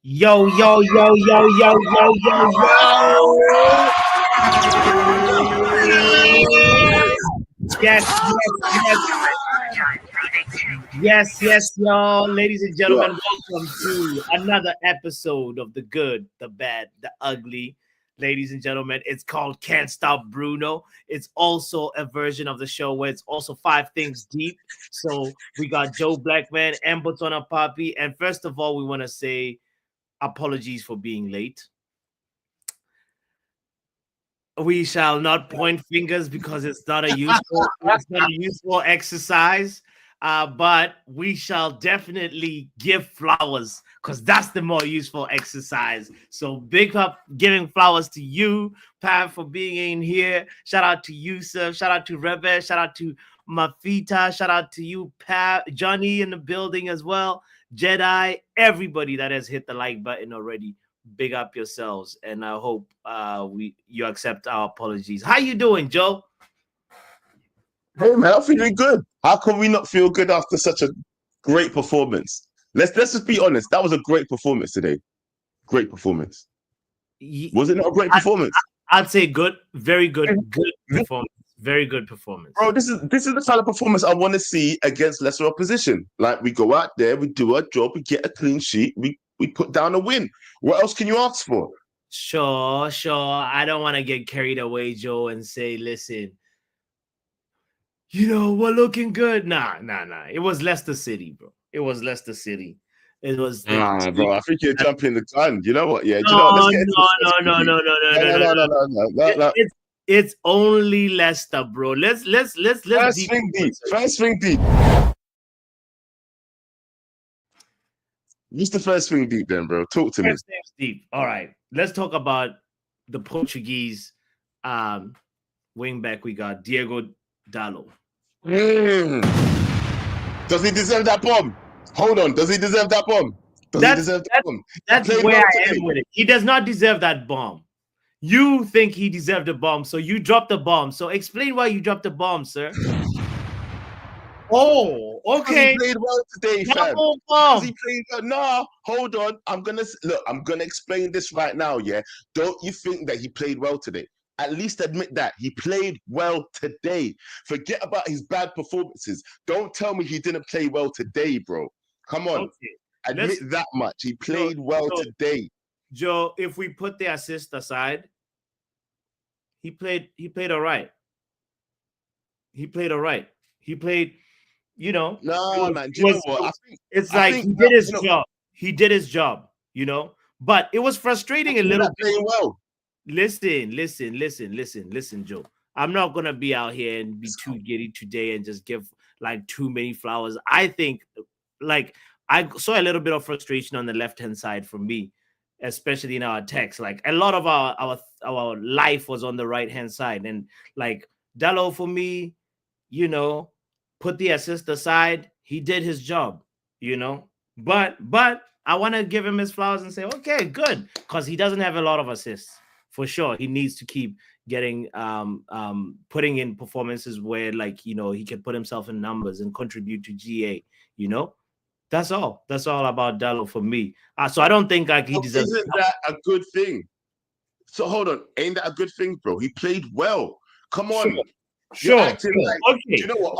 Yo, yo, yo, yo, yo, yo, yo, yo. Yes, yes, yes, yes, yes, y'all. Ladies and Yeah. gentlemen, welcome to another episode of The Good, the Bad, the Ugly. Ladies and gentlemen, it's called Can't Stop Bruno. It's also a version of the show where it's also five things deep. So we got Joe Blackman and Botona Papi. And first of all, we want to say apologies for being late. We shall not point fingers because it's not a useful exercise. But we shall definitely give flowers because that's the more useful exercise. So big up giving flowers to you, Pav, for being in here. Shout out to Yusuf. Shout out to Rebe. Shout out to Mafita. Shout out to you, Pav, Johnny in the building as well. Jedi, everybody that has hit the like button already. Big up yourselves, and I hope you accept our apologies. How you doing, Joe? Hey man, I'm feeling good. How can we not feel good after such a great performance? Let's just be honest. That was a great performance today. Great performance. Was it not a great performance? I'd say good, very good performance. Very good performance. Bro, this is the kind of performance I want to see against lesser opposition. Like we go out there, we do our job, we get a clean sheet, we put down a win. What else can you ask for? Sure. I don't want to get carried away, Joe, and say, listen, we're looking good. Nah. It was Leicester City, bro. It was Leicester City. It was Bro, I think you're jumping the gun. You know what? Yeah, no, you know what? Let's get into no. It's only Leicester, bro. Let's First thing deep. What's the first thing deep then, bro? Talk to me. First things deep. All right. Let's talk about the Portuguese wing back we got, Diego Dallo. Does he deserve that bomb? Hold on. Does he deserve that bomb? That's where I am with it. He does not deserve that bomb. You think he deserved a bomb, so you dropped the bomb. So explain why you dropped the bomb, sir. Oh, okay. He played well today, fam. He played well. No, hold on. I'm gonna explain this right now. Yeah, don't you think that he played well today? At least admit that he played well today. Forget about his bad performances. Don't tell me he didn't play well today, bro. Come on, admit that much. He played well today. Joe, if we put the assist aside, he played all right. He played, No, man. Do you know what? He did his job. He did his job, But it was frustrating a little bit. Playing well. Listen, Joe. I'm not gonna be out here and be too giddy today and just give like too many flowers. I think I saw a little bit of frustration on the left-hand side for me, especially in our attacks. Like a lot of our life was on the right-hand side. And like Dallo for me, put the assist aside, he did his job, But I want to give him his flowers and say, okay, good, because he doesn't have a lot of assists. For sure, he needs to keep getting putting in performances where he can put himself in numbers and contribute to GA. That's all about Dallo for me. So I don't think he deserves. Isn't that a good thing? So hold on, ain't that a good thing, bro? He played well. Come on. Sure. Okay. You know what?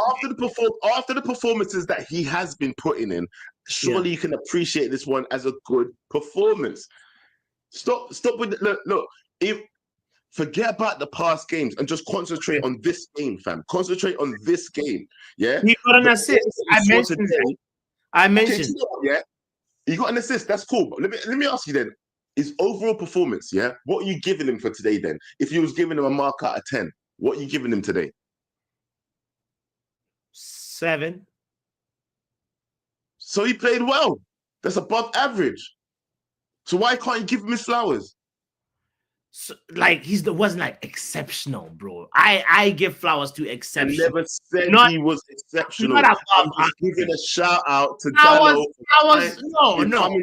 After the performances that he has been putting in, surely you can appreciate this one as a good performance. Stop with look. Forget about the past games and just concentrate on this game, fam. Concentrate on this game. Yeah. He got an assist. I mentioned. Okay, yeah. He got an assist. That's cool. But let me ask you then. His overall performance, yeah. What are you giving him for today then? If you was giving him a mark out of 10, what are you giving him today? 7. So he played well. That's above average. So why can't you give him his flowers? So, wasn't exceptional, bro. I give flowers to exceptional. I never said he was exceptional. I'm just giving a shout out to Dallo. No.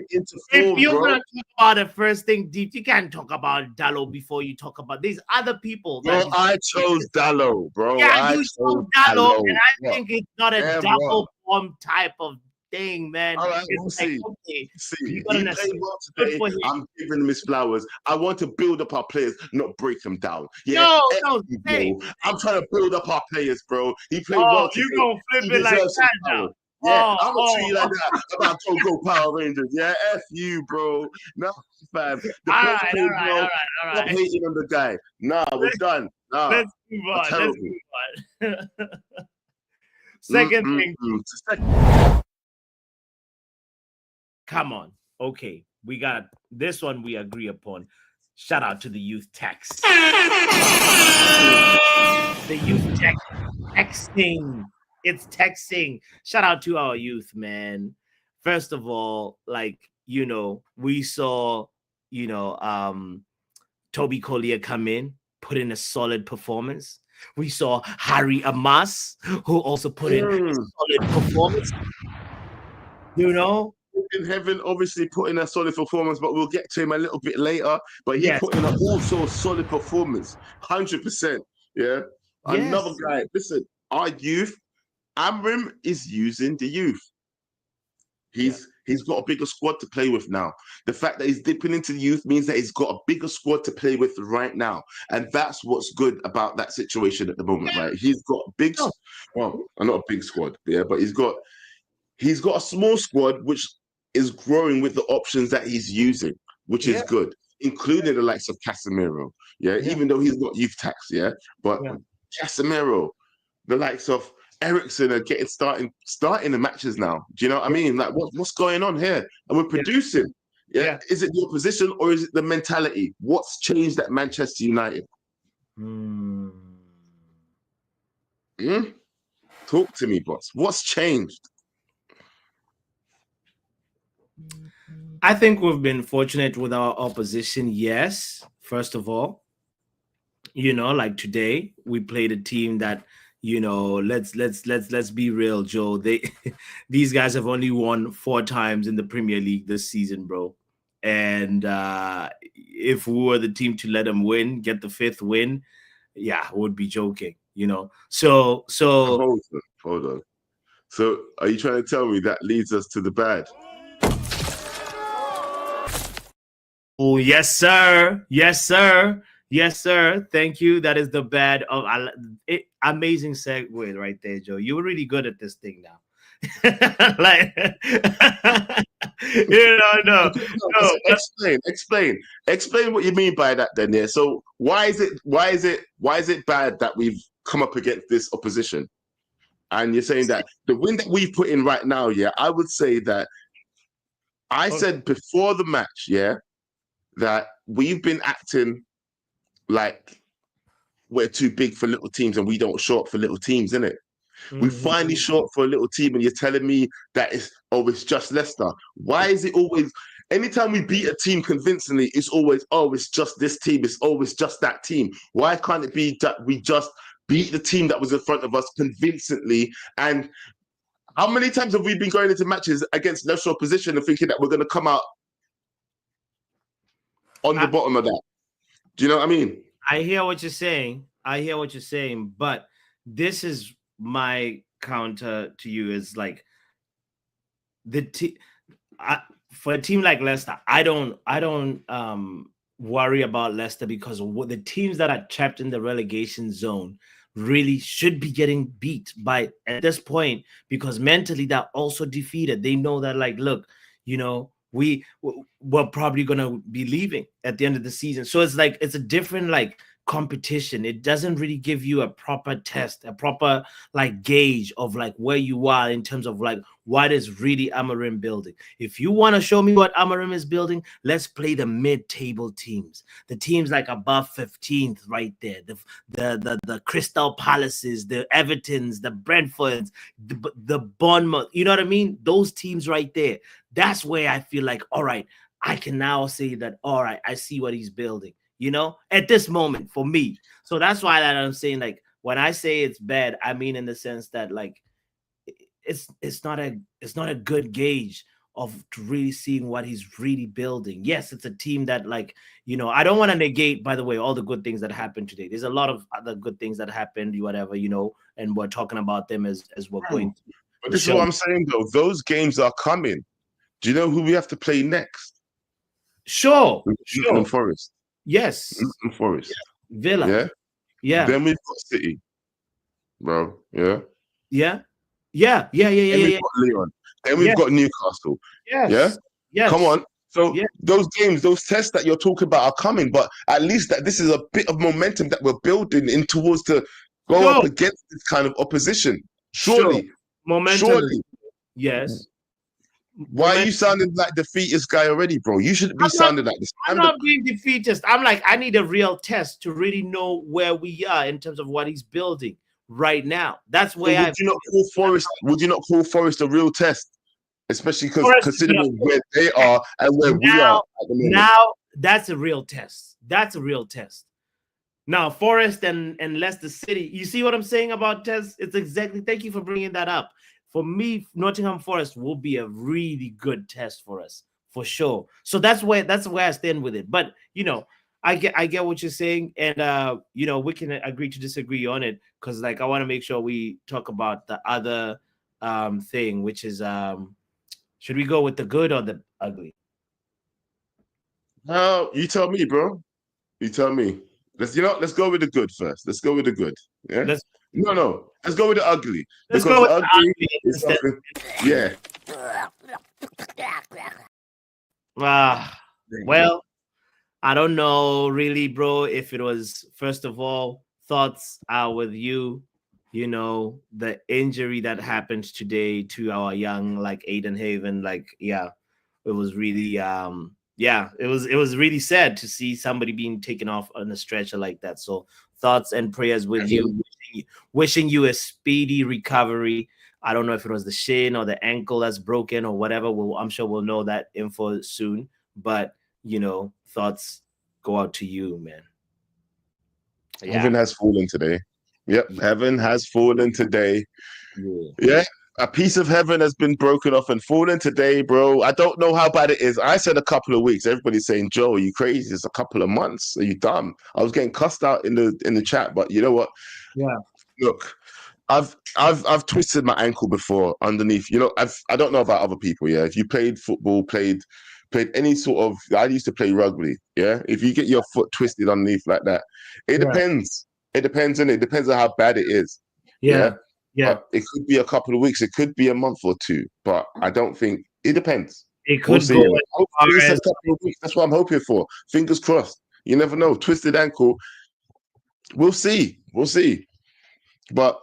If you're gonna talk about the first thing deep, you can't talk about Dallo before you talk about these other people. Bro, I chose Dallo, bro. Yeah, you chose Dallo, and I think it's not a double bomb type of thing, man. All right, It's we'll like, see. okay, See, you got he an played assist. well Good today. for him. I'm giving him his flowers. I want to build up our players, not break them down. Yeah, No, F no, you, hey. bro. I'm trying to build up our players, bro. He played Oh, well you today. gonna flip He it like deserves some that now? flowers. Yeah, I'm gonna treat Oh, you like that about Go Power Rangers. Yeah, F you, bro. No, fam. The all boys right, played well. all Stop right. hating on the guy. Nah, we're done. Nah, Let's move we're on. Let's terrible. move on. Second thing, come on. Okay, we got this one we agree upon. Shout out to the youth tax. The youth texting. It's texting. Shout out to our youth, man. First of all, like, we saw, Toby Collier come in, put in a solid performance. We saw Harry Amas, who also put in a solid performance. In heaven, obviously put in a solid performance, but we'll get to him a little bit later. But he Yes. put in also solid performance, 100%. Yeah. Yes. Another guy. Listen, our youth, Amrim is using the youth. He's got a bigger squad to play with now. The fact that he's dipping into the youth means that he's got a bigger squad to play with right now, and that's what's good about that situation at the moment, right? He's got not a big squad, yeah, but he's got a small squad which is growing with the options that he's using, which is good, including the likes of Casemiro, even though he's not youth tax, but Casemiro, the likes of Ericsson are getting starting the matches now. Do you know what I mean? Like, what's going on here? And we're producing. Yeah. Is it the opposition or is it the mentality? What's changed at Manchester United? Talk to me, boss. What's changed? I think we've been fortunate with our opposition. Yes, first of all, like today we played a team that, let's be real, Joe. These guys have only won 4 times in the Premier League this season, bro. And if we were the team to let them win, get the 5th win, would be joking, So hold on. So are you trying to tell me that leads us to the bad? Oh, yes, sir. Yes, sir. Yes, sir. Thank you. That is the bad of amazing segue right there, Joe. You're really good at this thing now. Like, no. Explain what you mean by that then. Yeah. So why is it bad that we've come up against this opposition? And you're saying that the win that we've put in right now, I would say that I said before the match, that we've been acting like we're too big for little teams and we don't show up for little teams, innit? We finally show up for a little team and you're telling me that it's just Leicester. Why is it always, anytime we beat a team convincingly, it's always, it's just this team, it's always just that team. Why can't it be that we just beat the team that was in front of us convincingly? And how many times have we been going into matches against lesser opposition and thinking that we're going to come out on the bottom of that? Do you know what I mean? I hear what you're saying. But this is my counter to you is like for a team like Leicester, I don't worry about Leicester because the teams that are trapped in the relegation zone really should be getting beat by at this point because mentally they're also defeated. They know that, like, look, we're probably gonna be leaving at the end of the season. So it's like it's a different competition. It doesn't really give you a proper test, a proper gauge of where you are in terms of what is really Amorim building. If you want to show me what Amorim is building, let's play the mid-table teams, the teams above 15th right there, the Crystal Palaces, the Evertons, the Brentfords, the Bournemouth, you know what I mean? Those teams right there. That's where I feel like, all right, I can now say that, all right, I see what he's building. At this moment for me. So that's why I'm saying, when I say it's bad, I mean in the sense that it's not a good gauge of really seeing what he's really building. Yes, it's a team that I don't want to negate, by the way, all the good things that happened today. There's a lot of other good things that happened, whatever, and we're talking about them as we're going. But this is what I'm saying, though. Those games are coming. Do you know who we have to play next? Sure. Nottingham Forest. Yes. Nottingham Forest. Villa. Yeah. Yeah. Then we've got City, bro. Yeah. Yeah. Yeah. Yeah. Yeah. Then Yeah. we've got Leon. Then we've got Newcastle. Yes. Yeah. Yes. Come on. So those games, those tests that you're talking about are coming, but at least that this is a bit of momentum that we're building in towards to go up against this kind of opposition. Surely. Momentum. Surely. Yes. Why are you sounding like defeatist guy already, bro? You shouldn't be sounding like this. I'm not being defeatist. I'm like, I need a real test to really know where we are in terms of what he's building right now. That's where would you not call Forest? Would you not call Forest a real test? Especially because considering where they are and where we are at the moment. Now that's a real test. That's a real test. Now, Forest and Leicester City, you see what I'm saying about tests? It's exactly, thank you for bringing that up. For me, Nottingham Forest will be a really good test for us, for sure. So that's where I stand with it. But I get what you're saying, and we can agree to disagree on it, because like I want to make sure we talk about the other thing, which is should we go with the good or the ugly? No, you tell me, bro. You tell me. Let's go with the good first. Let's go with the good. Yeah. Let's go with the ugly. Let's go with the ugly instead. Yeah. Well, I don't know really, bro, if it was, first of all, thoughts are with you. The injury that happened today to our young, like Aiden Haven, it was really it was really sad to see somebody being taken off on a stretcher like that. So thoughts and prayers with you, wishing you a speedy recovery. I don't know if it was the shin or the ankle that's broken or whatever. I'm sure we'll know that info soon, but thoughts go out to you, man. Heaven has fallen today. Yep, heaven has fallen today. Yeah. A piece of heaven has been broken off and fallen today, bro. I don't know how bad it is. I said a couple of weeks. Everybody's saying, Joe, are you crazy? It's a couple of months. Are you dumb? I was getting cussed out in the chat, but you know what? Yeah. Look, I've twisted my ankle before underneath. I don't know about other people. Yeah, if you played football, played any sort of. I used to play rugby. Yeah, if you get your foot twisted underneath like that, it depends. It depends, and it depends on how bad it is. Yeah. But it could be a couple of weeks. It could be a month or two. But I don't think it depends. It could go. Hopefully it's a couple of weeks. That's what I'm hoping for. Fingers crossed. You never know. Twisted ankle. We'll see. But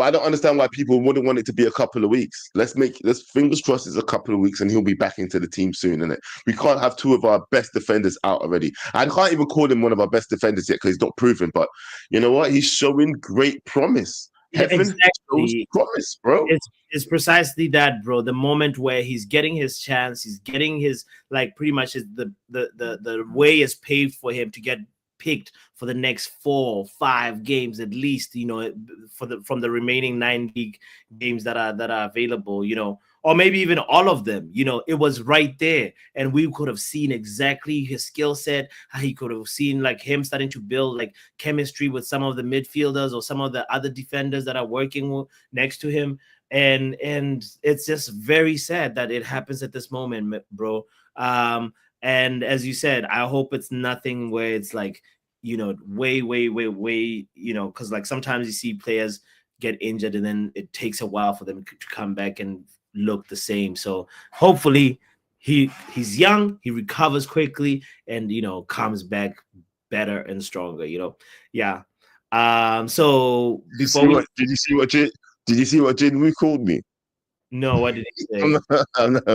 I don't understand why people wouldn't want it to be a couple of weeks. Let's fingers crossed it's a couple of weeks and he'll be back into the team soon, innit? We can't have two of our best defenders out already. I can't even call him one of our best defenders yet because he's not proven. But you know what? He's showing great promise. Heaven shows promise, bro. It's precisely that, bro. The moment where he's getting his chance, he's getting his pretty much the way is paved for him to get picked for the next 4 or 5 games at least, from the remaining 9 league games that are available, or maybe even all of them. It was right there, and we could have seen exactly his skill set. How he could have seen him starting to build chemistry with some of the midfielders or some of the other defenders that are working next to him. And it's just very sad that it happens at this moment, bro. And as you said, I hope it's nothing where it's way, because sometimes you see players get injured and then it takes a while for them to come back and look the same. So hopefully he's young, he recovers quickly, and comes back better and stronger. Yeah. So before did you see what Jin called me? No, what did he say? I'm not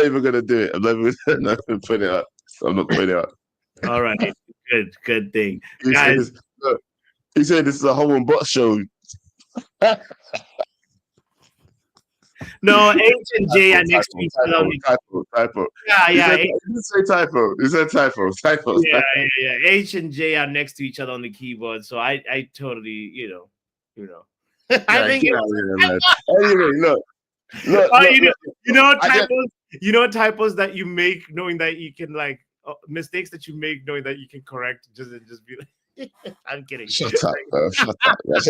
even gonna do it. I'm not even putting it up. I'm not putting it up. All right, good thing, guys. He said this is a home and bot show. No, H and J are next to each other. Typo. Yeah. He didn't say typo. He said typo. Yeah. H and J are next to each other on the keyboard, so I totally, I think anyway, look. Typos that you make knowing that you can mistakes that you make knowing that you can correct just be like. I'm kidding. Shut up, bro. Shut up. Guys,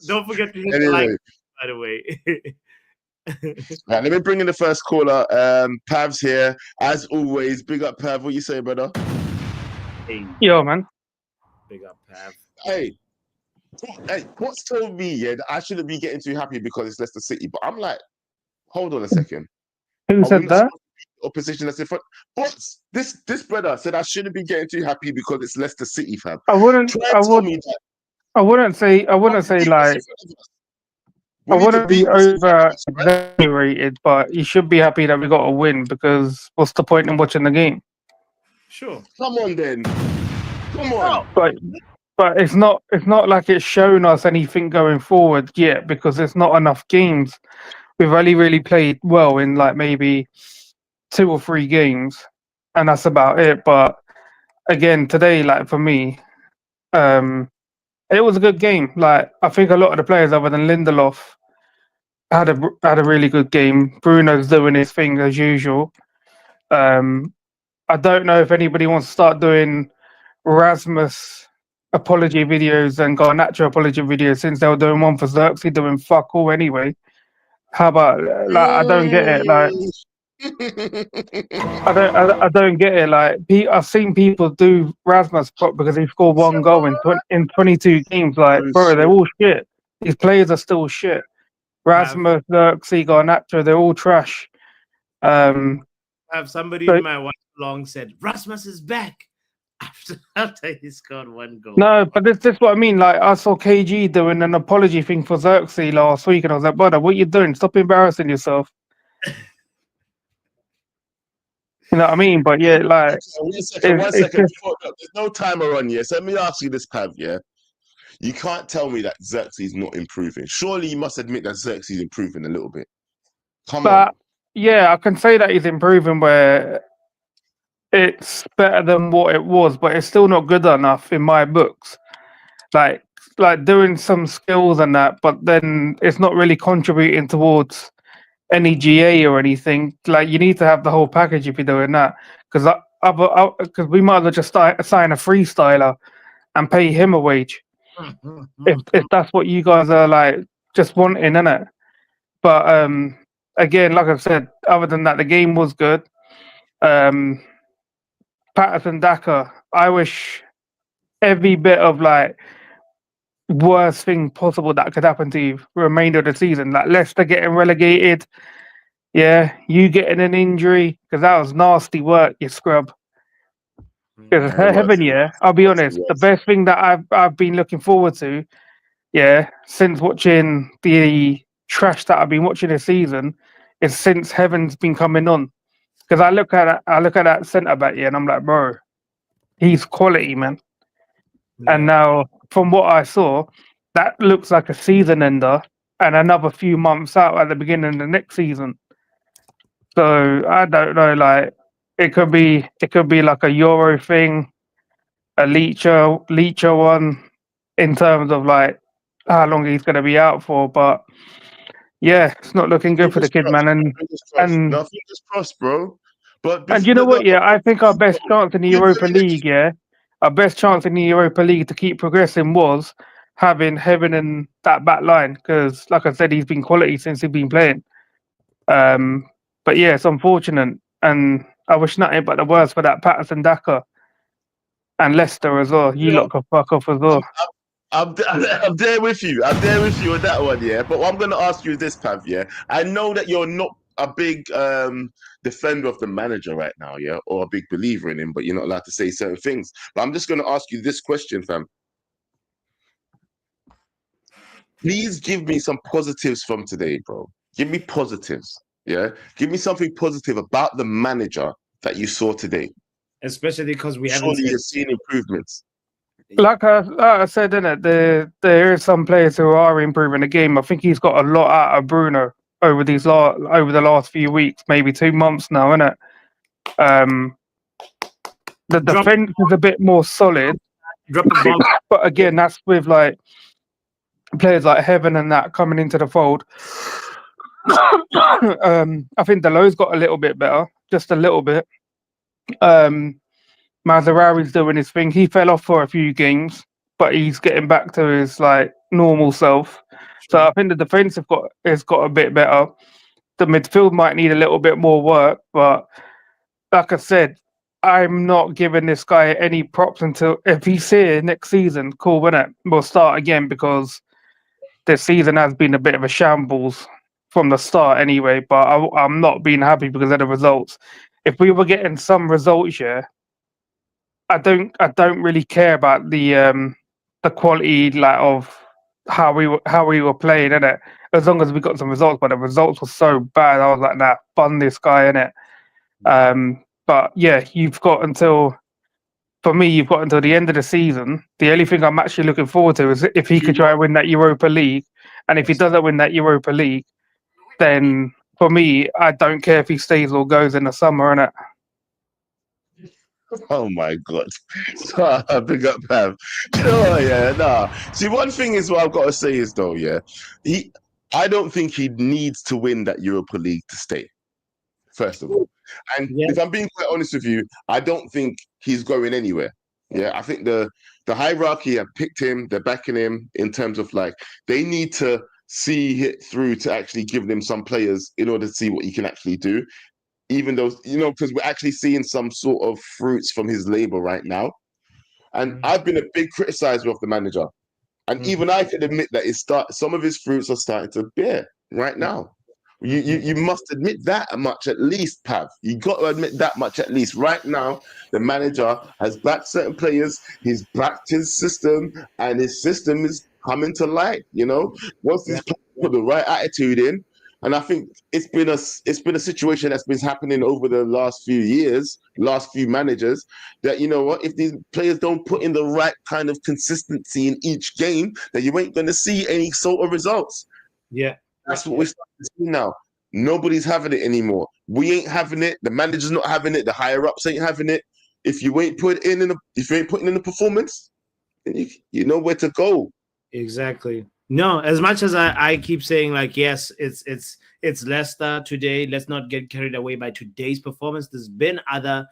don't forget to hit the like, by the way. Right, let me bring in the first caller. Pav's here. As always, big up Pav. What you say, brother? Hey, Yo, man. big up, Pav. Hey, what's told me, yeah, that I shouldn't be getting too happy because it's Leicester City. But I'm like, hold on a second. Who said that? Opposition that's in front. But this brother said I shouldn't be getting too happy because it's Leicester City, fam. I wouldn't say like I wouldn't be over exaggerated, but you should be happy that we got a win because what's the point in watching the game? Sure. Come on then. Come on. But it's not like it's shown us anything going forward yet because there's not enough games. We've only really played well in like maybe 2 or 3 games, and that's about it. But again, today, like for me, it was a good game. Like I think a lot of the players, other than Lindelof, had a really good game. Bruno's doing his thing as usual. I don't know if anybody wants to start doing Rasmus apology videos and Garnacho apology videos since they were doing one for Xerxes doing fuck all anyway. How about like I don't get it. Like I don't get it. Like I've seen people do Rasmus because he scored 1 goal in 22 games. Like bro, they're all shit. These players are still shit. Rasmus, Xerxes, Garnacho, they're all trash. Have somebody in my watch long said Rasmus is back after he scored 1 goal. No, but this is what I mean. Like I saw KG doing an apology thing for Xerxes last week, and I was like, brother, what you doing? Stop embarrassing yourself. You know what I mean? But yeah, like one second. There's no timer on, yes. Let me ask you this, Pav, yeah. You can't tell me that Xerxes is not improving. Surely you must admit that Xerxes is improving a little bit. Come on. Yeah, I can say that he's improving where it's better than what it was, but it's still not good enough in my books. Like doing some skills and that, but then it's not really contributing towards any GA or anything. Like you need to have the whole package if you're doing that, because we might as well just sign a freestyler and pay him a wage if that's what you guys are like just wanting, innit? But again, like I said, other than that, the game was good. Patterson Daka, I wish every bit of like worst thing possible that could happen to you for the remainder of the season. Like Leicester getting relegated, yeah, you getting an injury, because that was nasty work, you scrub. Because heaven, yeah, I'll be honest, the best thing that I've been looking forward to, yeah, since watching the trash that I've been watching this season, is since Heaven's been coming on. Because I look at that centre back, yeah, and I'm like, bro, he's quality, man. Yeah. And now, from what I saw, that looks like a season ender and another few months out at the beginning of the next season. So I don't know, like it could be like a Euro thing, a Leacher one, in terms of like how long he's going to be out for. But yeah, it's not looking good for the kid, man. And fingers crossed, bro. And you know what? Yeah, I think our best chance in the Europa League, our best chance in the Europa League to keep progressing was having Heaven in that back line, because, like I said, he's been quality since he's been playing. But yeah, it's unfortunate, and I wish nothing but the worst for that Patterson Daka and Leicester as well. You lot can fuck off as well. I'm there with you. I'm there with you on that one, yeah. But what I'm going to ask you is this, Pav, yeah. I know that you're not a big defender of the manager right now, yeah, or a big believer in him, but you're not allowed to say certain things. But I'm just going to ask you this question, fam. Please give me some positives from today, bro. Give me positives, yeah. Give me something positive about the manager that you saw today. Especially because we haven't seen improvements. Like I said, innit, there is some players who are improving the game. I think he's got a lot out of Bruno over the last few weeks, maybe 2 months now, innit? The defense is a bit more solid, but again, that's with like players like Heaven and that coming into the fold. I think Delo's got a little bit better, just a little bit. Mazarawi's doing his thing. He fell off for a few games, but he's getting back to his like normal self. So Sure. I think the defense has got a bit better. The midfield might need a little bit more work, but like I said, I'm not giving this guy any props until if he's here next season. Cool, innit? We'll start again because this season has been a bit of a shambles from the start anyway. But I'm not being happy because of the results. If we were getting some results, yeah, I don't really care about the quality like of how we were playing in it. As long as we got some results, but the results were so bad, I was like, nah, bun this guy in it. But yeah, you've got until the end of the season. The only thing I'm actually looking forward to is if he could try and win that Europa League. And if he doesn't win that Europa League, then for me, I don't care if he stays or goes in the summer, innit? Oh my God. So big up Pav. Oh yeah, nah. See, one thing is what I've got to say is though, yeah, I don't think he needs to win that Europa League to stay, first of all. And Yeah. if I'm being quite honest with you, I don't think he's going anywhere. Yeah, I think the hierarchy have picked him, they're backing him in terms of like they need to see it through to actually give them some players in order to see what he can actually do, even though, because we're actually seeing some sort of fruits from his labor right now. And I've been a big criticizer of the manager. And even I can admit that some of his fruits are starting to bear right now. You must admit that much at least, Pav. You got to admit that much at least. Right now, the manager has backed certain players, he's backed his system, and his system is coming to light. Once these players put the right attitude in, and I think it's been a situation that's been happening over the last few years, last few managers, that you know what, if these players don't put in the right kind of consistency in each game, then you ain't going to see any sort of results. Yeah. That's what we're starting to see now. Nobody's having it anymore. We ain't having it. The manager's not having it. The higher ups ain't having it. If you ain't putting in the performance, then you know where to go. Exactly. No, as much as I keep saying like, yes, it's Leicester today. Let's not get carried away by today's performance. There's been other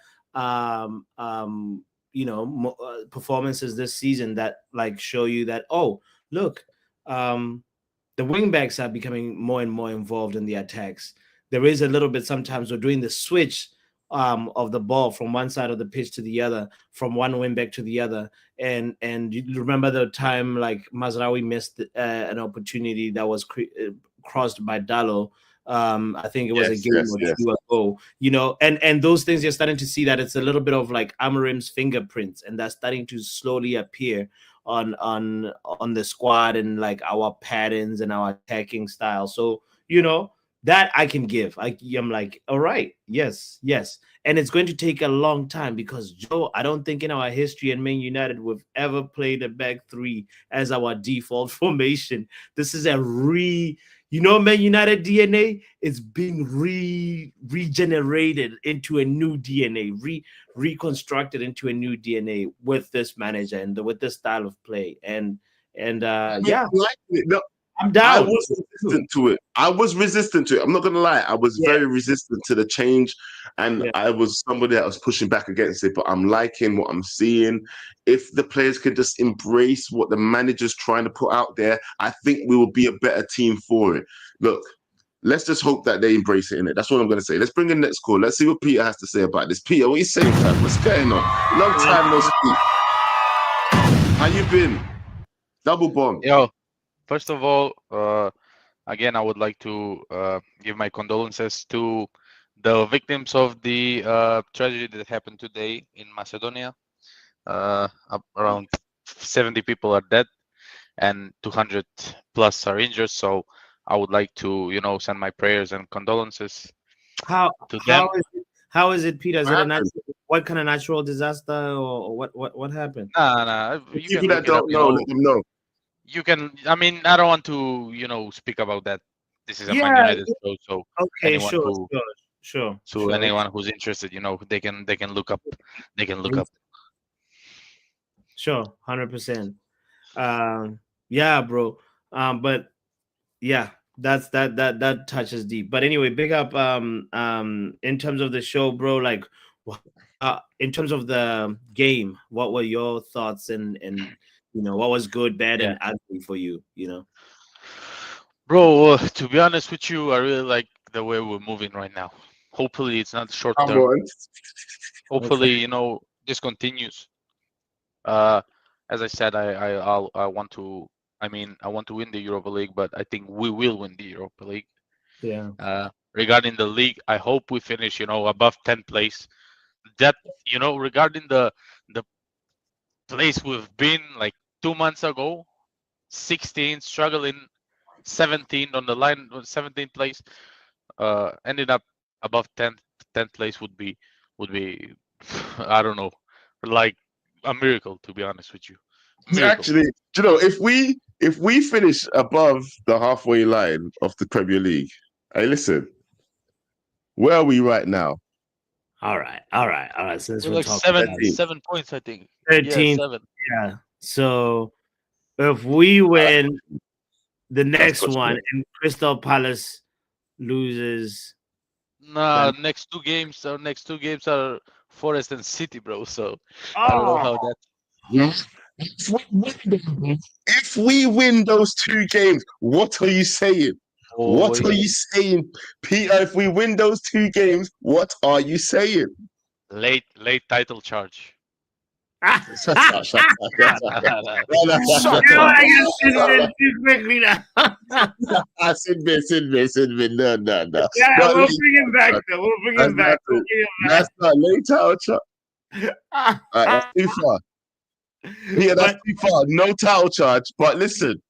performances this season that like show you that, oh, look, the wing backs are becoming more and more involved in the attacks. There is a little bit sometimes we're doing the switch of the ball from one side of the pitch to the other, from one wing back to the other. And you remember the time like Mazraoui missed an opportunity that was crossed by Dallo. I think it was a game or two ago, and those things you're starting to see that it's a little bit of like Amorim's fingerprints, and that's starting to slowly appear on the squad and like our patterns and our attacking style. So that I can give. I'm like, all right, yes. And it's going to take a long time because, Joe, I don't think in our history in Man United we've ever played a back three as our default formation. This is Man United DNA is being regenerated into a new DNA, reconstructed into a new DNA with this manager and with this style of play. And yeah. No, I'm down. I was resistant to it. I'm not gonna lie. I was very resistant to the change, and I was somebody that was pushing back against it. But I'm liking what I'm seeing. If the players can just embrace what the manager's trying to put out there, I think we will be a better team for it. Look, let's just hope that they embrace it in it. That's what I'm gonna say. Let's bring in next call. Let's see what Peter has to say about this. Peter, what are you saying, fam? What's going on? Long time no speak. How you been? Double bomb. Yo. First of all, again, I would like to give my condolences to the victims of the tragedy that happened today in Macedonia. Around 70 people are dead and 200 plus are injured. So I would like to, send my prayers and condolences to them. How is it, Peter? Is it what kind of natural disaster or what happened? Nah. People that don't know, let them know. You can. I mean, I don't want to, speak about that. This is a Man United show, so okay, sure. So anyone who's interested, they can look up. They can look up. Sure, 100%. Yeah, bro. But yeah, that touches deep. But anyway, big up. In terms of the show, bro. Like, in terms of the game, what were your thoughts and what was good, bad, Yeah. and ugly for you? Bro, to be honest with you, I really like the way we're moving right now. Hopefully, it's not short Come term. on. Hopefully, this continues. As I said, I want to. I mean, I want to win the Europa League, but I think we will win the Europa League. Yeah. Regarding the league, I hope we finish, above 10th place. That, regarding the place we've been like 2 months ago, 16, struggling, 17 on the line, 17th place, ended up above 10th place would be, I don't know, like a miracle, to be honest with you. Miracle. Actually, if we finish above the halfway line of the Premier League, hey, listen, where are we right now? All right. Since We're we're like talking 7 points, I think. 13th, Yeah, 7. yeah. So if we win the next good. one and Crystal Palace loses, Nah, then- next two games are Forest and City, bro. So I don't know how that. Yes. If we win those 2 games, what are you saying? What are you saying, Peter? If we win those 2 games, what are you saying? Late title charge. Shut up. You know what, I get Sidman too quickly now. Sidman. No. Yeah, Not we'll late bring him back charge. though. We'll bring him back. That's not late title charge. That's too far. Yeah, that's too far. No title charge. But listen,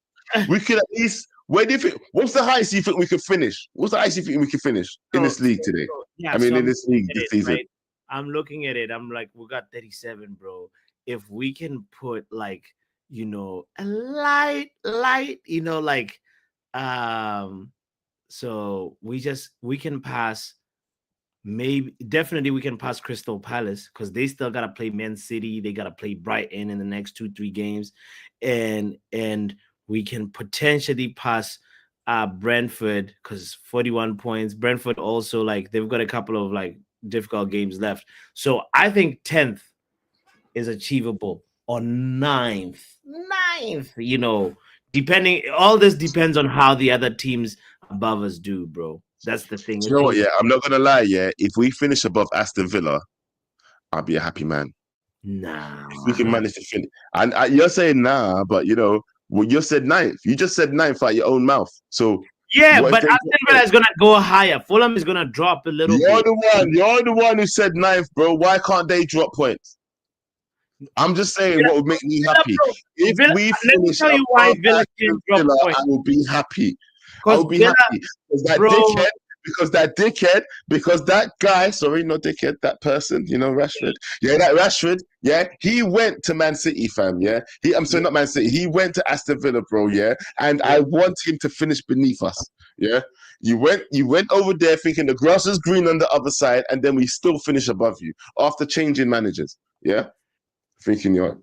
we could at least. Where do you think? What's the highest you think we could finish? What's the highest you think we could finish in this league today? Yeah, I mean, so in this league this season. right? I'm looking at it. I'm like, we got 37, bro. If we can put like, a light, like, so we can pass. Definitely we can pass Crystal Palace because they still gotta play Man City. They gotta play Brighton in the next 2-3 games, and we can potentially pass Brentford because 41 points. Brentford also, like, they've got a couple of like difficult games left. So I think 10th is achievable, or 9th. Depending, all this depends on how the other teams above us do, bro. That's the thing. You know what? Yeah, I'm not gonna lie. Yeah, if we finish above Aston Villa, I'll be a happy man. Nah, if we can manage to finish. And you're saying nah, but well, you said 9th. You just said 9th out your own mouth. So yeah, but Aston Villa is gonna go higher. Fulham is gonna drop a little bit. You're the one who said 9th, bro. Why can't they drop points? I'm just saying what would make me happy. If we finish let me tell you why Villa can drop points. I will be happy. I will be happy because that guy, sorry, not dickhead, that person, Rashford. Yeah, that Rashford, yeah, he went to Man City, fam, yeah. I'm sorry, not Man City. He went to Aston Villa, bro, yeah. And I want him to finish beneath us, yeah. You went over there thinking the grass is green on the other side, and then we still finish above you after changing managers, yeah. Thinking you're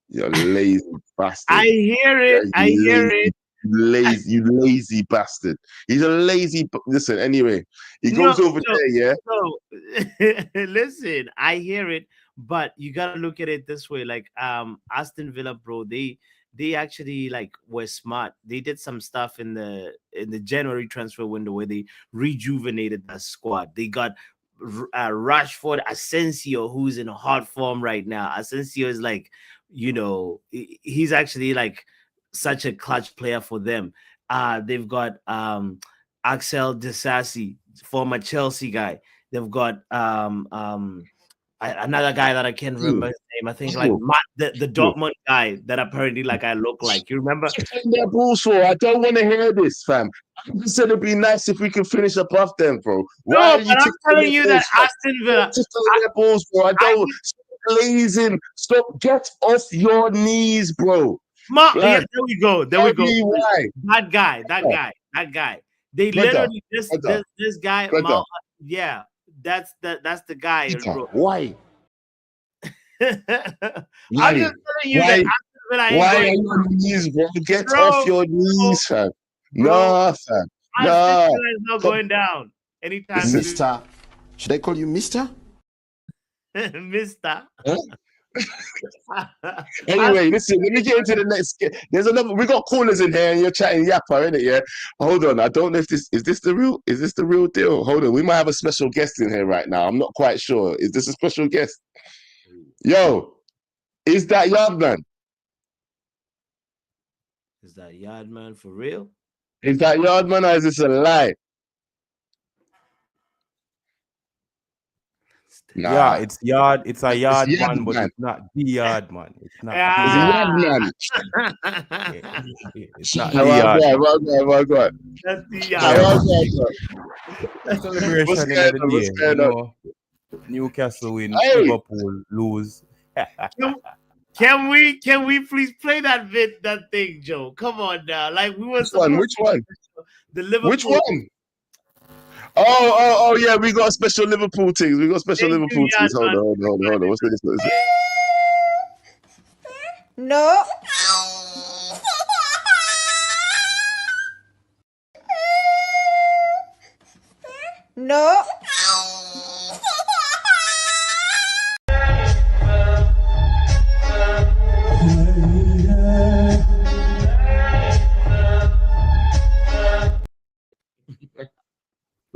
lazy bastard. I hear it. I hear it. You lazy bastard. He's a lazy. Listen, anyway, he goes over there, yeah. No, listen, I hear it, but you gotta look at it this way. Like, Aston Villa, bro, they actually like were smart. They did some stuff in the January transfer window where they rejuvenated that squad. They got Rashford, Asensio, who's in hot form right now. Asensio is like, he's actually like such a clutch player for them. They've got Axel Disasi, former Chelsea guy. They've got another guy that I can't remember his name. I think like the Dortmund guy that apparently like I look like. You remember? Their balls for. I don't want to hear this, fam. I just said it'd be nice if we could finish above them, bro. Why are you I'm telling you that Aston Villa just their balls, bro. I don't stop blazing. Stop. Get off your knees, bro. Yeah, there we go. Why? That guy. They literally this guy. Yeah, that's the guy, bro. Why? I'm just telling you that. Why are you on your knees, bro? Get off your knees, fam. No, fam. No. Is not going down anytime. Mister, should I call you Mister? Mister. Anyway, listen, let me get into the next. There's another. We got callers in here, and you're chatting yapper, innit? Yeah. Hold on. I don't know if this is the real deal. Hold on. We might have a special guest in here right now. I'm not quite sure. Is this a special guest? Yo, is that Yardman? Is that Yardman for real? Is that Yardman or is this a lie? Nah. Yeah, it's Yard. It's a Yard man, but man. it's not the Yard man. It's not. It's a Yard man. It's not the Yard. Right. That's the Yard. Celebration in the day. Newcastle win, Liverpool lose. Can we please play that thing, Joe? Come on now. Like we were Which one? The Liverpool. Which one? Oh, yeah, we got special Liverpool things. Hold on. What's this? No. No.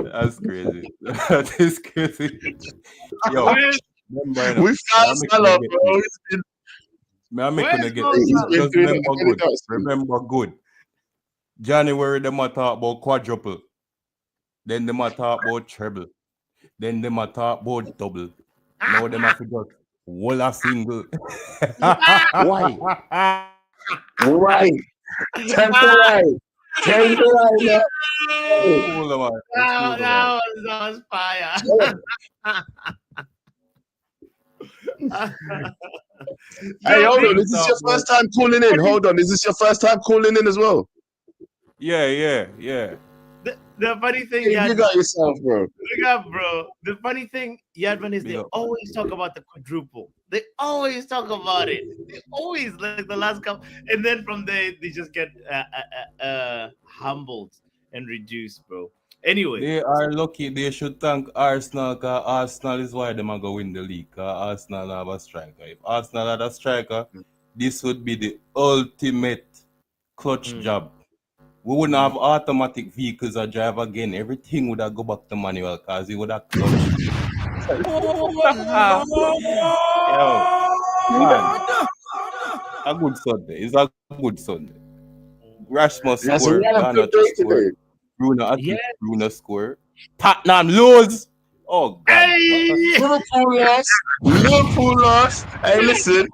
That's crazy. That is crazy. Yo, we found Salah, bro. Remember good. January, they might talk about quadruple. Then they might talk about treble. Then they might talk about double. Now they might forget whole a single. Why? Right. Temporary. That was fire. Hey, hold on. Is this your first time calling in? Hold on. Is this your first time calling in as well? Yeah. The funny thing, you got yourself, bro. Look up, bro. The funny thing, Yadman, is they always talk about the quadruple. They always talk about it. They always, like the last couple, and then from there they just get humbled and reduced, bro. Anyway, they are lucky. They should thank Arsenal, because Arsenal is why they might go win the league. Because Arsenal have a striker. If Arsenal had a striker, this would be the ultimate clutch job. We wouldn't have automatic vehicles or drive again. Everything would have go back to manual because it would have clutch. A good Sunday. It's a good Sunday. Rasmus score. Bruno score. Tottenham lose. Oh God. Hey! Liverpool lost. Hey, listen.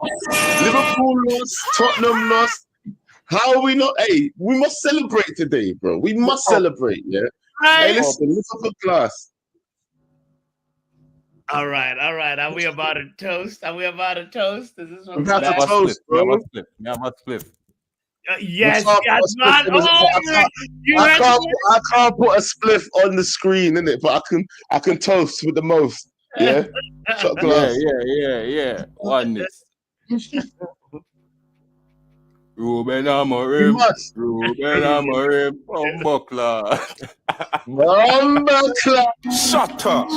Liverpool lost. Tottenham lost. How are we not? Hey, we must celebrate today, bro. We must celebrate, yeah? Hey, listen, Liverpool class. All right. Are we about to toast? Is this what we have to toast, bro? We have a split. Yes, man. I can't put a spliff on the screen, innit? But I can toast with the most. Yeah. Shot glass. Yeah. Oneness. Ruben Amorim, Bumbleclaw. Shut up.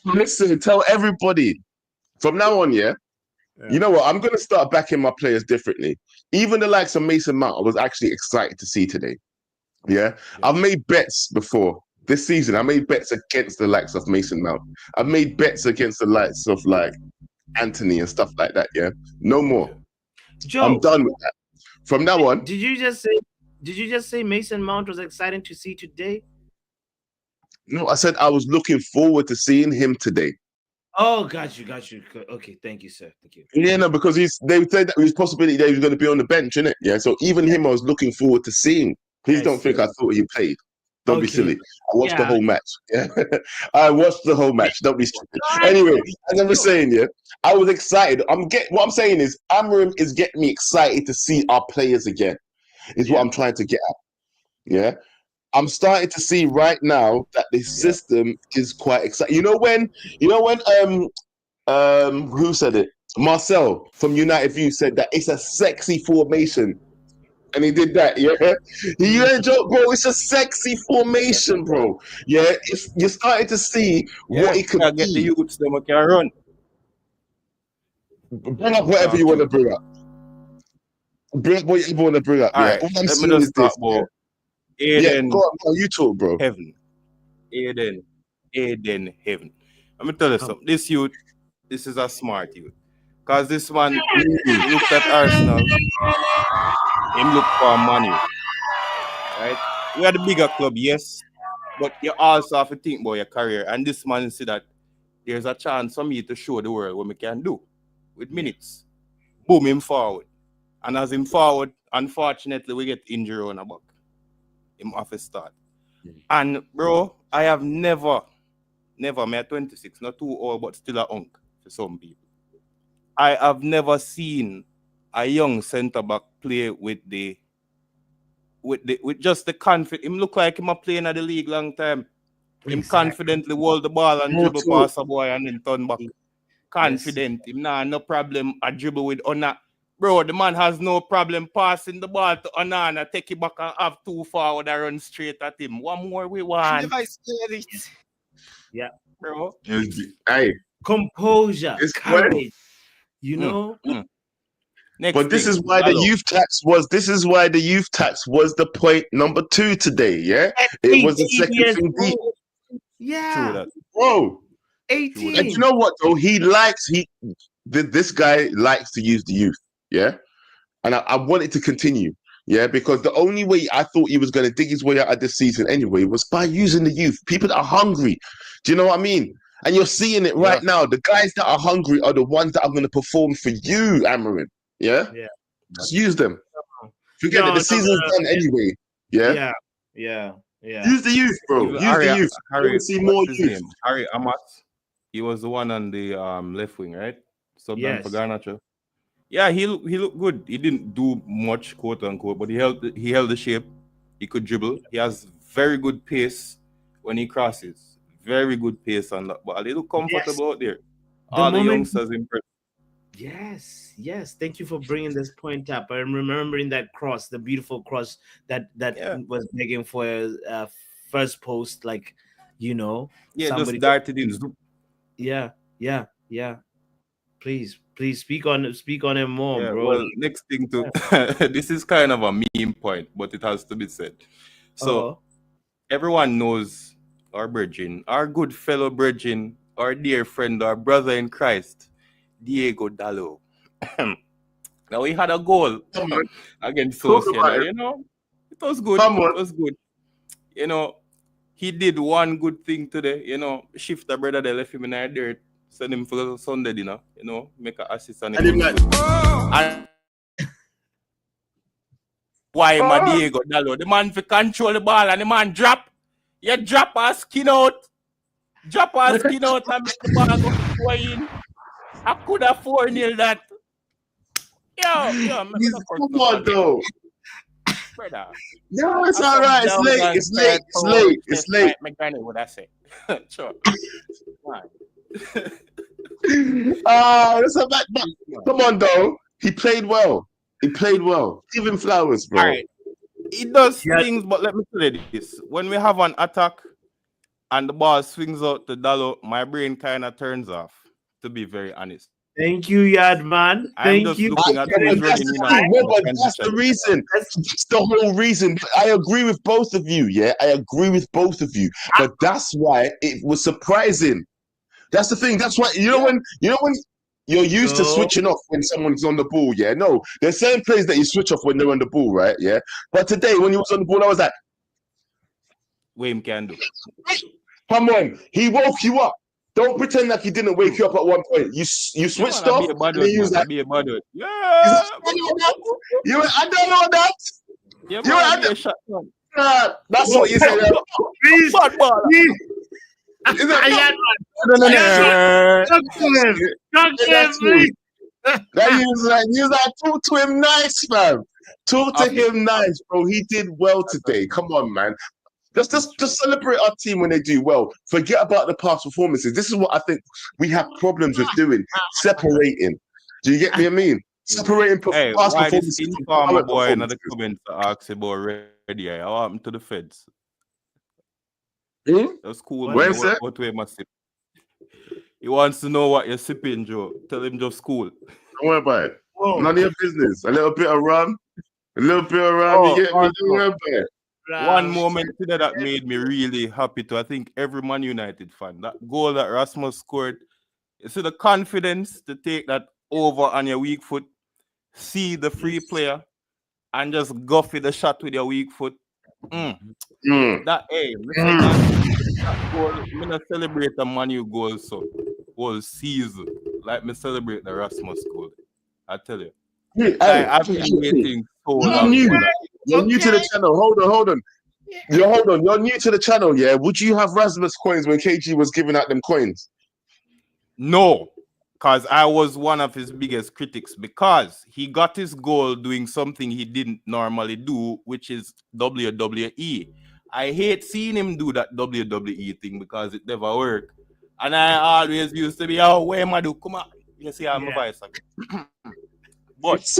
Listen, tell everybody from now on, yeah. You know what? I'm going to start backing my players differently. Even the likes of Mason Mount, I was actually excited to see today. Yeah. I've made bets before this season. I made bets against the likes of Mason Mount. I've made bets against the likes of like Anthony and stuff like that. Yeah. No more. Joe, I'm done with that. From now on. Did you just say Mason Mount was exciting to see today? No, I said I was looking forward to seeing him today. Oh, got you. Okay, thank you, sir. Thank you. Yeah, no, because they said that there was possibility that he was going to be on the bench, innit? Yeah, so even him, I was looking forward to seeing. Please don't think I thought he played. Don't be silly. I watched the whole match. Yeah, I watched the whole match. Don't be stupid. Anyway, as I was saying, yeah, I was excited. What I'm saying is, Amorim is getting me excited to see our players again. Is what I'm trying to get at. Yeah, I'm starting to see right now that the system is quite exciting. You know when who said it? Marcel from United View said that it's a sexy formation. And he did that, yeah. You ain't joke, bro. It's a sexy formation, bro. Yeah, you're starting to see what he could get the youths them can run. Bring up whatever you want to bring up. Bring up whatever you want to bring up. All Yeah. right, All I'm let me saying just is this. talk about Yeah. Aiden Go on. You talk, bro. Heaven. Aiden Heaven. Let me tell you something. This youth, this is a smart youth. Because this man, he looked at Arsenal, him look for money. Right? We are the bigger club, yes. But you also have to think about your career. And this man see that there's a chance for me to show the world what we can do with minutes. Boom, him forward. And as him forward, unfortunately, we get injury on a back. Him off a start. And bro, I have never, me at 26, not too old, but still a hunk for some people. I have never seen a young centre back play with just the confidence. Him look like him a playing at the league long time. Him confidently hold the ball and dribble past a boy and then turn back. Confident. Him nah no problem a dribble with Ona. Bro, the man has no problem passing the ball to Onana, take it back and have two forward and run straight at him. One more we want. Never scared it. Yeah. Bro. Hey. Composure, courage. You know? Next But this thing, is why the youth tax was the point number 2 today, yeah? It was the second thing deep. Yeah. True that. Bro. 18. And you know what though? This guy likes to use the youth, yeah? And I want it to continue, yeah? Because the only way I thought he was going to dig his way out of this season anyway was by using the youth. People that are hungry. Do you know what I mean? And you're seeing it right now. The guys that are hungry are the ones that are going to perform for you, Amarin. Yeah? Yeah. Just use them. Forget it. The season's done anyway. Yeah? Yeah. Use the youth, bro. Use the youth. Harry, see more youth. Harry Amat. He was the one on the left wing, right? Subbed down for Garnacho. Yeah, he looked good. He didn't do much, quote unquote, but he held the shape. He could dribble. He has very good pace when he crosses. Very good pace on that ball. He look comfortable out there. All the youngsters impressed. Yes. Thank you for bringing this point up. I'm remembering that cross, the beautiful cross that was begging for a first post, like, you know. Yeah, just darted in. Yeah. Please speak on him more, bro. Well, next thing this is kind of a meme point, but it has to be said. So everyone knows our brethren, our good fellow brethren, our dear friend, our brother in Christ, Diego Dallo. Now he had a goal against Sociedad, you know. It was good. It was good. You know, he did one good thing today, you know, shift the brother they left him in the dirt, send him for Sunday dinner, you know, make an assist on him. And why my Diego Dallo? The man for control the ball and the man drop. You drop our skin out. Drop our skin out and make the ball go in. I could have 4-0 that. Yo, come on though. Brother. No, it's all right. It's late. My granny would I say. Sure. Come on though. He played well. Give him flowers, bro. All right. He does things, but let me tell you this. When we have an attack and the ball swings out to Dallo, my brain kind of turns off, to be very honest. Thank you, Yadman. Thank you. That's the reason. That's the whole reason. I agree with both of you. Yeah, I agree with both of you. But that's why it was surprising. That's the thing. That's why when you're used to switching off when someone's on the ball. Yeah, no, there's certain plays that you switch off when they're on the ball, right? Yeah, but today when he was on the ball, I was like, Wayne can do. Come on, he woke you up. Don't pretend like he didn't wake you up at one point. You switched off. And he was like, Yeah. I don't know that. Yeah, that's what you said. Please. Talk to him, please. You talk to him nice, man. Talk to him nice, bro. He did well today. Come on, man. Just celebrate our team when they do well. Forget about the past performances. This is what I think we have problems with doing. Separating. Do you get me? I mean, separating past performances. Informer boy in the comments ask about ready. I want him to the feds. That's cool. Where's that? What way massive? He wants to know what you're sipping, Joe. Tell him just cool. Don't worry about it. Whoa. None of your business. A little bit of rum. A little bit of rum. You get me? Don't worry about it. One moment today that made me really happy to, I think, every Man United fan. That goal that Rasmus scored. You see the confidence to take that over on your weak foot, see the free player, and just go for the shot with your weak foot. That that goal, I'm gonna celebrate the Man U goal so whole season. Like me celebrate the Rasmus goal. I tell you. I've been waiting so long. You're new to the channel. Hold on. You're new to the channel, yeah? Would you have Rasmus coins when KG was giving out them coins? No, because I was one of his biggest critics because he got his goal doing something he didn't normally do, which is WWE. I hate seeing him do that WWE thing because it never worked. And I always used to be, oh, where am I do? Come on. You see, I'm a vice. But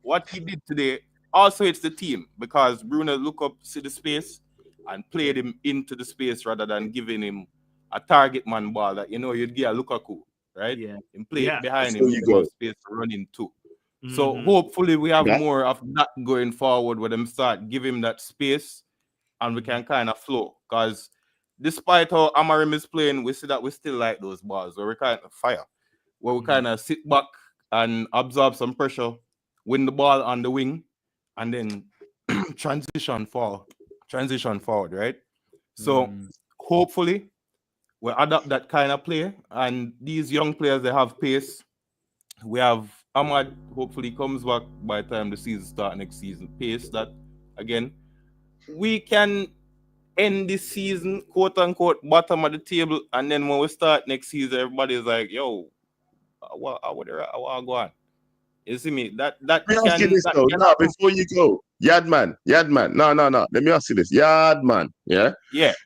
what he did today, also it's the team because Bruno look up, see the space and played him into the space rather than giving him a target man ball that, you know, you'd get a Lukaku, right? Yeah. And play it behind So him, you you go. space to run into. So hopefully we have more of that going forward where them start give him that space and we can kind of flow. Because despite how Amarim is playing, we see that we still like those balls where we kind of fire, where we kind of sit back and absorb some pressure, win the ball on the wing, and then transition forward, right? So hopefully we adapt that kind of play. And these young players, they have pace. We have Ahmad, hopefully comes back by the time the season starts next season. Pace that, again, we can end this season, quote unquote, bottom of the table. And then when we start next season, everybody's like, yo, I want to go on. You see me? That Let me ask you this though. No, before you go, Yadman. No. Let me ask you this, Yadman. Yeah.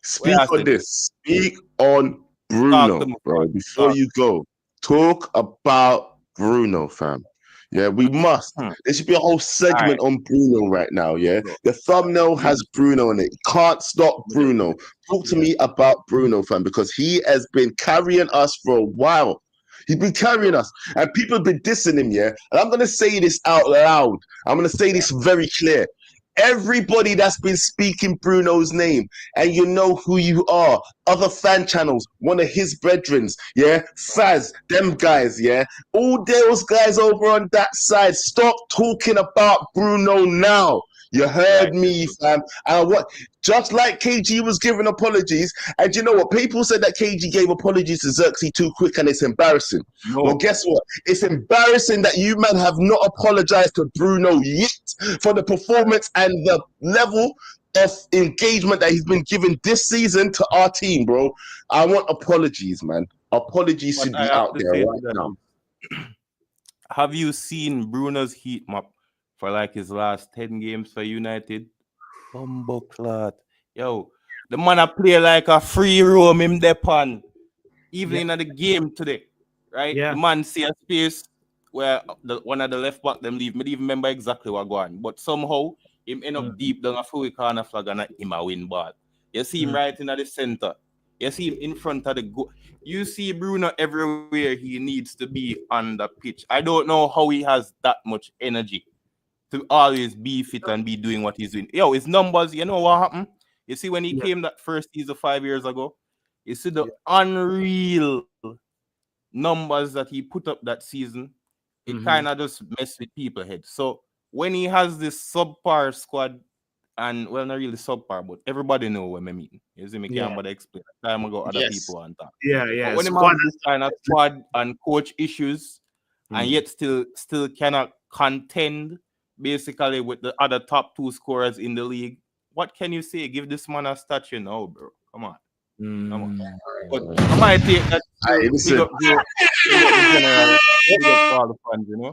Speak on this. Speak on Bruno, bro. Before you go, talk about Bruno, fam. Yeah, we must. There should be a whole segment on Bruno right now. Yeah, the thumbnail has Bruno in it. Can't stop Bruno. Talk to me about Bruno, fam, because he has been carrying us for a while. He's been carrying us, and people have been dissing him, yeah? And I'm going to say this out loud. I'm going to say this very clear. Everybody that's been speaking Bruno's name, and you know who you are, other fan channels, one of his brethrens, yeah? Faz, them guys, yeah? All those guys over on that side, stop talking about Bruno now. You heard me, fam. And just like KG was giving apologies, and you know what? People said that KG gave apologies to Xerxes too quick, and it's embarrassing. Well, guess what? It's embarrassing that you, man, have not apologized to Bruno yet for the performance and the level of engagement that he's been given this season to our team, bro. I want apologies, man. Apologies should be out there right now. Have you seen Bruno's heat map for like his last 10 games for United? Bumbleclot. Yo, the man a play like a free roam him depan. Even in the game today, right? The man see a space where one of the left back them leave. Me even remember exactly what going. But somehow him end up deep down a full corner flag and him a win ball. You see him right in the center. You see him in front of the goal. You see Bruno everywhere he needs to be on the pitch. I don't know how he has that much energy to always be fit and be doing what he's doing. Yo, his numbers, you know what happened? You see when he came that first season 5 years ago, you see the unreal numbers that he put up that season. It kind of just messed with people's head. So when he has this subpar squad, and well, not really subpar, but everybody know what I mean. You see me can't bother explain. Time ago, other people on top. But when he has this kind of squad and coach issues, and yet still cannot contend basically with the other top two scorers in the league, what can you say? Give this man a statue now, bro. Come on. Come on. But I might take that.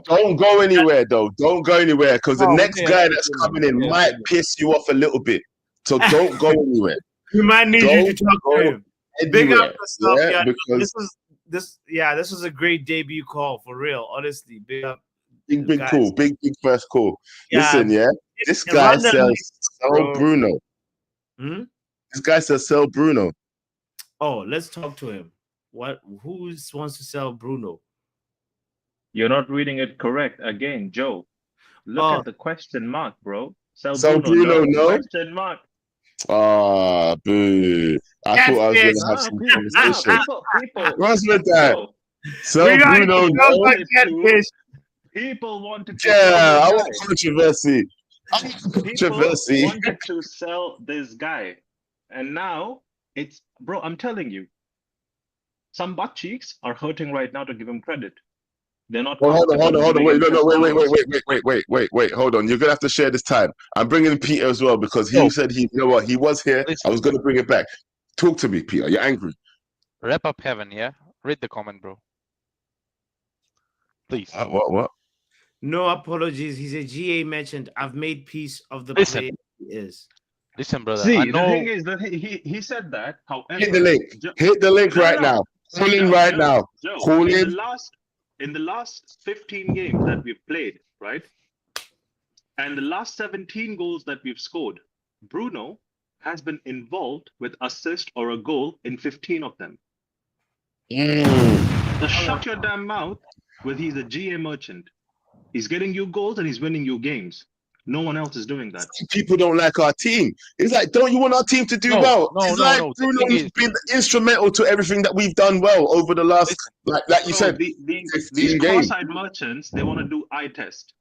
Don't go anywhere, though. Don't go anywhere, because the next guy that's coming in might piss you off a little bit. So don't go anywhere. We might need you to talk to him. Big up yourself, yeah. Because this was a great debut call for real. Honestly, big up. Big call, big first call. Listen, this guy says sell Bruno. This guy says sell Bruno. Oh, let's talk to him. What? Who wants to sell Bruno? You're not reading it correct. Again, Joe, look Oh, at the question mark, bro. Sell So Bruno, Bruno, no. no. Question mark. Ah, boo. I thought I was catfish. gonna have some Nah, conversation. people. What's with that? Joe, So We got Bruno, to no. wanted to- catfish. people wanted to sell Yeah, this I guy. want controversy. I want People controversy. wanted to sell this guy. And now it's, bro, I'm telling you, some butt cheeks are hurting right now to give him credit. They're not Well, hold on, comfortable hold on. giving Wait, him no, full wait. Hold on. You're gonna have to share this time. I'm bringing in Peter as well because he Yo. said he, you know what, he was here. Listen. I was gonna bring it back. Talk to me, Peter. You're angry. Wrap up heaven, yeah? Read the comment, bro. Please. What? No apologies. He's a GA mentioned. I've made peace of the Listen. player he is. Listen, brother. See, I the know. thing is that he said that. However, Hit the link. Jo- Hit the link No, right no. now. Call in Joe, right Joe, now. Joe, Call in in. the last 15 games that we've played, right? And the last 17 goals that we've scored, Bruno has been involved with assist or a goal in 15 of them. Just shut your damn mouth with he's a GA merchant. He's getting you goals and he's winning you games. No one else is doing that. People don't like our team. It's like, don't you want our team to do No, well? no, It's no, like no. The Bruno's thing is- been instrumental to everything that we've done well over the last, like you Bro, said, these 15 games. cross-eyed merchants, they want to do eye test.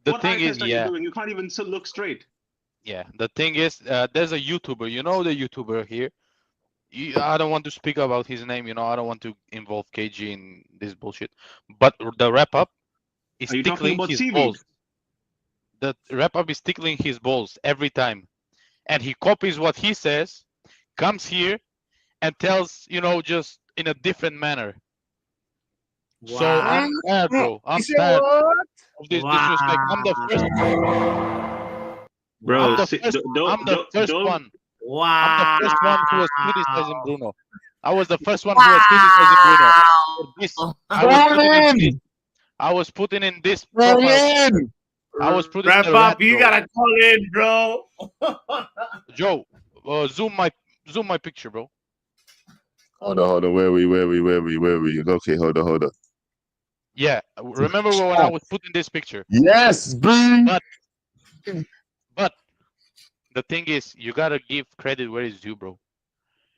The What eye thing is, test are you yeah. doing? You can't even look straight. Yeah, the thing is, there's a YouTuber, you know, the YouTuber here. I don't want to speak about his name, you know, I don't want to involve KG in this bullshit. But the wrap up is Are you talking tickling about his seaweed? balls. The wrap up is tickling his balls every time, and he copies what he says, comes here, and tells, you know, just in a different manner. So I'm tired, bro. I'm tired of this disrespect. I'm the first. Bro, I'm the see, first. don't- I'm the don't- first don't- one. Wow. I'm the first one who was criticizing Bruno. I was the first one who was criticizing Bruno. For this, I was putting in this profile. I was putting Wrap the up. red, You bro. gotta call in, bro. Joe, zoom my picture, bro. Hold on. Where we? Okay, hold on. Yeah, remember when I was putting this picture? Yes, boo. But the thing is, you gotta give credit where it's due, bro.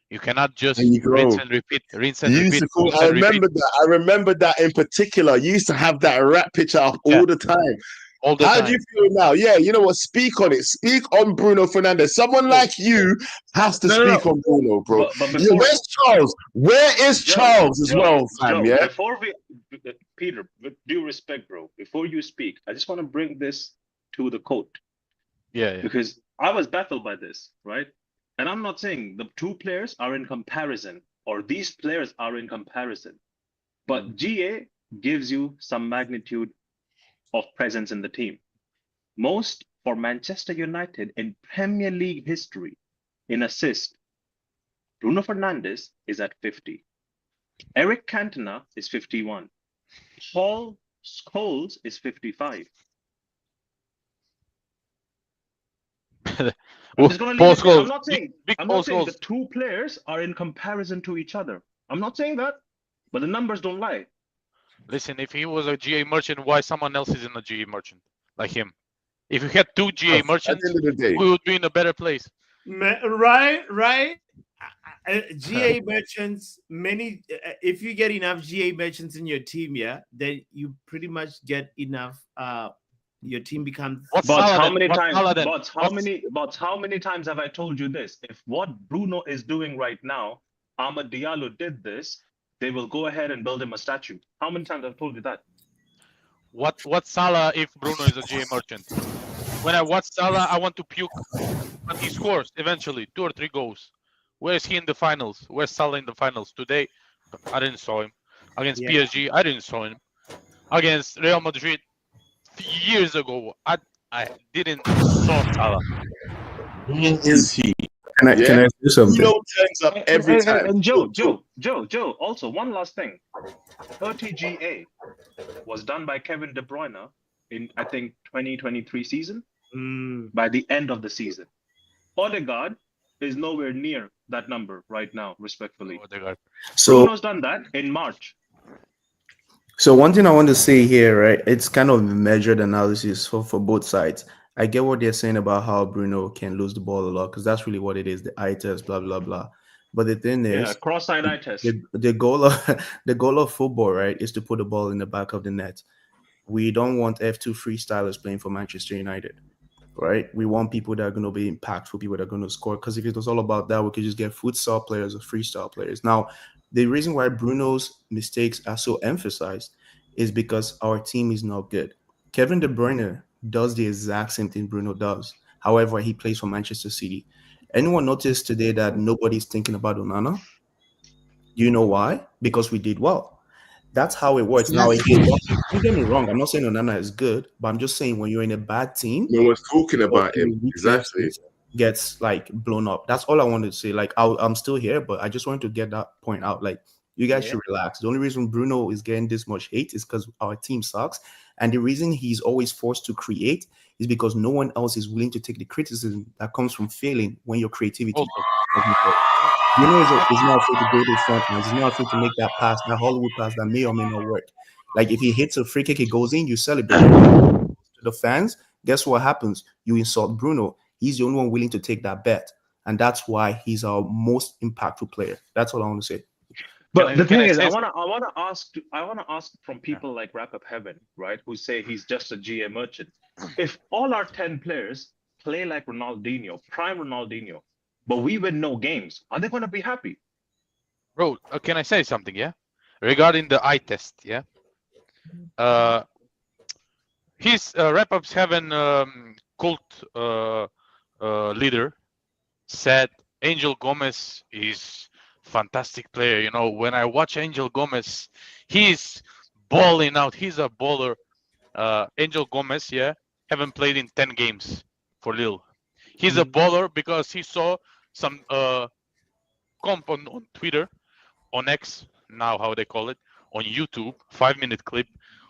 You cannot just There you go. rinse and repeat, rinse and You used repeat. to call. rinse I and repeat remember that. I remember that in particular. You used to have that rap picture up Yeah. all the time. all the How time. do you feel now? Yeah, you know what? Speak on it. Speak on Bruno Fernandes. Someone like you has to No. speak on Bruno, bro. But Yeah, before, where's Charles? Where is Joe, Charles as well, fam? Joe, Yeah. before we, Peter, with due respect, bro, before you speak, I just want to bring this to the court Yeah. because I was baffled by this, right? And I'm not saying the two players are in comparison or these players are in comparison, but GA gives you some magnitude of presence in the team. Most for Manchester United in Premier League history in assist, Bruno Fernandes is at 50. Eric Cantona is 51. Paul Scholes is 55. I'm just gonna leave Paul it there. I'm Scholes, not saying big I'm Paul not saying Scholes. the two players are in comparison to each other. I'm not saying that, but the numbers don't lie. Listen, if he was a GA merchant, why someone else isn't a GA merchant like him? If you had two GA At merchants, the end of the day, we would be in a better place. Right. GA merchants, many. If you get enough GA merchants in your team, yeah, then you pretty much get enough. Your team becomes. What's But Salah how then? many What's times? Salah then? But how many times have I told you this? If what Bruno is doing right now, Ahmad Diallo did this, they will go ahead and build him a statue. How many times I've told you that? What Salah if Bruno is a GA merchant? When I watch Salah, I want to puke. But he scores eventually 2 or 3 goals. Where is he in the finals? Where's Salah in the finals? Today, I didn't saw him. Against Yeah. PSG, I didn't saw him. Against Real Madrid years ago, I didn't saw Salah. is he? Can I say something? Bruno turns up every time. And Joe. Also, one last thing. 30 GA was done by Kevin De Bruyne in I think 2023 season. By the end of the season, Odegaard is nowhere near that number right now, respectfully. Odegaard. So, Bruno's done that in March. so one thing I want to say here, right? It's kind of a measured analysis for both sides. I get what they're saying about how Bruno can lose the ball a lot because that's really what it is, the eye test, blah blah blah. But the thing Yeah, is, cross-eyed eye test. the goal of the goal of football, right, is to put the ball in the back of the net. We don't want F2 freestylers playing for Manchester United, right? We want people that are going to be impactful, people that are going to score. Because if it was all about that, we could just get futsal players or freestyle players. Now, the reason why Bruno's mistakes are so emphasized is because our team is not good. Kevin De Bruyne does the exact same thing Bruno does. However, he plays for Manchester City. Anyone noticed today that nobody's thinking about Onana? Do you know why? Because we did well. That's how it works. Now, if you don't get me wrong, I'm not saying Onana is good, but I'm just saying when you're in a bad team, No one's talking about your him. weaknesses Exactly. gets like blown up. That's all I wanted to say. Like I'm still here, but I just wanted to get that point out. Like you guys should relax. The only reason Bruno is getting this much hate is because our team sucks, and the reason he's always forced to create is because no one else is willing to take the criticism that comes from failing when your creativity Also, doesn't work. Bruno is not afraid to go to the front lines. He's not afraid to make that pass, that Hollywood pass that may or may not work. Like if he hits a free kick, it goes in, you celebrate. To the fans, guess what happens? You insult Bruno. He's the only one willing to take that bet. And that's why he's our most impactful player. That's all I want to say. But the can thing I is, say I wanna ask from people like Wrap Up Heaven, right, who say he's just a GA merchant. If all our 10 players play like Ronaldinho, prime Ronaldinho, but we win no games, are they gonna be happy? bro, can I say something? Yeah, regarding the eye test. Yeah, his wrap-ups having cult leader said Angel Gomez is fantastic player. You know, when I watch Angel Gomez, he's balling out. He's a baller. Angel Gomez, yeah, haven't played in 10 games for Lille. He's a baller because he saw some comp on Twitter, on X, now how they call it, on YouTube, 5-minute clip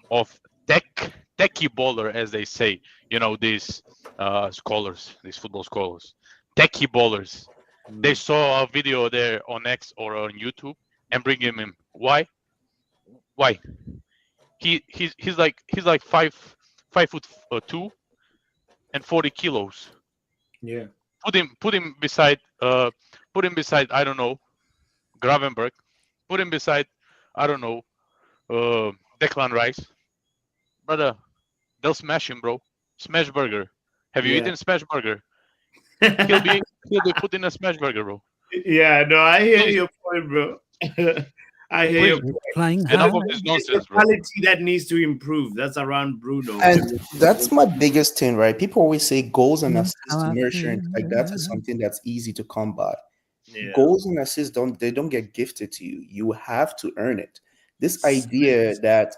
of techie baller, as they say. You know, these scholars, these football scholars, techie ballers. They saw a video there on X or on YouTube and bring him in. Why? Why? He's like 5'2" and 40 kilos. Yeah. Put him beside I don't know, Gravenberg. Put him beside I don't know, Declan Rice. Brother, they'll smash him, bro. Smash burger. Have you eaten smash burger? He'll be put in a smash burger, bro. Yeah, no, I hear your point, bro. I hear your point. Flying Enough high. of this It's the nonsense, bro. quality that needs to improve. That's around Bruno. And that's my biggest thing, right? People always say goals and assists How I merchant, like that is feel. something that's easy to come by. Yeah. Goals and assists don't get gifted to you. You have to earn it. This idea that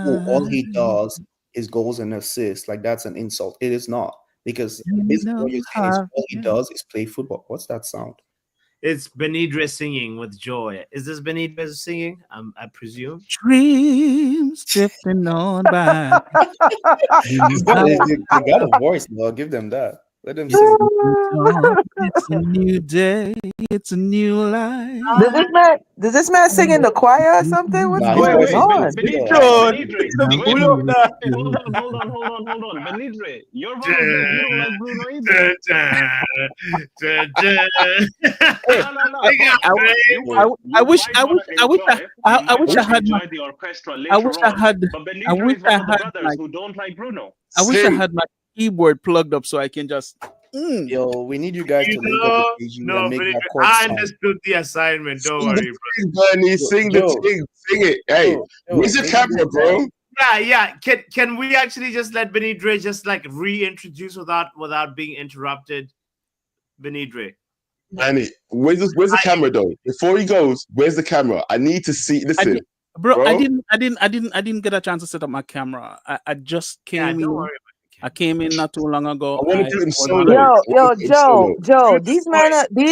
all he does is goals and assists, like that's an insult. It is not. Because basically what you're saying is all he does is play football. What's that sound? It's Benidre singing with joy. Is this Benidre singing? I presume. Dreams drifting on by. They got a voice, though. I'll give them that. Let them sing. It's a new day. It's a new life. Does this man sing in the choir or something? What's Nah, his going voice is on? Benidre, Pull up hold on. Benidre, you're one of them. You don't like Bruno either. I wish I had enjoy the orchestra later I wish I on, had but I Benidre wish is one I of the had brothers my who don't like Bruno. I wish I Sing. had my keyboard plugged up so I can just Yo, we need you guys to link up with KG No, and make Benidre, that chord I sound. understood the assignment. Don't Sing worry, the bro. thing, Bernie. Sing the Joe. thing. Sing it. Hey, Yo, where's the maybe camera, this bro? Yeah. Can we actually just let Benidre just like reintroduce without being interrupted? Benidre. Annie, where's the camera though? Before he goes, where's the camera? I need to see. Listen, bro, bro. I didn't get a chance to set up my camera. I just Yeah, came don't in. worry. I came in not too long ago. I want to put him was solo. Yo, I wanna put him solo. Joe, these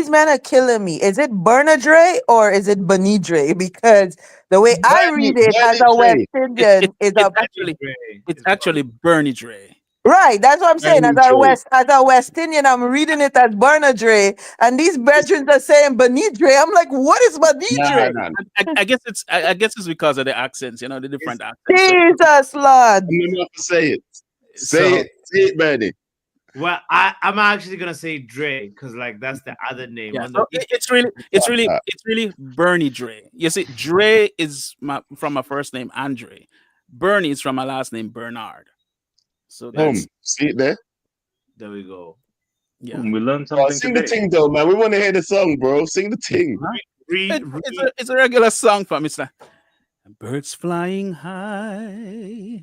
men are killing me. Is it Bernadre or is it Benidre? Because the way I read it as a West Benidre. Indian is a It's actually Bernie Dre. Right, that's what I'm saying. Dre. As a West Indian, I'm reading it as Bernadre, and these brethren are saying Benidre. I'm like, what is Nah, Benidre? nah. I guess it's because of the accents, you know, the different accents. Jesus, Lord. I'm gonna have to say it. So- Say it, Bernie. Well, I'm actually gonna say Dre because like that's the other name. Yeah, On so the, it's really Bernie Dre. You see, Dre is from my first name Andre. Bernie is from my last name Bernard. So that's See it there? there we go. yeah. We learned Oh, something sing today. the ting though, man. We want to hear the song, bro. Sing the ting. It's a regular song for me. It's like, birds flying high,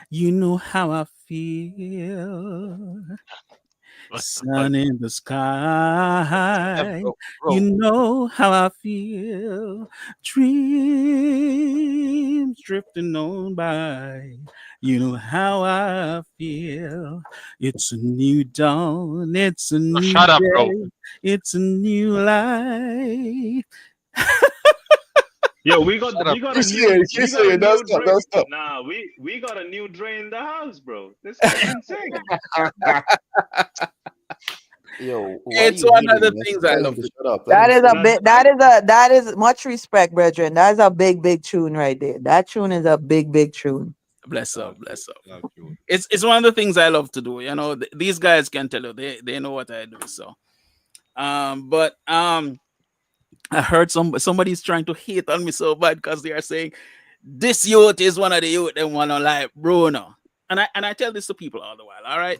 you know how I feel. Sun in the sky, you know how I feel. Dreams drifting on by, you know how I feel. It's a new dawn, it's a new shut up, day, bro. it's a new life. Yo, we got a new Don't stop, Dre. don't stop. Nah, we got a new Dre in the house, bro. This guy can sing. Yo, It's one of the things I love. Shut up. That is a bit. That is much respect, brethren. That is a big tune right there. That tune is a big tune. Bless up, bless up. It's one of the things I love to do. You know, these guys can tell you they know what I do. So, I heard somebody's trying to hate on me so bad because they are saying this youth is one of the youth they want to like Bruno, and I tell this to people all the while. All right,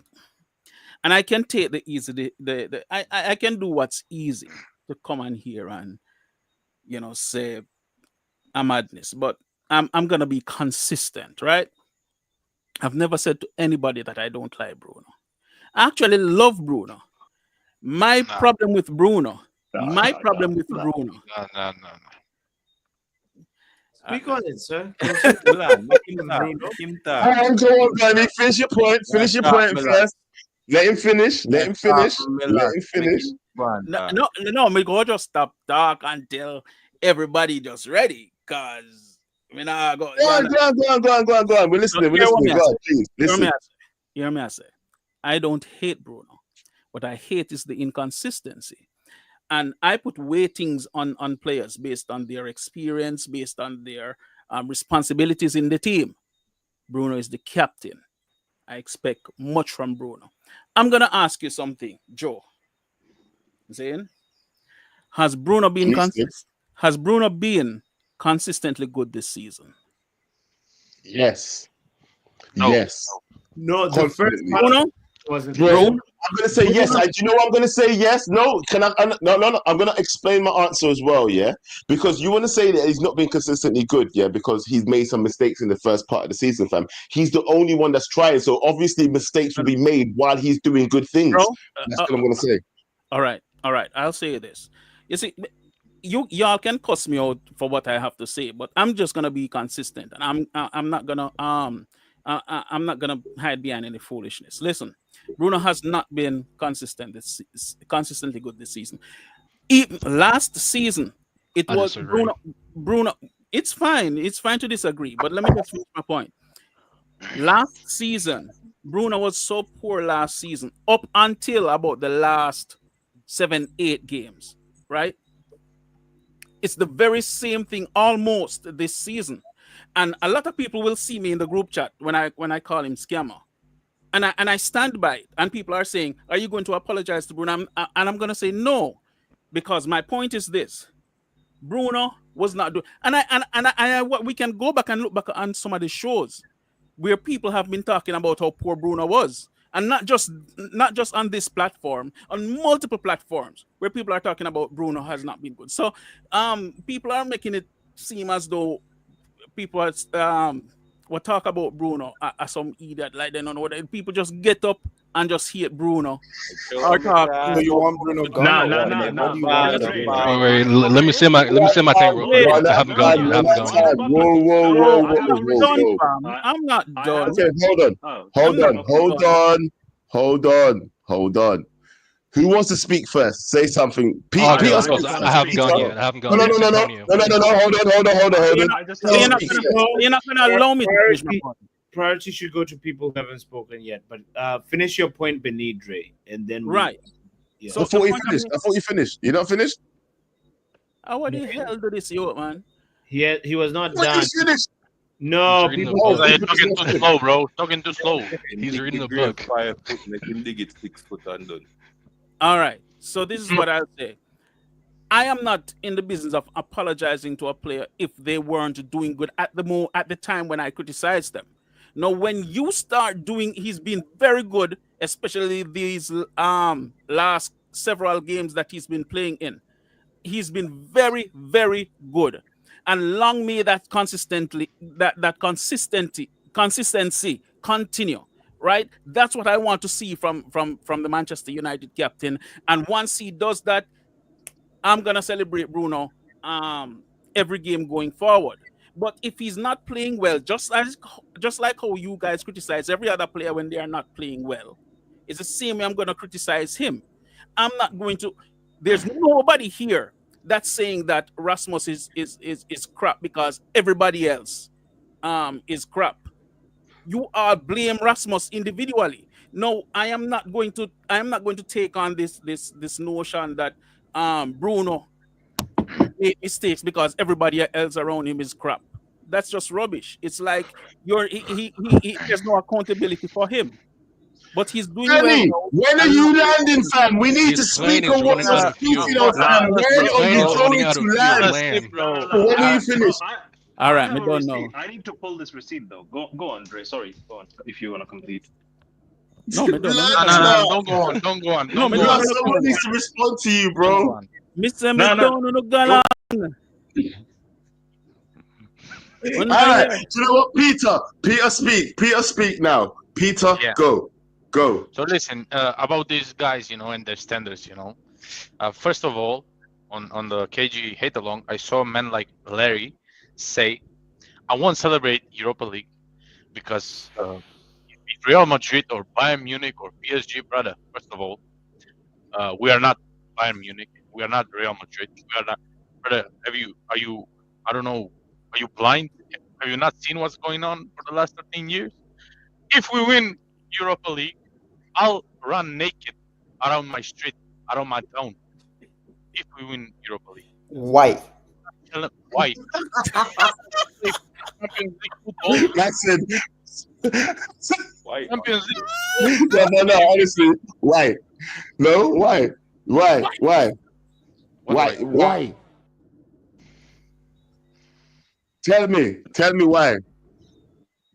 and I can take the easy I can do what's easy to come on here and say a madness, but I'm gonna be consistent, right? I've never said to anybody that I don't like Bruno. I actually love Bruno. My problem with Bruno. No. Speak on it, sir. Go on, Bernie. Finish your point. Finish your point first. Let him finish. Let him finish. No, me go just stop talk until everybody just ready. Cause I go on. We're listening. Go on, please. Listen. Hear me, I say. I don't hate Bruno. What I hate is the inconsistency. And I put weightings on players based on their experience, based on their responsibilities in the team. Bruno is the captain. I expect much from Bruno. I'm going to ask you something, Joe. Zane, has Bruno been consistently good this season? Yes. No. Yes. No, the first Bruno wasn't. Bro, I'm gonna say yes. Do you know what I'm gonna say? Yes. No. Can I? No. I'm gonna explain my answer as well. Yeah. Because you want to say that he's not been consistently good. Yeah. Because he's made some mistakes in the first part of the season, fam. He's the only one that's trying. So obviously mistakes will be made while he's doing good things. Bro, that's what I'm gonna say. All right. I'll say this. You see, y'all can cuss me out for what I have to say, but I'm just gonna be consistent, and I'm not gonna hide behind any foolishness. Listen, Bruno has not been consistently good this season. Even last season, it was Bruno. It's fine to disagree, but let me just finish my point. Last season, Bruno was so poor last season, up until about the last 7-8 games, right? It's the very same thing almost this season. And a lot of people will see me in the group chat when I call him scammer. And I stand by it. And people are saying, are you going to apologize to Bruno? And I'm going to say no. Because my point is this. Bruno was not doing... we can go back and look back on some of the shows where people have been talking about how poor Bruno was. And not just on this platform, on multiple platforms where people are talking about Bruno has not been good. So people are making it seem as though people will talk about Bruno as some idiot, like they don't know what people just get up and just hate Bruno or talk. So you want Bruno gone? Wait, let me say my thing real quick. I haven't gone yet. Whoa. I'm not done. Okay, hold on. Who wants to speak first? Say something. Pete, I haven't gone yet. I haven't gone yet. No. Hold on. You're not gonna allow me to finish my point. priority should go to people who haven't spoken yet. But finish your point, Benidre, and then right. Yeah. So I thought the you point finished. I thought you finished. You not finished? how the hell do this, yo, man? He was not What done. you finished? No, He's reading the people. book. You're talking too slow, bro. Talking too slow. He's reading the book. 5 foot, make him dig it 6 foot and done. All right. So this is what I'll say. I am not in the business of apologizing to a player if they weren't doing good at the time when I criticized them. Now, when you start doing, he's been very good, especially these last several games that he's been playing in. He's been very, very good, and long may that consistency continue. Right, that's what I want to see from the Manchester United captain. And once he does that, I'm gonna celebrate Bruno every game going forward. But if he's not playing well, just like how you guys criticize every other player when they are not playing well, it's the same way I'm gonna criticize him. I'm not going to. There's nobody here that's saying that Rasmus is crap because everybody else is crap. You all blame Rasmus individually. No, I am not going to take on this notion that Bruno made mistakes because everybody else around him is crap. That's just rubbish. It's like he there's no accountability for him. But he's doing Benny, well. when are you landing, fam? We need to speak on what you're speaking on, fam. When are you going to land? When are you finished? All right, I me have a don't receipt. know. I need to pull this receipt though. Go on, Dre. Sorry, go on if you want to complete. No, me don't know. No, Don't go on. Don't go on. No, me Don't go on. someone needs to respond to you, bro. Mr. No, no. McDonald, no. All right. Do you know what, Peter? Peter, speak now. Peter, Yeah. go. So listen, about these guys, and their standards, First of all, on the KG hate along, I saw men like Larry say, "I won't celebrate Europa League because if Real Madrid or Bayern Munich or PSG, brother. First of all, we are not Bayern Munich. We are not Real Madrid. We are not, brother. I don't know. Are you blind? Have you not seen what's going on for the last 13 years? If we win Europa League, I'll run naked around my street, around my town. If we win Europa League, Why? why? Champions League football. Listen. Why? Champions League. No, honestly. Why? No, why? Why? Tell me why.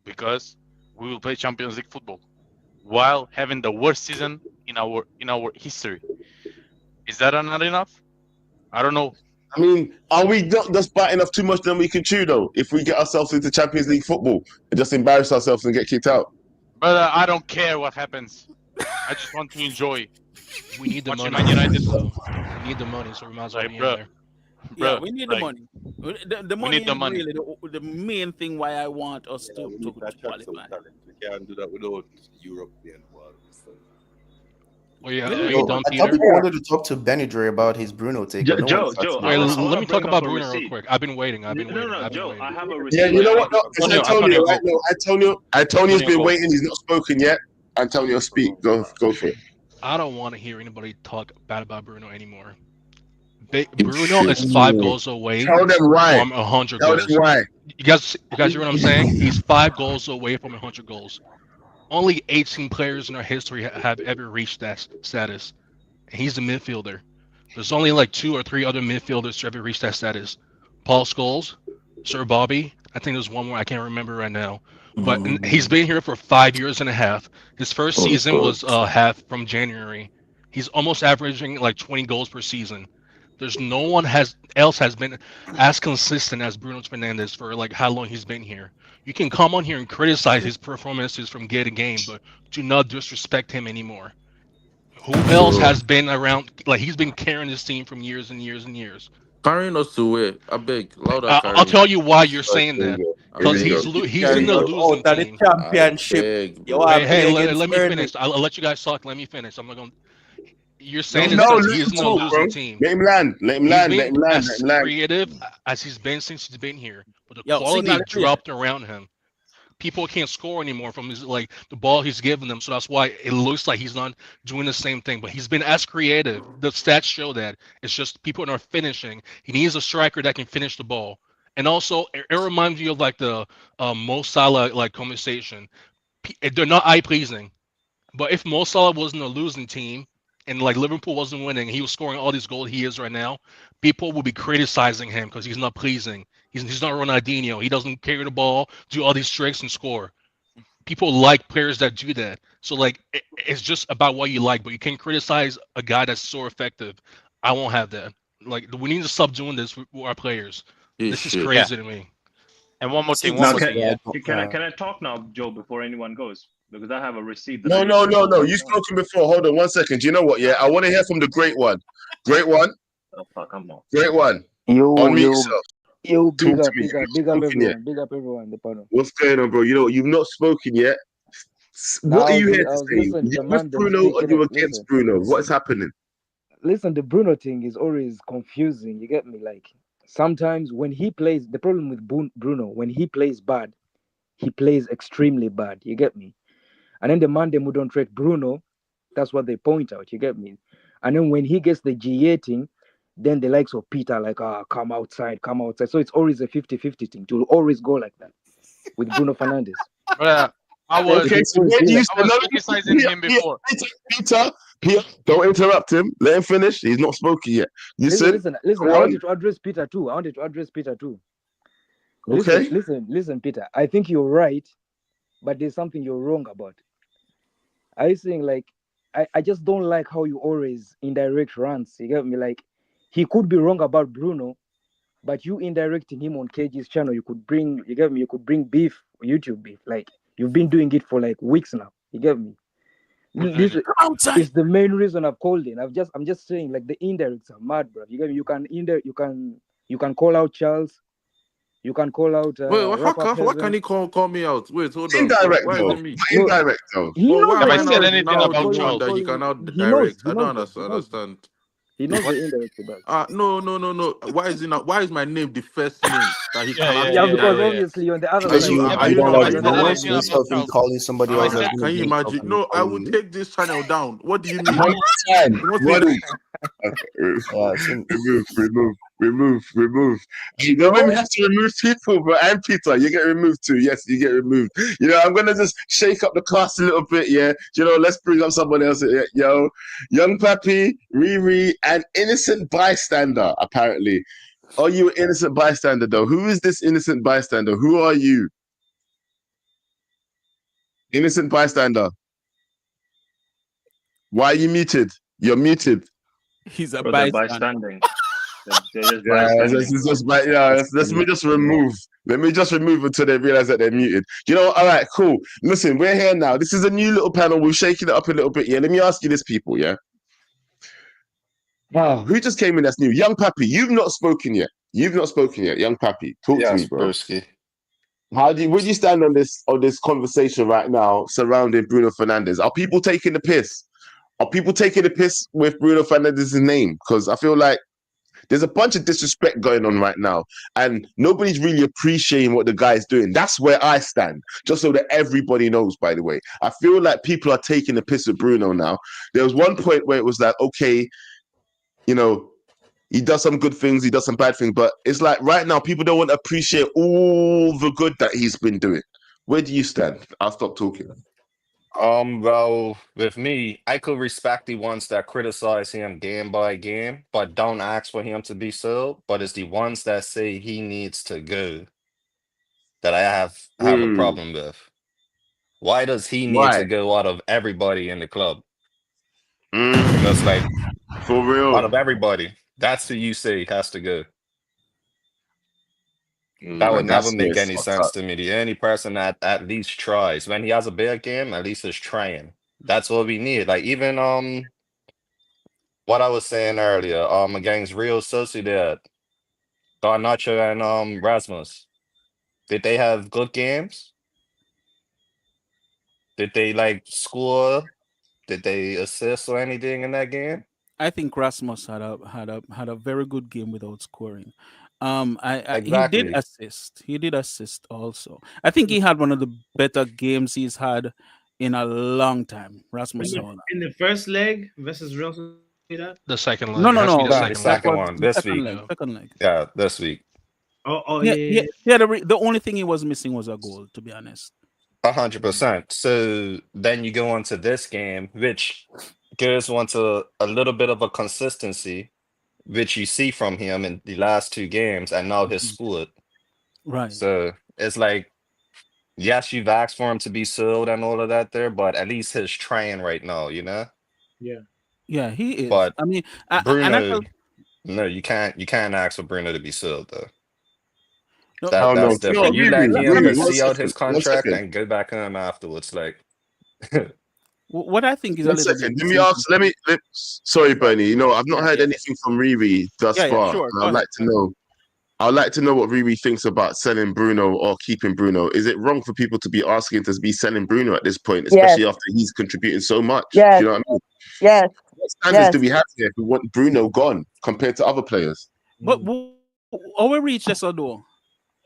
Because we will play Champions League football while having the worst season in our history. Is that not enough? I don't know. I mean, are we not just biting off too much than we can chew, though? If we get ourselves into Champions League football and just embarrass ourselves and get kicked out? Brother, I don't care what happens. I just want to enjoy. We need the Watching money. Man United. So we need the money, so we might as well Like, be in bro. there. Yeah, we need the money. The money need the is money. really the main thing why I want us to qualify. We can't do that without European world. So. Well, yeah, Really? are you done, I thought Peter? people wanted to talk to Benidre about his Bruno take. but no Joe, one's touched Joe, me. Wait, I let wanna me bring talk up about a Bruno real receipt. quick. I've been waiting. No, Joe, I have a receipt. Yeah, you know what? No, it's Antonio, Antonio, right? go. No, Antonio's been go. waiting. He's not spoken yet. Antonio, speak. Go for it. I don't want to hear anybody talk bad about Bruno anymore. Bruno is 5 goals away Tell them why. from 100 Tell goals. them why. You guys hear what I'm saying? He's 5 goals away from 100 goals. Only 18 players in our history have ever reached that status. And he's a midfielder. There's only like 2 or 3 other midfielders to ever reach that status. Paul Scholes, Sir Bobby. I think there's one more I can't remember right now. But he's been here for 5 years and a half. His first season was half from January. He's almost averaging like 20 goals per season. There's no one else has been as consistent as Bruno Fernandes for like how long he's been here. You can come on here and criticize his performances from game to game, but do not disrespect him anymore. Who else has been around? Like he's been carrying this team from years and years and years. Carrying us to where? I beg, louder. I'll tell you why you're saying that. Because he's in the losing team. Championship. Hey, let me finish. I'll let you guys talk. Let me finish. I'm not going. You're saying this because he's in the losing team. Let him land. Let him land. As creative as he's been since he's been here, but the quality dropped around him. people can't score anymore from his like the ball he's giving them. So that's why it looks like he's not doing the same thing. But he's been as creative. The stats show that it's just people are not finishing. He needs a striker that can finish the ball. And also, it reminds me of like the Mo Salah like conversation. They're not eye pleasing. But if Mo Salah wasn't a losing team and like Liverpool wasn't winning, he was scoring all these goals he is right now, people would be criticizing him because he's not pleasing. He's not Ronaldinho. He doesn't carry the ball, do all these tricks and score. People like players that do that. So like it's just about what you like, but you can't criticize a guy that's so effective. I won't have that. Like we need to stop doing this with our players. This is crazy to me. And one more thing. Can I talk now, Joe, before anyone goes? Because I have a receipt. No. You've spoken before. Hold on 1 second. Do you know what? Yeah, I want to hear from the great one. Great one. Oh fuck, I'm not. Great one. Yo, Unmute yo, yourself. yo, big Talk up, to me. big up, You've big up spoken yet. everyone, big up everyone. The panel. What's going on, bro? You know, you've not spoken yet. Now, What I are you was, here I to was say? listening to You the with man them Bruno or speaking you it. against Listen, Bruno? What's happening? listen, the Bruno thing is always confusing. You get me? Like sometimes when he plays, the problem with Bruno, when he plays bad, he plays extremely bad. You get me? And then the man them who don't rate Bruno, that's what they point out. You get me? And then when he gets the GA thing, then the likes of Peter like, come outside, come outside. So it's always a 50-50 thing. It will always go like that with Bruno Fernandes. I was criticizing him before. Peter, don't interrupt him. Let him finish. He's not spoken yet. Listen. I wanted to address Peter too. Okay. Listen, Peter. I think you're right, but there's something you're wrong about. I saying like, I just don't like how you always indirect rants. You get me? Like, he could be wrong about Bruno, but you indirecting him on KG's channel, you could bring beef, YouTube beef. Like you've been doing it for like weeks now. You get me? This is the main reason I've called in. I'm just saying like the indirects are mad, bro. You get me? You can call out Charles. You can call out. Wait, why can he call me out? Wait, hold on. Indirect Why though. is it me? Indirect though. He knows why the am I indirect. now the one that he can now direct? I don't understand. He knows the indirect about. No. Why is it not? Why is my name the first name that he cannot Yeah, because direct? obviously on the other Because side. you Are you not? instead of him calling somebody else. Can you imagine? No, I will take this channel down. What do you mean? Remove. You don't even have to remove people, but I'm Peter. You get removed too. Yes, you get removed. You know, I'm gonna just shake up the cast a little bit. Yeah, you know, let's bring up someone else. Yo, Young Pappy, Riri, and innocent bystander. Apparently, are you an innocent bystander though? Who is this innocent bystander? Who are you? Innocent bystander. Why are you muted? You're muted. He's a bystanding. Let me just remove. Let me just remove until they realize that they're muted. You know, all right, cool. Listen, we're here now. This is a new little panel. We're shaking it up a little bit. Yeah, let me ask you this, people. Yeah. Wow, who just came in that's new? Young Pappy, you've not spoken yet. Young Pappy. Talk to me, bro. Broski. Where do you stand on this conversation right now surrounding Bruno Fernandes? Are people taking the piss? Are people taking the piss with Bruno Fernandes' name? Because I feel like there's a bunch of disrespect going on right now, and nobody's really appreciating what the guy's doing. That's where I stand, just so that everybody knows, by the way. I feel like people are taking the piss with Bruno now. There was one point where it was like, okay, you know, he does some good things, he does some bad things, but it's like right now, people don't want to appreciate all the good that he's been doing. Where do you stand? I'll stop talking. Well, with me, I could respect the ones that criticize him game by game, but don't ask for him to be sold. But it's the ones that say he needs to go that I have a problem with. Why does he need to go out of everybody in the club? Because, like, for real, out of everybody, that's who you say has to go. That would never make any sense to me. The only person that at least tries when he has a bad game, at least is trying. That's what we need. Like even what I was saying earlier, against Real Sociedad, Garnacho and Rasmus. Did they have good games? Did they like score? Did they assist or anything in that game? I think Rasmus had a very good game without scoring. He did Exactly. assist. He did assist also. I think he had one of the better games he's had in a long time. Rasmus Hojlund. In the first leg versus Real Sociedad. The second No, leg. It no, has to be no. the The second That leg. second was one the this second week. leg. Yeah. Second leg. Yeah, this week. Oh Yeah, yeah. yeah. The only thing he was missing was a goal, to be honest. 100%. So then you go on to this game, which goes on to a little bit of a consistency, which you see from him in the last two games, and now his split. Right. So it's like, yes, you've asked for him to be sold and all of that there, but at least he's trying right now, you know? Yeah. Yeah, he is. But I mean, and I Bruno, felt no, you can't ask for Bruno to be sold though. no, I don't That's know. different. You let let him me to One see out second. his One contract second. and go back home afterwards. Like, what I think is a One little bit second. Let me missing. ask. Sorry, Bernie. You know, I've not Yeah, heard yeah, anything from Riri thus yeah, far, sure. and Go I'd ahead. like to know. I'd like to know what Riri thinks about selling Bruno or keeping Bruno. Is it wrong for people to be asking to be selling Bruno at this point, Yes, especially after he's contributing so much? Do yes, you know what I mean? yes, What standards do yes. we have here if we want Bruno gone compared to other players? But our reach this door.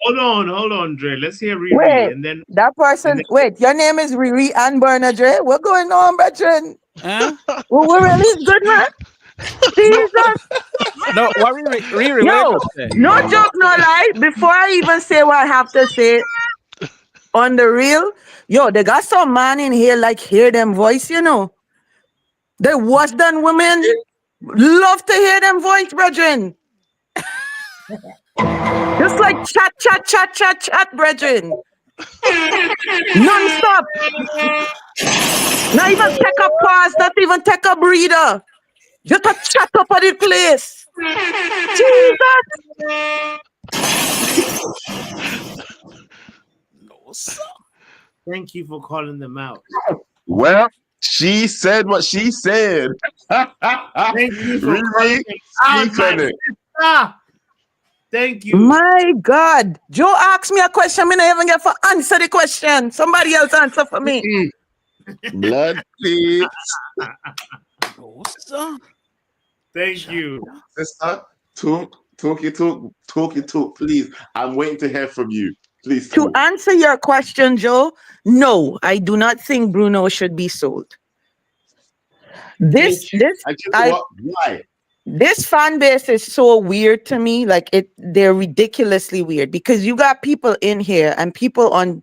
Hold on, Dre. Let's hear Riri, Wait, and then that person. Wait, your name is Riri and Bernadre. What going on, brethren? Eh? We really good, man. No, Jesus. no. What Riri, what you Yo, just say? no joke, no lie. Before I even say what I have to say on the real, yo, they got some man in here like hear them voice, you know. They was done women love to hear them voice, brethren. Just like chat, chat, chat, chat, chat, brethren. Non-stop. Not even take a pause, not even take a breather. Just a chat up at the place. Jesus. No, sir. thank you for calling them out. Well, she said what she said. Thank you for calling Riri, them out, speak my on it. sister. Thank you. My God. Joe asked me a question. Me not even get to answer the question. Somebody else answer for me. Blood, please. No, sir. Thank you. Sister, talk, please. I'm waiting to hear from you. Please To talk. answer your question, Joe, no, I do not think Bruno should be sold. Thank you. And you know what? Why? This fan base is so weird to me. Like they're ridiculously weird because you got people in here and people on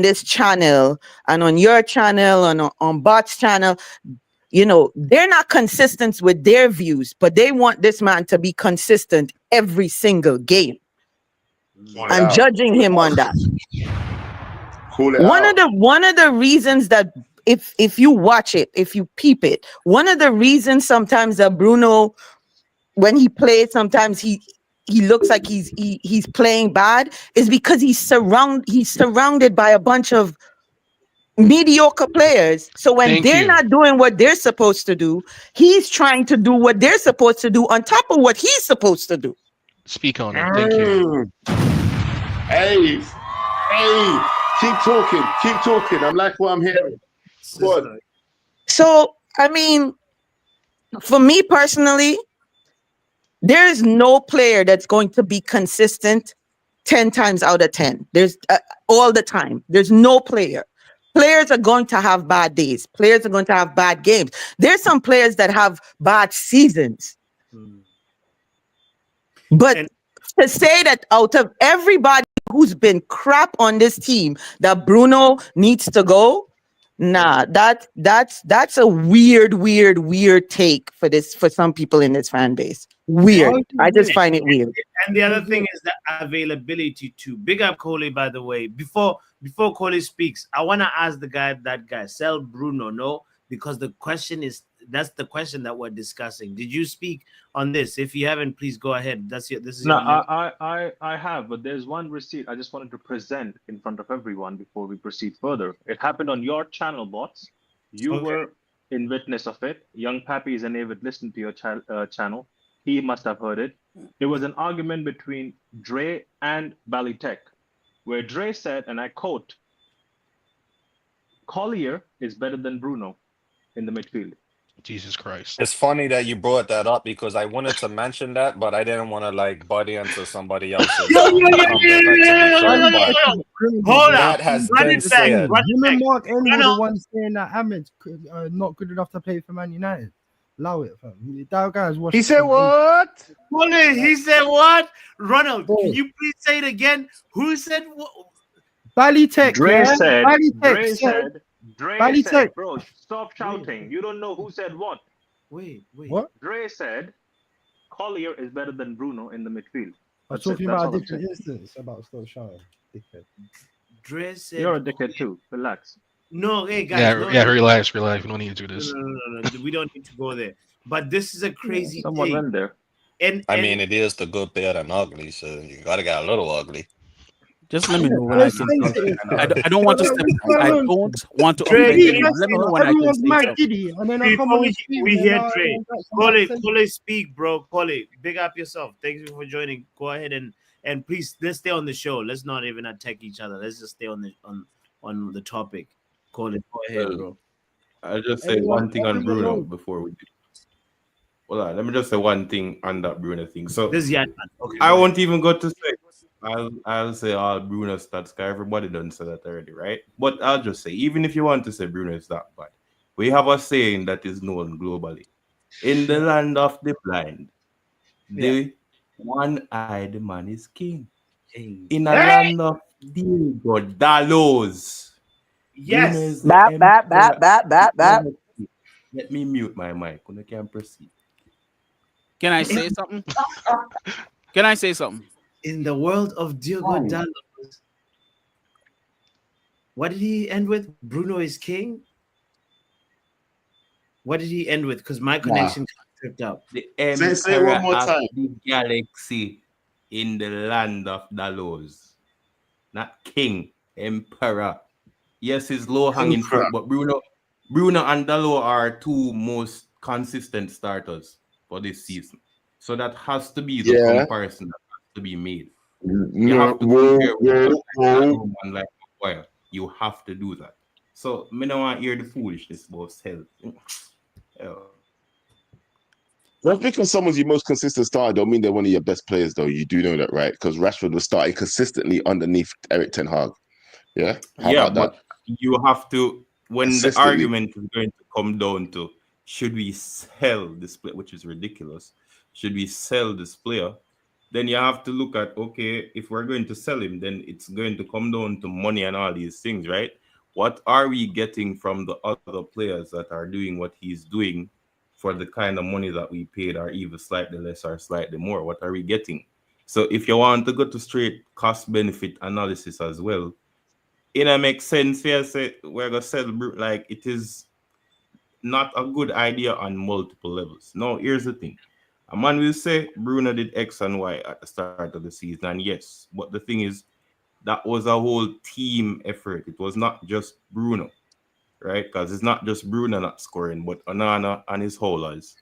this channel and on your channel and on Bot's channel. You know, they're not consistent with their views, but they want this man to be consistent every single game. I'm judging him on that. Call it One of the reasons that if you watch it, if you peep it, one of the reasons sometimes that Bruno, when he plays, sometimes he looks like he's playing bad is because he's surrounded by a bunch of mediocre players. So when they're not doing what they're supposed to do, he's trying to do what they're supposed to do on top of what he's supposed to do. Speak on it. Thank you. Hey, keep talking. I'm like what I'm hearing. Good. So, I mean, for me personally, there is no player that's going to be consistent 10 times out of 10. There's all the time. There's no player. Players are going to have bad days. Players are going to have bad games. There's some players that have bad seasons. But to say that out of everybody who's been crap on this team, that Bruno needs to go, nah, that's a weird take for some people in this fan base. Weird. I just find it weird. And the other thing is the availability too. Big up Coley, by the way. Before Coley speaks, I want to ask that guy, sell Bruno, no? Because that's the question that we're discussing. Did you speak on this? If you haven't, please go ahead. No, I have, but there's one receipt I just wanted to present in front of everyone before we proceed further. It happened on your channel, Bots. You were in witness of it. Young Pappy is an avid listener to your channel. He must have heard it. It was an argument between Dre and Balitech, where Dre said, and I quote, Collier is better than Bruno in the midfield. Jesus Christ. It's funny that you brought that up because I wanted to mention that, but I didn't want to like butt into somebody else's convo. Like to be fair, but Hold that up. has Run been it back. said. Run it Him and back. Mark N were Run the out. ones saying that Ahmed's not good enough to play for Man United. Allow it, fam. That guy's watched. He said what? He said what? Ronald, can you please say it again? Who said what? Ballitech, Dre yeah. said, Ballitech Dre Ballitech. said, bro, stop shouting. You don't know who said what. Wait. What? Dre said Collier is better than Bruno in the midfield. I'm That's it. talking That's about all a I'm different saying. instance about stop shouting. Dickhead. Dre said. You're a dickhead too. Relax. No, hey guys. Yeah, no, yeah, no, relax. We don't need to do no, this. no. We don't need to go there. But this is a crazy Someone thing. went there. I mean, it is the good, bad, and ugly, so you gotta get a little ugly. Just let me know when I Let's can face talk. it, I don't want to step. I don't want to Dre, offend can anyone. Let me know when I can everyone's say mad something. giddy, and then I come Before on stream. we and hear then Dre. I got some bad sense. Kole, speak, bro. Kole, big up yourself. Thank you for joining. Go ahead and please let's stay on the show. Let's not even attack each other. Let's just stay on the topic. Kole, go ahead, Well, bro. I'll just say one thing on Bruno before we do. Well, let me just say one thing on that Bruno thing. So This is Yatman. Okay. I won't even go to say. I'll say all Bruno stats. Cause everybody done say that already, right? But I'll just say, even if you want to say Bruno is that bad, we have a saying that is known globally: in the land of the blind, the one-eyed man is king. In a land of Diego Dalos, Yes. Bruno is the Bap, bap, emperor. bap. Let me mute my mic. You can proceed. Can I say something? Can I say something? In the world of Diogo Dallos, what did he end with? Bruno is king. What did he end with? Because my connection tripped out. The Say one more of time. the galaxy in the land of Dalos. Not king, emperor. Yes, it's low hanging fruit, but Bruno and Dalo are two most consistent starters for this season. So that has to be the comparison that has to be made. You have to compare with like Maguire. You have to do that. So me don't want to hear the foolishness about health. Just because someone's your most consistent starter don't mean they're one of your best players, though. You do know that, right? Because Rashford was starting consistently underneath Eric Ten Hag. Yeah? How about that? You have to, when the argument is going to come down to, should we sell this player, which is ridiculous, should we sell this player? Then you have to look at, okay, if we're going to sell him, then it's going to come down to money and all these things, right? What are we getting from the other players that are doing what he's doing for the kind of money that we paid, or even slightly less or slightly more? What are we getting? So if you want to go to straight cost benefit analysis as well, it makes sense here. Say we're gonna sell, like, it is not a good idea on multiple levels. Now, here's the thing: a man will say Bruno did X and Y at the start of the season, and yes, but the thing is, that was a whole team effort. It was not just Bruno, right? Because it's not just Bruno not scoring, but Onana and his haulers,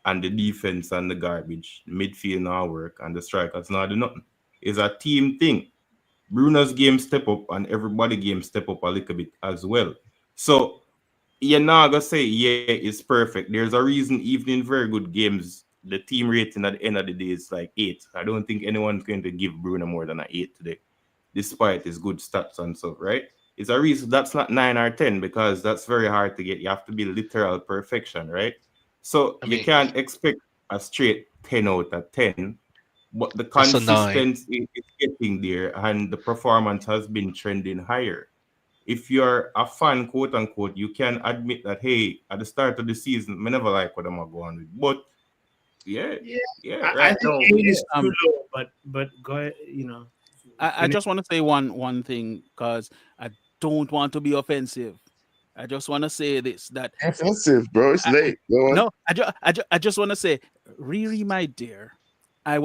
and the defense and the garbage, midfield now work, and the strikers now do nothing. It's a team thing. Bruno's game step up and everybody game step up a little bit as well. So you're not gonna say, yeah, it's perfect. There's a reason even in very good games, the team rating at the end of the day is like 8. I don't think anyone's going to give Bruno more than an 8 today, despite his good stats and stuff, right? It's a reason that's not 9 or 10, because that's very hard to get. You have to be literal perfection, right? So you can't expect a straight 10 out of 10. But the consistency is getting there, and the performance has been trending higher. If you're a fan, quote unquote, you can admit that, hey, at the start of the season, I never like what I'm going with. But yeah, I think 8 is too low, but go ahead, I just want to say one thing, because I don't want to be offensive. I just want to say this, that offensive, bro. It's late. No, I just want to say, Riri, my dear, I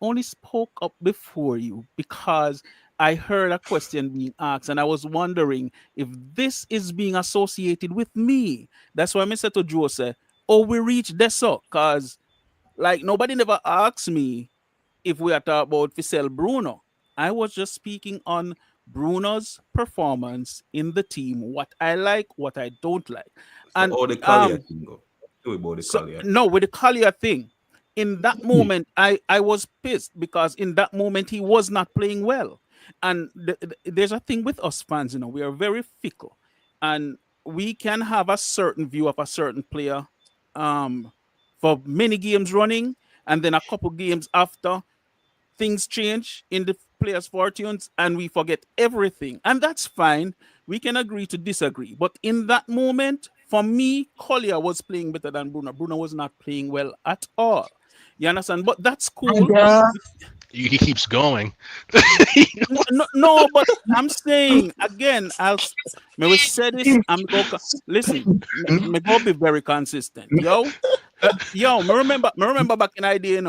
only spoke up before you because I heard a question being asked, and I was wondering if this is being associated with me. That's why I said to Joe, say, "Oh, we reached this up," because like nobody never asked me if we are talking about Fisel Bruno. I was just speaking on Bruno's performance in the team, what I like, what I don't like, So and all the Collier thing go. No, with the Collier thing. In that moment, I was pissed because in that moment he was not playing well. And there's a thing with us fans, we are very fickle, and we can have a certain view of a certain player for many games running, and then a couple games after, things change in the players' fortunes and we forget everything. And that's fine. We can agree to disagree. But in that moment, for me, Collier was playing better than Bruno. Bruno was not playing well at all. You understand? But that's cool. He keeps going. No, but I'm saying again, may we say this? Listen, me go be very consistent, yo. Me remember back in idea,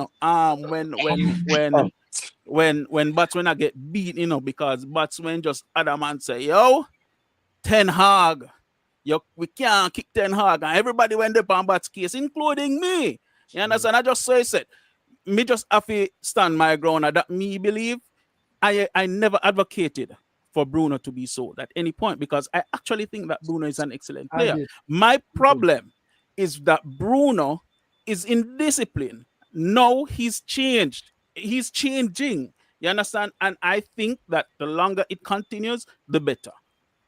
when batsmen I get beat, because batsmen just adamant say, yo, Ten Hag, we can't kick Ten Hag, and everybody went up on bats case, including me. You understand? I just said, me just have to stand my ground, and that me believe. I never advocated for Bruno to be sold at any point because I actually think that Bruno is an excellent player. My problem is that Bruno is indisciplined. No, he's changed. He's changing. You understand? And I think that the longer it continues, the better.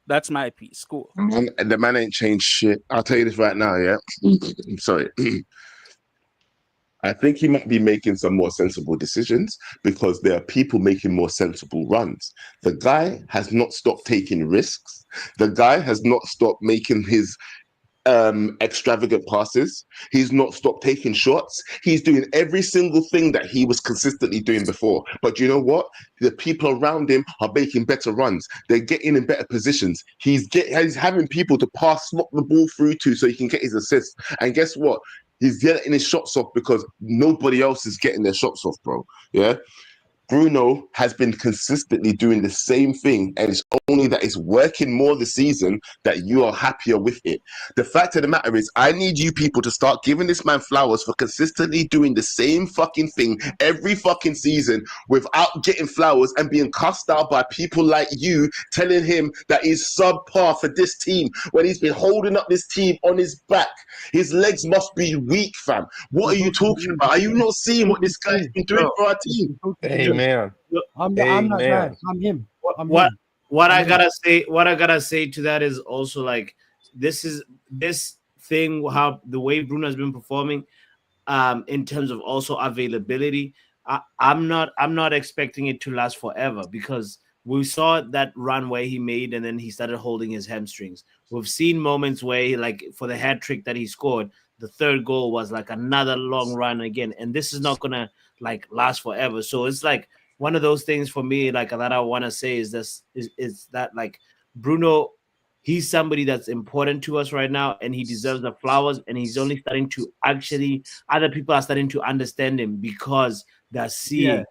That's my piece. Cool. And the man ain't changed shit. I'll tell you this right now, yeah? I'm sorry. I think he might be making some more sensible decisions because there are people making more sensible runs. The guy has not stopped taking risks. The guy has not stopped making his extravagant passes. He's not stopped taking shots. He's doing every single thing that he was consistently doing before. But you know what? The people around him are making better runs. They're getting in better positions. He's having people to swap the ball through to so he can get his assists. And guess what? He's getting his shots off because nobody else is getting their shots off, bro. Yeah. Bruno has been consistently doing the same thing, and it's only that it's working more this season that you are happier with it. The fact of the matter is, I need you people to start giving this man flowers for consistently doing the same fucking thing every fucking season without getting flowers and being cussed out by people like you telling him that he's subpar for this team when he's been holding up this team on his back. His legs must be weak, fam. What are you talking about? Are you not seeing what this guy's been doing for our team? Amen. I'm not lying. I'm him. What I gotta say to that is also like this thing, how the way Bruno has been performing in terms of also availability. I'm not expecting it to last forever because we saw that run where he made and then he started holding his hamstrings. We've seen moments where he, like for the hat trick that he scored, the third goal was like another long run again, and this is not gonna like last forever. So it's like one of those things for me, like that I want to say is that like Bruno, he's somebody that's important to us right now, and he deserves the flowers. And he's only starting to other people are starting to understand him because they're seeing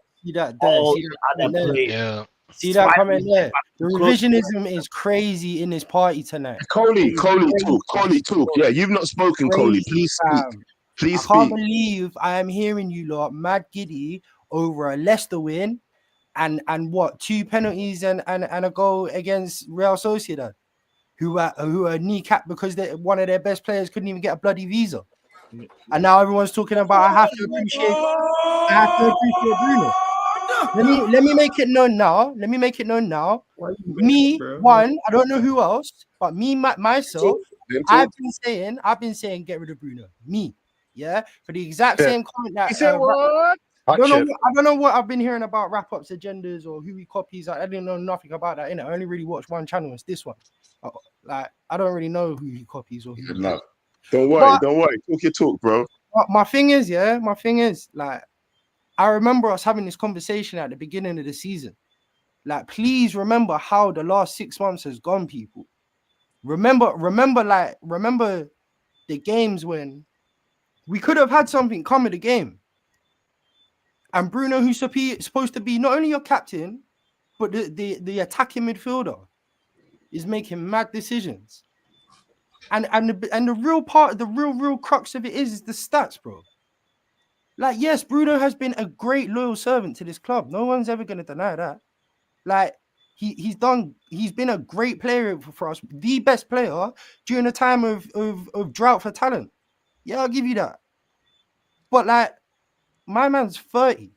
all the other players. Yeah. See that comment there? The revisionism is crazy in this party tonight. Coley talk. Yeah, you've not spoken, Coley. Please speak. Please I can't speak. believe I am hearing you lot mad giddy over a Leicester win and what, 2 penalties and a goal against Real Sociedad, who are kneecapped because one of their best players couldn't even get a bloody visa. And now everyone's talking about I have to appreciate Bruno. Let me make it known now. Me, one, I don't know who else, but me, myself, I've been saying get rid of Bruno. Me, yeah, for the exact same comment that. I don't know what I've been hearing about wrap-ups, agendas, or who he copies. I didn't know nothing about that. I only really watched one channel. It's this one. Like I don't really know who he copies or who. No, don't worry. Talk your talk, bro. My thing is, like, I remember us having this conversation at the beginning of the season. Like, please remember how the last 6 months has gone, people. Remember the games when we could have had something come of the game. And Bruno, who's supposed to be not only your captain, but the attacking midfielder, is making mad decisions. And the real part, the real crux of it is the stats, bro. Like, yes, Bruno has been a great loyal servant to this club. No one's ever going to deny that. Like, he's been a great player for us, the best player during a time of drought for talent. Yeah, I'll give you that. But like, my man's 30.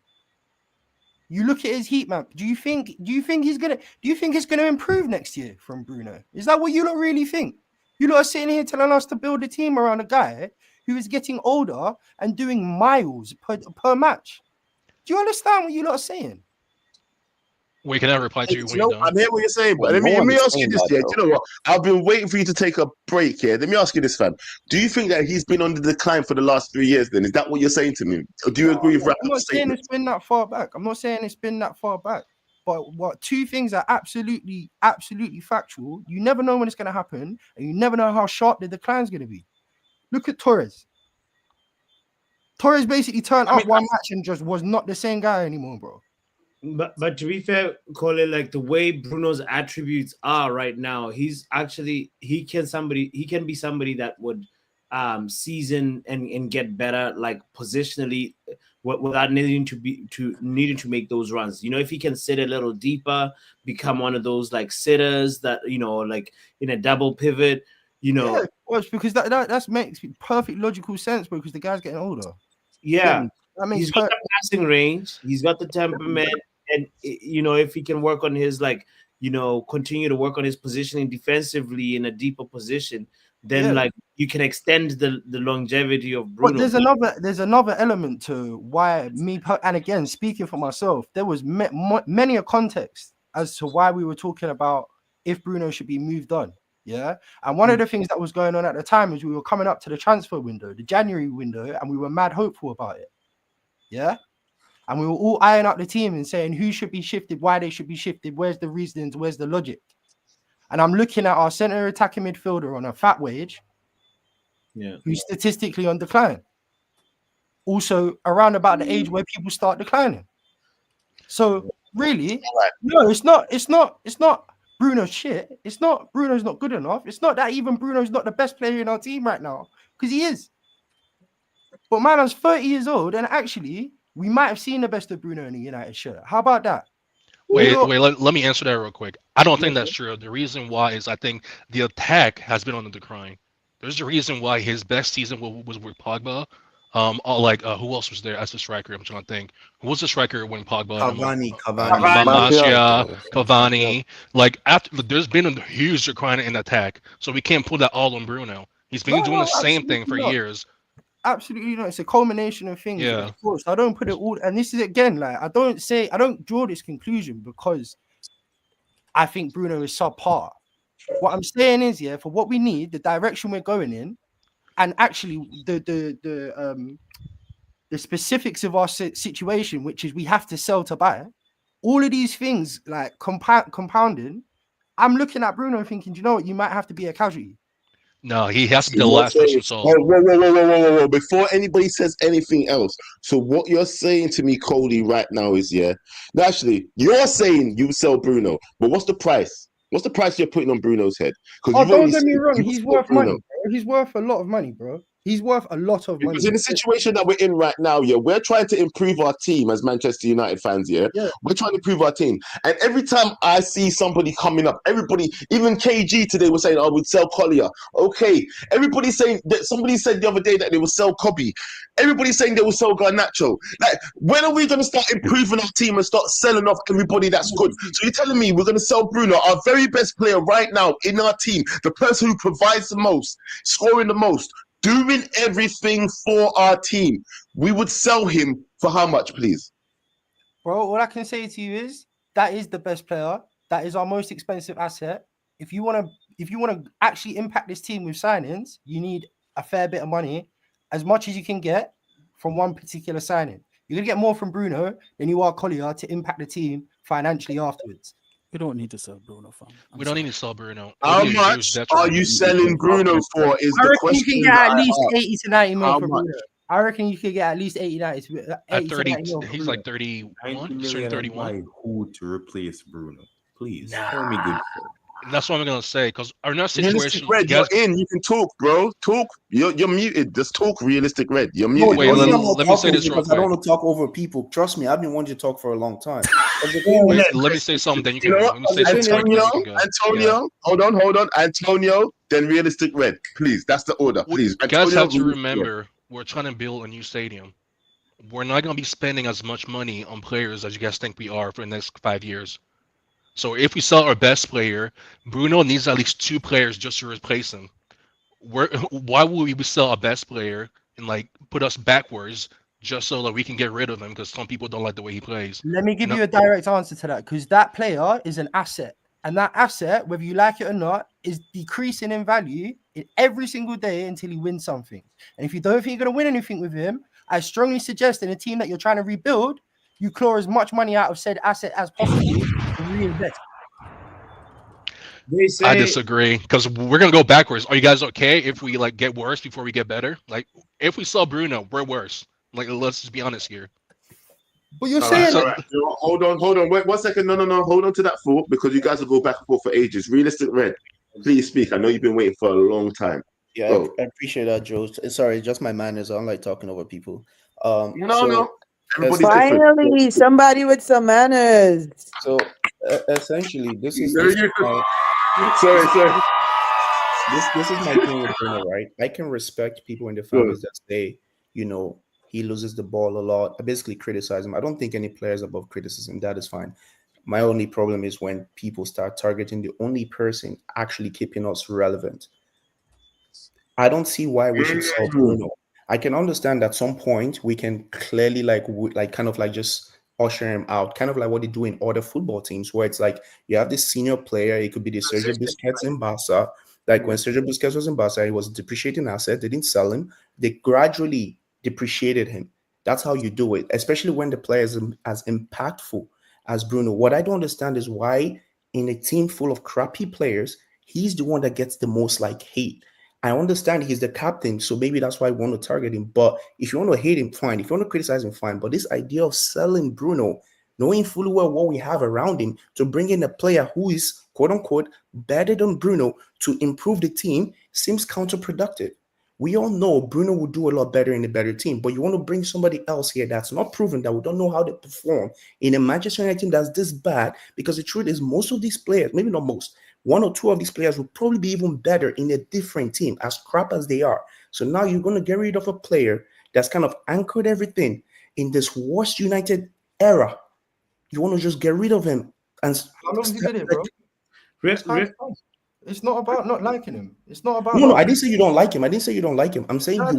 You look at his heat map. Do you think it's gonna improve next year from Bruno? Is that what you lot really think? You lot are sitting here telling us to build a team around a guy who is getting older and doing miles per match. Do you understand what you lot are saying? We can never reply to you when You you're know, done. I hear what you're saying, but Well, let no one me is ask you saying this, that, yeah. though. Do you know what? I've been waiting for you to take a break here. Let me ask you this, fam. Do you think that he's been on the decline for the last 3 years then? Is that what you're saying to me? Or do you No, agree with I'm Rapper's not saying statement? it's been that far back. I'm not saying it's been that far back. But what two things are absolutely factual. You never know when it's gonna happen, and you never know how sharp the decline's gonna be. Look at Torres. Torres basically turned up one match and just was not the same guy anymore, bro. But to be fair, Colin, like the way Bruno's attributes are right now, he can be somebody that would season and get better, like positionally, without needing to make those runs. You know, if he can sit a little deeper, become one of those like sitters that, you know, like in a double pivot, you know. Yeah, well, it's because that makes perfect logical sense, bro, because the guy's getting older. Yeah, That makes he's got the passing range, he's got the temperament, and you know, if he can work on his, like, you know, continue to work on his positioning defensively in a deeper position, then like you can extend the longevity of Bruno. But there's another element to why and again, speaking for myself, there was many a context as to why we were talking about if Bruno should be moved on. Yeah. And one of the things that was going on at the time is we were coming up to the transfer window, the January window, and we were mad hopeful about it. Yeah. And we were all eyeing up the team and saying who should be shifted, why they should be shifted, where's the reasons, where's the logic. And I'm looking at our center attacking midfielder on a fat wage, who's statistically on decline. Also around about the age where people start declining. So really, no, it's not Bruno's shit. It's not Bruno's not good enough. It's not that even Bruno's not the best player in our team right now, because he is. But man, I was 30 years old, and actually, we might have seen the best of Bruno in a United shirt. How about that? Wait, let me answer that real quick. I don't think that's true. The reason why is I think the attack has been on the decline. There's a reason why his best season was with Pogba. Who else was there as a striker? I'm trying to think. Who was the striker when Pogba? Cavani. Like after, there's been a huge decline in attack, so we can't put that all on Bruno. He's been doing the same thing for years. Absolutely not. It's a culmination of things. Yeah. Of course, I don't put it all. And this is again, like I don't draw this conclusion because I think Bruno is subpar. What I'm saying is, yeah, for what we need, the direction we're going in, and actually the specifics of our situation, which is we have to sell to buy. All of these things like compounding. I'm looking at Bruno thinking, do you know what? You might have to be a casualty. No, he has to be the last person sold. Whoa. Before anybody says anything else. So what you're saying to me, Cody, right now is, yeah. No, actually, you're saying you sell Bruno, but what's the price? What's the price you're putting on Bruno's head? Oh, don't get me wrong. He's worth money, bro. He's worth a lot of money, bro. He's worth a lot of money. Because in the situation that we're in right now, yeah, we're trying to improve our team as Manchester United fans, yeah? We're trying to improve our team. And every time I see somebody coming up, everybody, even KG today was saying, oh, we'd sell Collier. Okay. Everybody's saying that somebody said the other day that they will sell Kobe. Everybody's saying they will sell Garnacho. Like, when are we going to start improving our team and start selling off everybody that's good? So you're telling me we're going to sell Bruno, our very best player right now in our team, the person who provides the most, scoring the most, doing everything for our team. We would sell him for how much, please? Bro, all I can say to you is that is the best player. That is our most expensive asset. If you want to actually impact this team with signings, you need a fair bit of money, as much as you can get from one particular signing. You're going to get more from Bruno than you are Collier to impact the team financially afterwards. We don't need to sell Bruno, fam. We don't need to sell Bruno. How much are you selling Bruno for? Is the question. You can get at least 80 to 90 mil for Bruno. I reckon you could get at least 80, 90. At 30, he's like 31. He's 31. Who to replace Bruno? Please tell me good. That's what I'm gonna say. Because our next situation, Red, you're in. You can talk, bro. Talk. You're muted. Just talk, realistic Red. You're muted. Wait, let me say this real quick. I don't want to talk over people. Trust me, I've been wanting to talk for a long time. Wait, let me say something. Then you can. Let me say something. Antonio. Hold on. Antonio, then realistic red. Please, that's the order. Please, You guys Antonio, have to realistic red. remember, we're trying to build a new stadium. We're not going to be spending as much money on players as you guys think we are for the next 5 years. So if we sell our best player, Bruno needs at least 2 players just to replace him. Why would we sell our best player and like put us backwards just so that we can get rid of him because some people don't like the way he plays? Let me give you a direct answer to that, because that player is an asset. And that asset, whether you like it or not, is decreasing in value in every single day until he wins something. And if you don't think you're going to win anything with him, I strongly suggest in a team that you're trying to rebuild, you claw as much money out of said asset as possible and reinvest. I disagree because we're gonna go backwards. Are you guys okay if we like get worse before we get better? Like if we sell Bruno, we're worse. Like let's just be honest here. But you're saying, all right. Hold on. Wait 1 second. No. Hold on to that thought because you guys will go back and forth for ages. Realistic red, please speak. I know you've been waiting for a long time. Yeah, I appreciate that, Joe. Sorry, just my manners. I don't like talking over people. No. Finally, somebody with some manners. So essentially, this is Sorry. This is my thing with Bruno, right? I can respect people in the families that say, he loses the ball a lot. I basically criticize him. I don't think any player is above criticism. That is fine. My only problem is when people start targeting the only person actually keeping us relevant. I don't see why we should sell Bruno. I can understand at some point we can clearly kind of just usher him out, kind of like what they do in other football teams, where it's like you have this senior player. It could be the Sergio Busquets in Barca. Like when Sergio Busquets was in Barca, he was a depreciating asset. They didn't sell him. They gradually depreciated him. That's how you do it, especially when the player is as impactful as Bruno. What I don't understand is why in a team full of crappy players, he's the one that gets the most hate. I understand he's the captain, so maybe that's why I want to target him. But if you want to hate him, fine. If you want to criticize him, fine. But this idea of selling Bruno, knowing fully well what we have around him, to bring in a player who is, quote unquote, better than Bruno to improve the team seems counterproductive. We all know Bruno will do a lot better in a better team, but you want to bring somebody else here that's not proven, that we don't know how they perform in a Manchester United team that's this bad, because the truth is most of these players, maybe not most, 1 or 2 of these players will probably be even better in a different team, as crap as they are. So now you're going to get rid of a player that's kind of anchored everything in this worst United era. You want to just get rid of him. And how long have you been here, bro? It's not about not liking him. It's not about. No, I didn't say you don't like him. I didn't say you don't like him. I'm saying I'm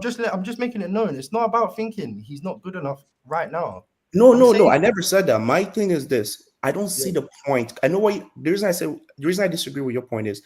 just making it known. It's not about thinking he's not good enough right now. No. I never said that. My thing is this. I don't see the point. I know the reason I disagree with your point is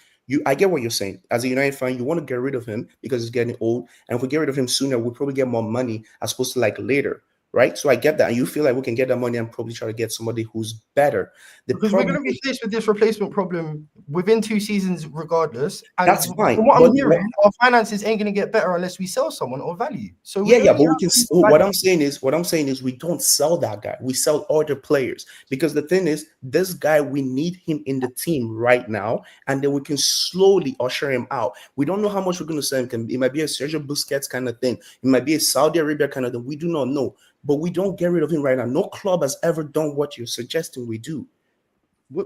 I get what you're saying. As a United fan, you want to get rid of him because he's getting old. And if we get rid of him sooner, we'll probably get more money as opposed to later. Right? So I get that. And you feel like we can get that money and probably try to get somebody who's better. Because we're going to be faced with this replacement problem within 2 seasons regardless. And that's fine. From what I'm hearing, our finances ain't going to get better unless we sell someone or value. So but we can. What I'm saying is we don't sell that guy. We sell other players, because the thing is, this guy, we need him in the team right now, and then we can slowly usher him out. We don't know how much we're going to sell him. It might be a Sergio Busquets kind of thing. It might be a Saudi Arabia kind of thing. We do not know. But we don't get rid of him right now. No club has ever done what you're suggesting we do.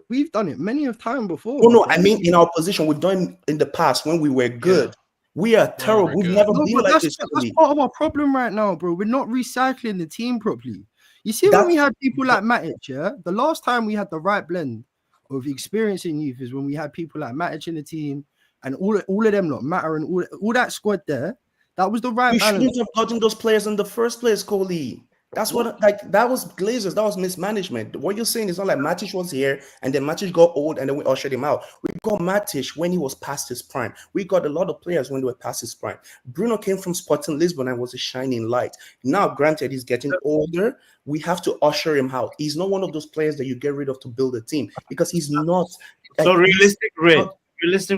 We've done it many of time before. No, I mean in our position, we've done in the past when we were good. Yeah. We are terrible. We've never been like this. That's part of our problem right now, bro. We're not recycling the team properly. You see, when we had people like Matic, the last time we had the right blend of experience in youth is when we had people like Matic in the team, and all of them lot matter, and all that squad there. That was the right balance. We shouldn't have gotten those players in the first place, Coley. That's what that was Glazers. That was mismanagement. What you're saying is not like Matic was here and then Matic got old and then we ushered him out. We got Matic when he was past his prime. We got a lot of players when they were past his prime. Bruno came from Sporting Lisbon and was a shining light. Now, granted, he's getting older. We have to usher him out. He's not one of those players that you get rid of to build a team, because he's not. So realistic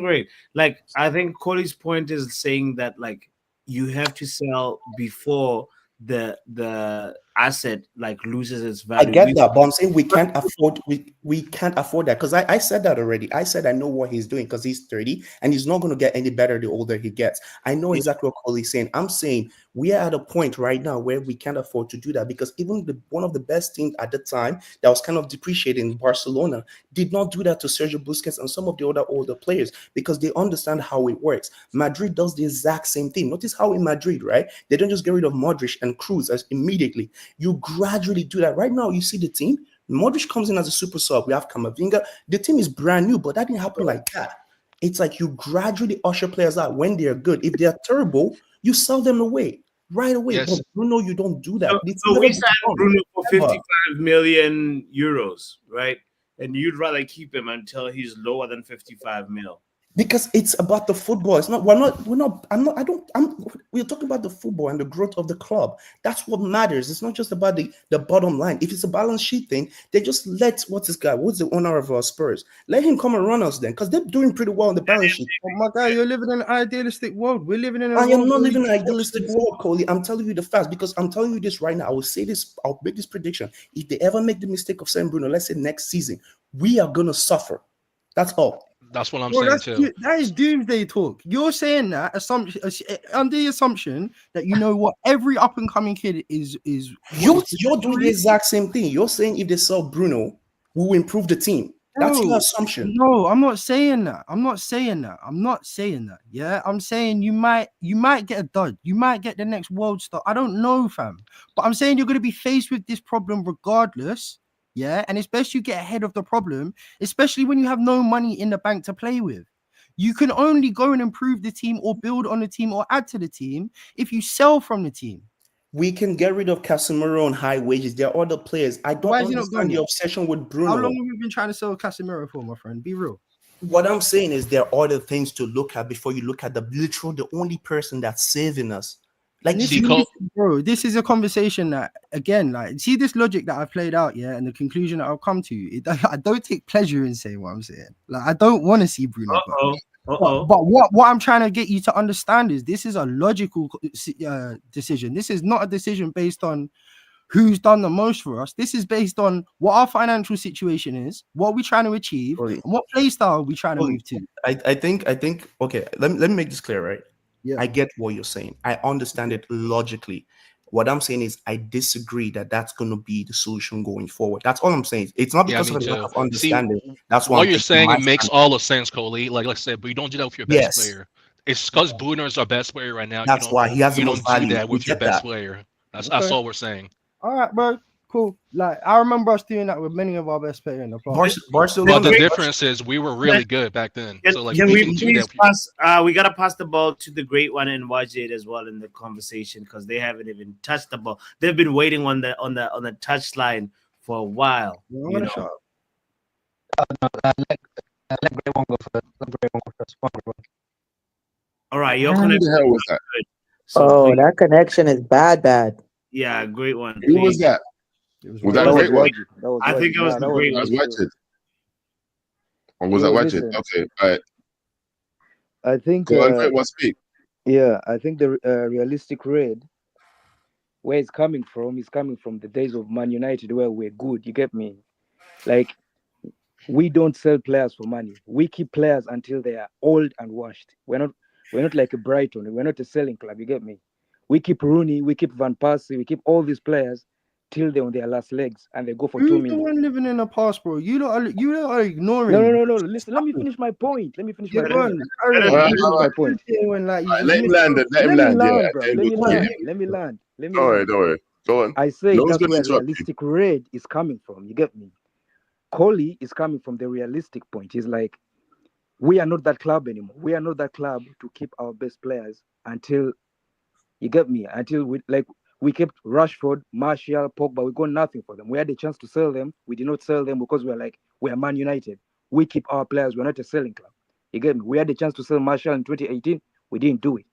rate. Like, I think Coley's point is saying that you have to sell before the asset like loses its I value. get that, but I'm saying we can't afford we can't afford that, because I said that already. I said I know what he's doing because he's 30 and he's not going to get any better the older he gets. I know exactly what Cole's saying. I'm saying we are at a point right now where we can't afford to do that, because even one of the best teams at the time that was kind of depreciating, Barcelona, did not do that to Sergio Busquets and some of the other older players because they understand how it works. Madrid does the exact same thing. Notice how in Madrid, right, they don't just get rid of Modric and Cruz as immediately. You gradually do that. Right now, you see the team. Modric comes in as a super sub. We have Kamavinga. The team is brand new, but that didn't happen like that. It's like you gradually usher players out when they're good. If they're terrible, you sell them away right away. Yes. But Bruno, you don't do that. So we signed Bruno for 55 million euros, right? And you'd rather keep him until he's lower than 55 mil. Because it's about the football. It's not, we're talking about the football and the growth of the club. That's what matters. It's not just about the bottom line. If it's a balance sheet thing, they just let, what's the owner of Spurs? Let him come and run us then, because they're doing pretty well on the balance sheet. Oh my guy, you're living in an idealistic world. We're living in a I world am not where living in an we- idealistic world, Coley. I'm telling you the facts, because I'm telling you this right now. I will say this, I'll make this prediction. If they ever make the mistake of saying Bruno, let's say next season, we are gonna suffer. That's all. That's what I'm Bro, saying too. that is doomsday talk. You're saying that assumption under the assumption that you know what every up and coming kid is. You're doing the exact same thing. You're saying if they sell Bruno, we will improve the team. That's your assumption. No, I'm not saying that. I'm not saying that. Yeah, I'm saying you might get a dud. You might get the next world star. I don't know, fam. But I'm saying you're going to be faced with this problem regardless. Yeah, and it's best you get ahead of the problem, especially when you have no money in the bank to play with. You can only go and improve the team or build on the team or add to the team if you sell from the team. We can get rid of Casemiro on high wages. There are other players. I don't understand the obsession with Bruno. How long have you been trying to sell Casemiro for, my friend? Be real. What I'm saying is there are other things to look at before you look at the only person that's saving us. Like, bro, this is a conversation that, again, like, see this logic that I've played out, yeah, and the conclusion that I've come to. I don't take pleasure in saying what I'm saying. Like, I don't want to see Bruno. But what I'm trying to get you to understand is this is a logical decision. This is not a decision based on who's done the most for us. This is based on what our financial situation is, what we're trying to achieve, and what play style we're trying to move to. I think okay, let me make this clear, right? Yeah. I get what you're saying. I understand it logically. What I'm saying is I disagree that that's going to be the solution going forward. That's all I'm saying. It's not because of a lack of understanding. That's what you're saying. It makes all the sense, Coley. Like I said, but you don't do that with your best player. It's because Bruno is our best player right now. That's why he has the most value. You don't do that with your best player. That's all we're saying. All right, bro. Cool. Like, I remember us doing that with many of our best players in the past. Barcelona. But the difference is we were really good back then. So like we can do that. We gotta pass the ball to the great one and Wajid as well in the conversation, because they haven't even touched the ball. They've been waiting on the touch line for a while. You know? All right, your connection. Who the hell was that? So that connection is bad. Yeah, great one. Who was that? Was that great one? I think it was the great one. Or was that Wajid? Okay, all right. I think. Go on, great one, speak. Yeah, I think the realistic red, where it's coming from, is coming from the days of Man United where we're good. You get me? Like, we don't sell players for money. We keep players until they are old and washed. We're not like a Brighton. We're not a selling club. You get me? We keep Rooney, we keep Van Persie, we keep all these players till they're on their last legs and they go for 2 million. You're living in the past, bro. You are ignoring. No. Listen, let me finish my point. Let me finish my point. Let him land. Let me land. Don't worry. Go on. I say that's where realistic red is coming from. You get me? Coley is coming from the realistic point. He's like, we are not that club anymore. We are not that club to keep our best players until, you get me, until we kept Rashford, Martial, Pogba. We got nothing for them. We had a chance to sell them. We did not sell them because we're Man United. We keep our players. We're not a selling club. You get me? We had a chance to sell Martial in 2018. We didn't do it.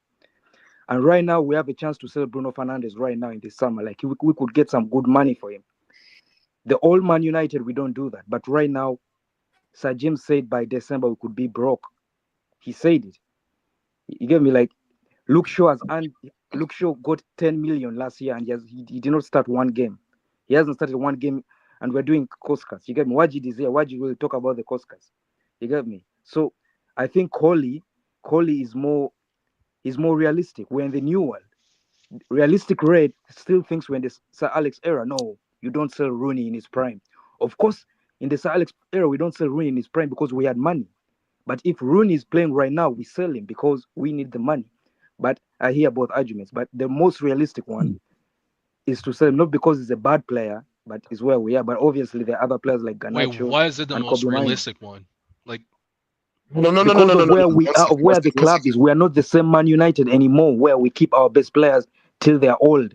And right now, we have a chance to sell Bruno Fernandes right now in this summer. Like, we could get some good money for him. The old Man United, we don't do that. But right now, Sir James said by December we could be broke. He said it. You get me? Like, Luke Shaw has earned Luke Shaw got 10 million last year, and he did not start one game. He hasn't started one game, and we're doing cost cuts. You get me? Wajid is here. Wajid will talk about the cost cuts. You get me? So I think Coley is more realistic. We're in the new world. Realistic Red still thinks we're in the Sir Alex era. No, you don't sell Rooney in his prime. Of course, in the Sir Alex era, we don't sell Rooney in his prime because we had money. But if Rooney is playing right now, we sell him because we need the money. But I hear both arguments. But the most realistic one is to sell him, not because he's a bad player, but is where we are. But obviously, there are other players like Garnacho. Wait, why is it the and most Kobe Mainoo. realistic one? Like, because of where we are, of where the club is. We are not the same Man United anymore, where we keep our best players till they're old.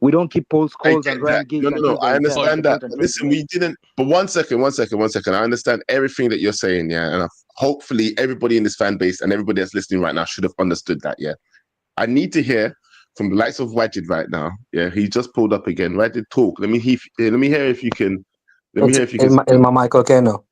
We don't keep Paul Scholes and Ryan Giggs. No. I understand that. But listen, we didn't. But one second. I understand everything that you're saying, yeah. And hopefully, everybody in this fan base and everybody that's listening right now should have understood that, yeah. I need to hear from the likes of Wajid right now. Yeah, he just pulled up again. Wajid, talk. Let me hear if you can. Is my mic okay now?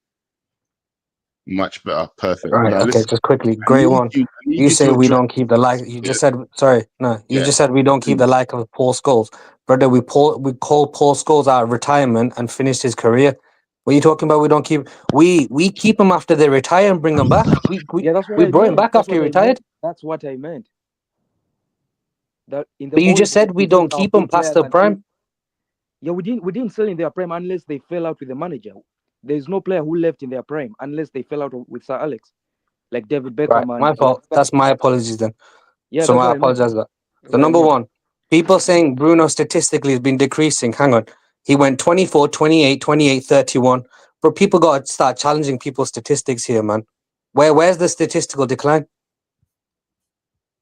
Much better. Perfect. Right. Now, Okay. listen, Just quickly, great one. You say we don't keep the like. You just said sorry. No, you just said we don't keep the like of Paul Scholes, brother. We call Paul Scholes out of retirement and finished his career. What are you talking about? We don't keep. We keep him after they retire and bring them back. That's what we brought him back after he retired. That's what I meant. That in the But you just said we don't keep them past their prime. Yeah, we didn't sell in their prime unless they fell out with the manager. There's no player who left in their prime unless they fell out with Sir Alex, like David Beckham. Right, my fault. That's my apologies then. Yeah, so that's I what apologize for that. So Right, number yeah. one, people saying Bruno statistically has been decreasing. Hang on. He went 24, 28, 28, 31. But people got to start challenging people's statistics here, man. Where's the statistical decline?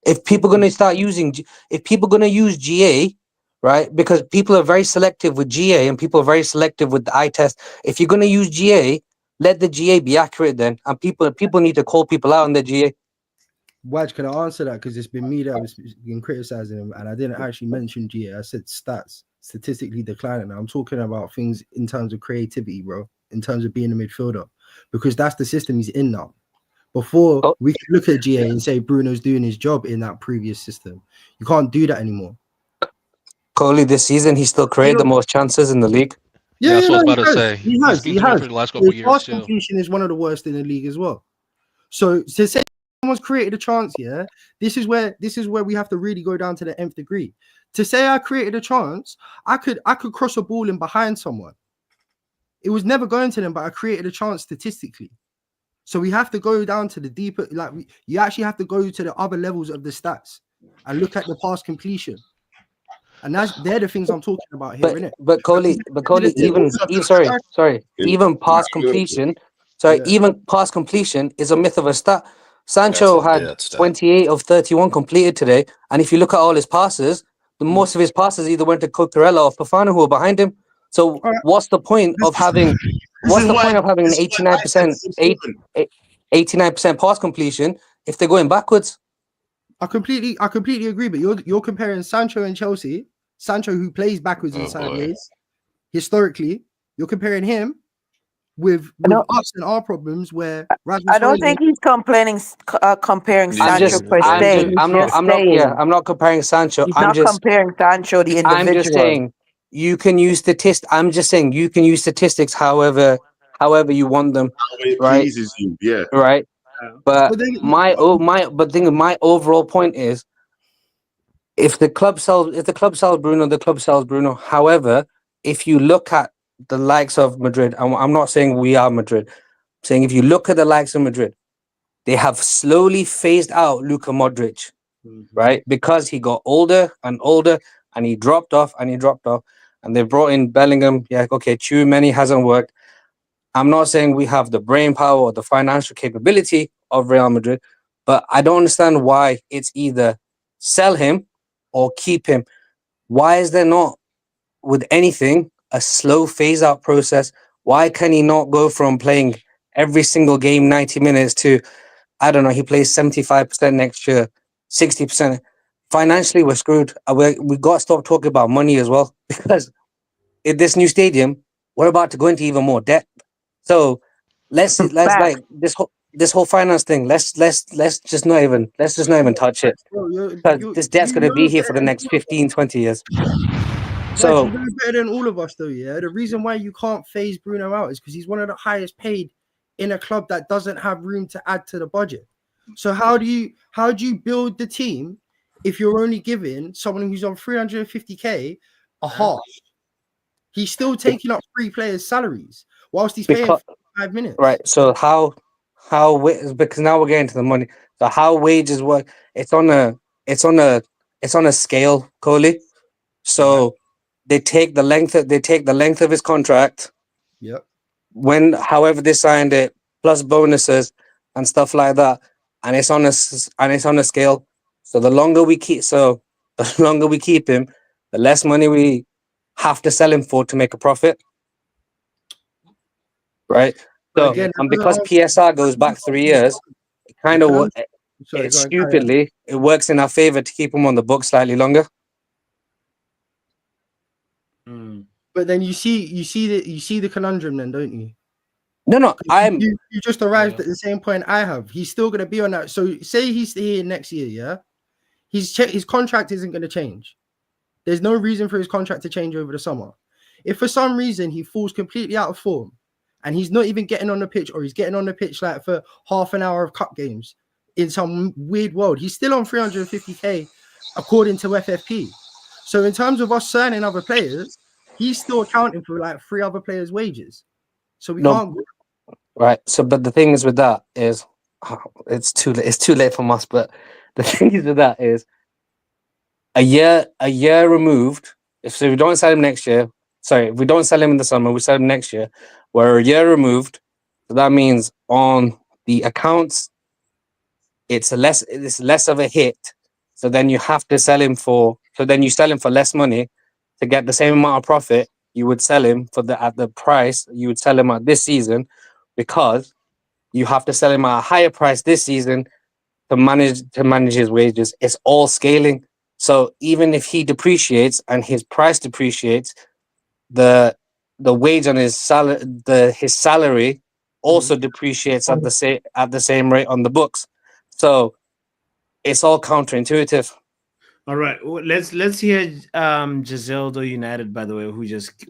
If people going to start using, if people going to use GA, right? Because people are very selective with GA and people are very selective with the eye test. If you're going to use GA, let the GA be accurate then. And people need to call people out on the GA. Waj, can I answer that? Because it's been me that was been criticizing him, and I didn't actually mention GA. I said stats, statistically declining. I'm talking about things in terms of creativity, bro, in terms of being a midfielder, because that's the system he's in now. Before we could look at GA and say Bruno's doing his job in that previous system. You can't do that anymore. Coley, this season, he still created the most chances in the league. Yeah, that's what I was about to has. say. He has. He's been doing it for the last couple of years pass too. completion is one of the worst in the league as well. So to say someone's created a chance, yeah, this is where we have to really go down to the nth degree. To say I created a chance, I could cross a ball in behind someone. It was never going to them, but I created a chance statistically. So we have to go down to the deeper, you actually have to go to the other levels of the stats and look at the pass completion. And they're the things I'm talking about here, innit? But Coley, even pass completion, even pass completion is a myth of a stat. Sancho had 28 of 31 completed today, and if you look at all his passes, the most of his passes either went to Cucurella or Fofana, who were behind him. So what's the point of having? What's the point of having an 89% pass completion if they're going backwards? I completely agree, but you're comparing Sancho and Chelsea, Sancho who plays backwards and sideways, historically, you're comparing him with us and our problems where I don't think he's comparing Sancho per se. I'm not comparing Sancho. He's not comparing Sancho the individual. I'm just saying you can use statistics. I'm just saying you can use statistics however you want them. It right? pleases you, yeah. Right. But my overall point is, if the club sells Bruno, the club sells Bruno. However, if you look at the likes of Madrid, I'm not saying we are Madrid, I'm saying if you look at the likes of Madrid, they have slowly phased out Luka Modric, right? Because he got older and older and he dropped off. And they brought in Bellingham. Yeah, okay, Tchouaméni hasn't worked. I'm not saying we have the brain power or the financial capability of Real Madrid, but I don't understand why it's either sell him or keep him. Why is there not, with anything, a slow phase-out process? Why can he not go from playing every single game 90 minutes to, I don't know, he plays 75% next year, 60%? Financially, we're screwed. We got to stop talking about money as well, because in this new stadium, we're about to go into even more debt. So let's like this whole this whole finance thing. Let's just not even touch it. Bro, Because this debt's you going to be know here for the better next 15, 20 years. Guys, you So, know better than all of us, though. Yeah, the reason why you can't phase Bruno out is because he's one of the highest paid in a club that doesn't have room to add to the budget. So how do you build the team if you're only giving someone who's on 350k a half? He's still taking up 3 players' salaries whilst he's paying because, 5 minutes. right. So because now we're getting to the money. So how wages work? It's on a scale, Coley. So they take the length of his contract. Yep. However they signed it, plus bonuses and stuff like that, and it's on a scale. So the longer we keep him, the less money we have to sell him for to make a profit. Right. So Again, and because PSR goes back 3 years, it kind of stupidly it works in our favor to keep him on the book slightly longer. But then you see the conundrum, then, don't you? No, you just arrived at the same point I have. He's still going to be on that. So say he's here next year, yeah. His contract isn't going to change. There's no reason for his contract to change over the summer. If for some reason he falls completely out of form and he's not even getting on the pitch, or he's getting on the pitch like for half an hour of cup games in some weird world, he's still on 350k according to FFP. So in terms of us signing other players, he's still accounting for like 3 other players' wages. So we can't. Right. So, but the thing is with that is, it's too late for us. But the thing is with that is, a year removed. If we don't sell him next year, if we don't sell him in the summer, we sell him next year. We're a year removed. So that means on the accounts, it's less of a hit. So then you have to sell him for. So then you sell him for less money to get the same amount of profit you would sell him at the price you would sell him at this season, because you have to sell him at a higher price this season to manage his wages. It's all scaling. So even if he depreciates and his price depreciates, the wage on his salary also depreciates at the same rate on the books. So it's all counterintuitive. All right, well, let's hear Giseldo United, by the way, who just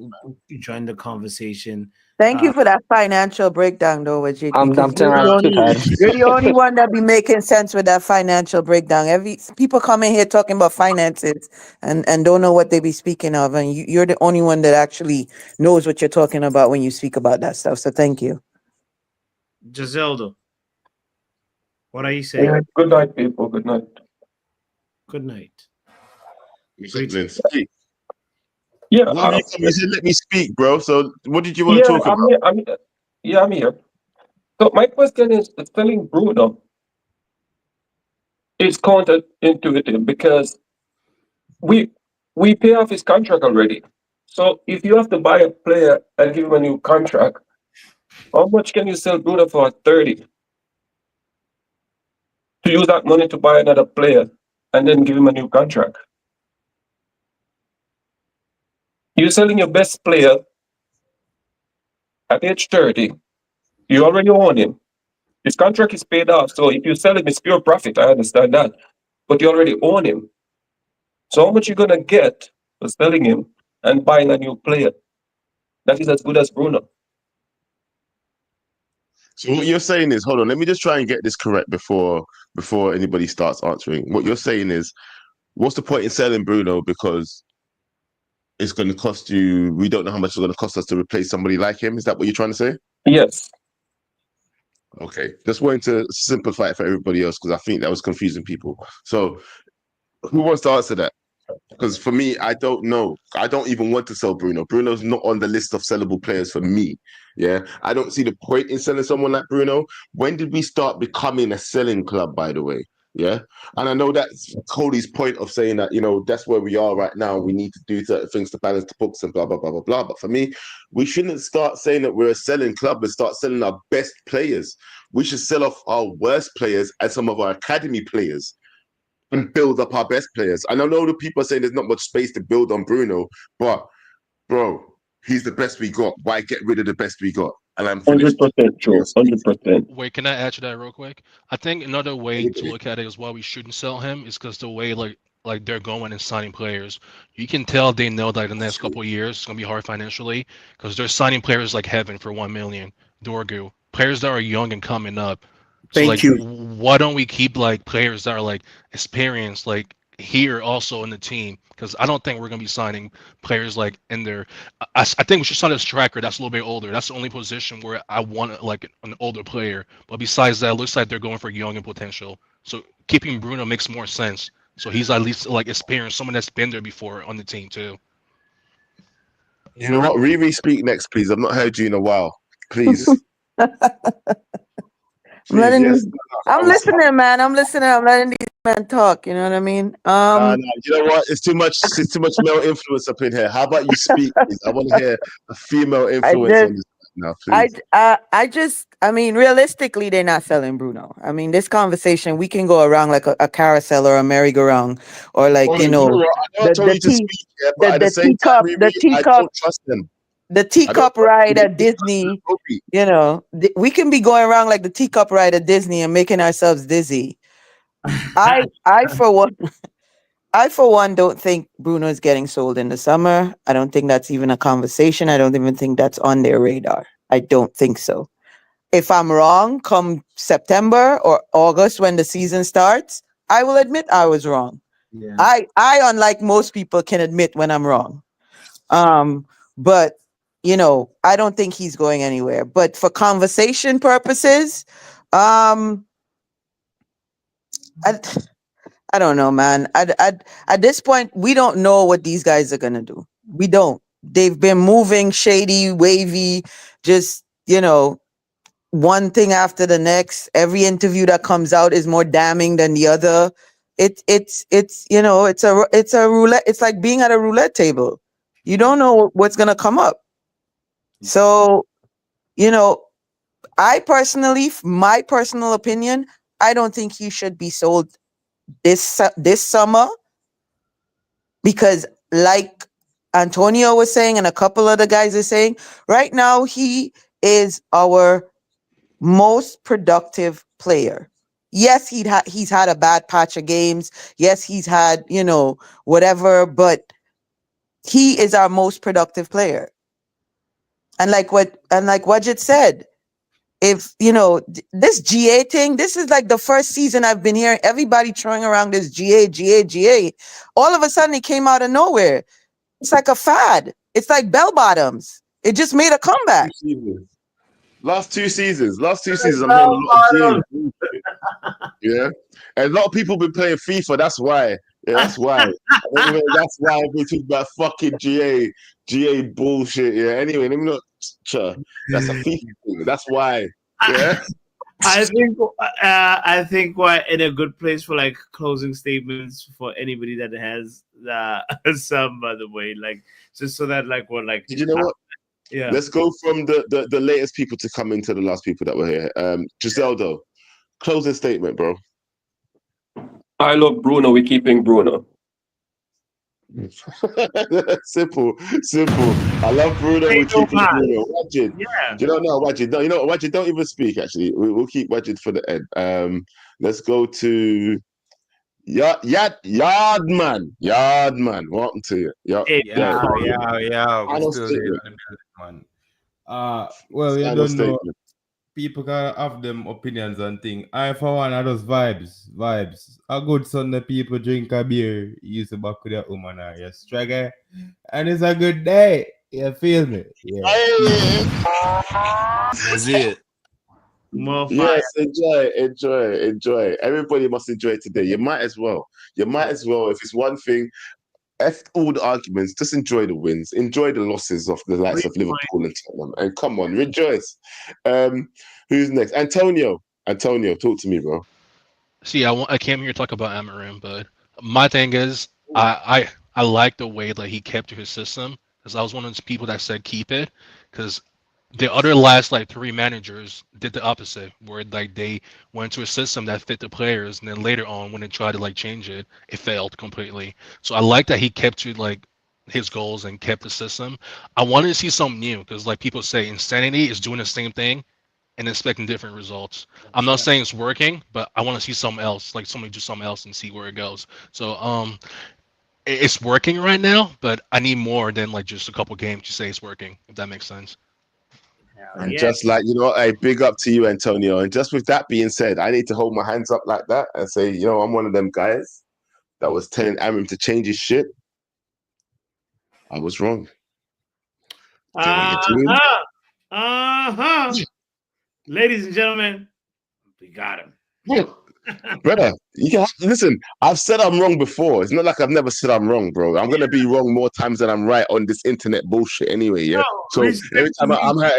joined the conversation. Thank you for that financial breakdown, though, Wajid. I'm You're the only one that be making sense with that financial breakdown. People come in here talking about finances and don't know what they be speaking of, and you're the only one that actually knows what you're talking about when you speak about that stuff. So thank you. Giseldo, what are you saying? Yeah, good night, people. Good night. Good night. Yeah, you said let me speak, bro. So what did you want to talk about? I'm here. So my question is, selling Bruno is counterintuitive because we pay off his contract already. So if you have to buy a player and give him a new contract, how much can you sell Bruno for at 30? To use that money to buy another player and then give him a new contract. You're selling your best player at age 30. You already own him. His contract is paid off. So if you sell him, it's pure profit. I understand that. But you already own him. So how much you gonna get for selling him and buying a new player that is as good as Bruno? So what you're saying is, hold on, let me just try and get this correct before anybody starts answering. What you're saying is, what's the point in selling Bruno, because it's going to cost you, we don't know how much it's going to cost us to replace somebody like him? Is that what you're trying to say? Yes. Okay, just wanting to simplify it for everybody else, because I think that was confusing people. So who wants to answer that? Because for me, I don't know. I don't even want to sell Bruno. Bruno's not on the list of sellable players for me. Yeah, I don't see the point in selling someone like Bruno. When did we start becoming a selling club, by the way? Yeah, and I know that's Cody's point of saying that, that's where we are right now. We need to do certain things to balance the books and blah, blah, blah, blah, blah. But for me, we shouldn't start saying that we're a selling club and start selling our best players. We should sell off our worst players and some of our academy players and build up our best players. And I know the people are saying there's not much space to build on Bruno, but bro, he's the best we got. Why get rid of the best we got? And I'm finished. 100% true. 100%. Wait, can I add to that real quick? I think another way to look at it is why we shouldn't sell him is because the way like they're going and signing players, you can tell they know that the next couple of years it's gonna be hard financially because they're signing players like heaven for 1 million, Dorgu, players that are young and coming up. So Thank like, you. why don't we keep like players that are like experienced like here also in the team? Because I don't think we're gonna be signing players like in their. I think we should sign a striker that's a little bit older. That's the only position where I want like an older player. But besides that, it looks like they're going for young and potential. So keeping Bruno makes more sense. So he's at least like experienced, someone that's been there before on the team too. You know what? Riri, speak next, please. I've not heard you in a while. Please. I'm listening, man. I'm listening. I'm letting these men talk. You know what I mean? No, you know what? It's too much. It's too much male influence up in here. How about you speak, please? I want to hear a female influence on this now, please. I mean, realistically, they're not selling Bruno. I mean, this conversation, we can go around like a carousel or a merry-go-round, or like, I know I told you to speak, but at the same time, Riri, I don't trust them. The teacup ride at Disney, you know, we can be going around like the teacup ride at Disney and making ourselves dizzy. I for one don't think Bruno is getting sold in the summer. I don't think that's even a conversation. I don't even think that's on their radar. I don't think so. If I'm wrong, come September or August when the season starts, I will admit I was wrong. Yeah. I unlike most people can admit when I'm wrong. But you know, I don't think he's going anywhere. But for conversation purposes, I don't know, man. At this point, we don't know what these guys are gonna do. We don't. They've been moving shady, wavy, just, you know, one thing after the next. Every interview that comes out is more damning than the other. It's you know, it's a roulette. It's like being at a roulette table. You don't know what's gonna come up. So, you know, my personal opinion, I don't think he should be sold this summer, because like Antonio was saying and a couple other guys are saying, right now he is our most productive player. Yes, he's had a bad patch of games. Yes, he's had, you know, whatever, but he is our most productive player. And like Wajid said, if you know this GA thing, this is like the first season I've been hearing everybody throwing around this GA. All of a sudden it came out of nowhere. It's like a fad. It's like bell bottoms. It just made a comeback. Last two seasons, I'm hearing a lot of GA. Yeah, and a lot of people been playing FIFA. That's why. Yeah, that's why. Anyway, that's why we talk about fucking GA bullshit. Yeah. Anyway, let me not. That's a FIFA thing. That's why. Yeah. I think we're in a good place for like closing statements for anybody that has some, by the way, like just so that like we're like. Did you know what? Yeah. Let's go from the latest people to come into the last people that were here. Giseldo, closing statement, bro. I love Bruno. We're keeping Bruno. simple. I love Bruno. We're keeping Bruno. Wajid. Yeah. You don't know Wajid. No, you know Wajid. Don't even speak. Actually, we'll keep Wajid for the end. Let's go to Yardman. Welcome to you. Yeah. We're still there, man. Well, you don't know. People can have them opinions and things. I, for one, are those vibes. A good Sunday, people drink a beer, use the back with their woman or your struggle, and it's a good day. You feel me? Yeah. That's it. Yes, enjoy. Everybody must enjoy today. You might as well. If it's one thing, F all the arguments, just enjoy the wins, enjoy the losses of the likes of Liverpool and Tottenham, and come on, rejoice. Who's next? Antonio, talk to me, bro. See, I came here to talk about Amarim, but my thing is, I like the way that he kept to his system, because I was one of those people that said keep it, because the other last like 3 managers did the opposite, where like they went to a system that fit the players, and then later on when they tried to like change it, it failed completely. So I like that he kept to like his goals and kept the system. I wanted to see something new because, like people say, insanity is doing the same thing and expecting different results. I'm not saying it's working, but I want to see something else, like somebody do something else and see where it goes. So it's working right now, but I need more than like just a couple games to say it's working, if that makes sense. And just like, hey, big up to you, Antonio. And just with that being said, I need to hold my hands up like that and say, I'm one of them guys that was telling Aaron to change his shit. I was wrong. Ladies and gentlemen, we got him. Brother, listen, I've said I'm wrong before. It's not like I've never said I'm wrong, bro. I'm gonna be wrong more times than I'm right on this internet bullshit anyway, yeah? So every time I'm out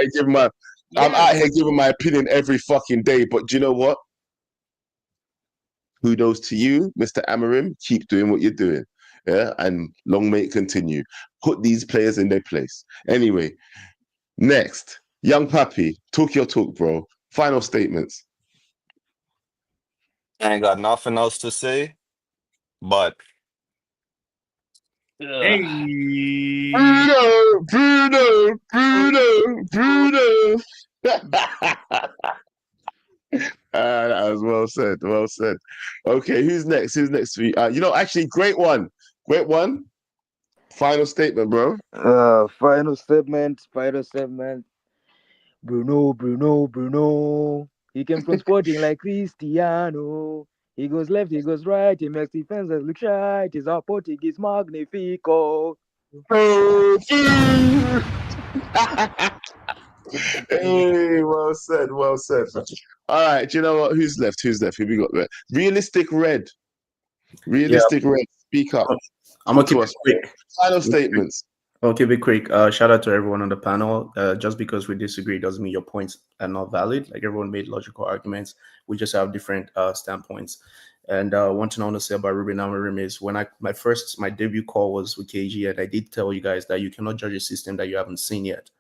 here giving my opinion every fucking day. But do you know what? Kudos to you, Mr. Amarim. Keep doing what you're doing. Yeah, and long may it continue. Put these players in their place. Anyway, next, Young Pappy, talk your talk, bro. Final statements. I ain't got nothing else to say, but hey, Bruno. That was well said. Well said. Okay, who's next? Who's next for you? Actually, great one. Final statement, bro. Final statement. Bruno. He came from Sporting like Cristiano. He goes left, he goes right. He makes defenses look right. He's our Portuguese magnifico. Hey, well said. All right, you know what? Who's left? Who we got there? Realistic Red. Speak up. I'm gonna keep it quick. Final statements. I'll keep it quick. Shout out to everyone on the panel. Just because we disagree doesn't mean your points are not valid. Like, everyone made logical arguments. We just have different standpoints. And one thing I want to say about Ruben Amorim is when my debut call was with KG, and I did tell you guys that you cannot judge a system that you haven't seen yet.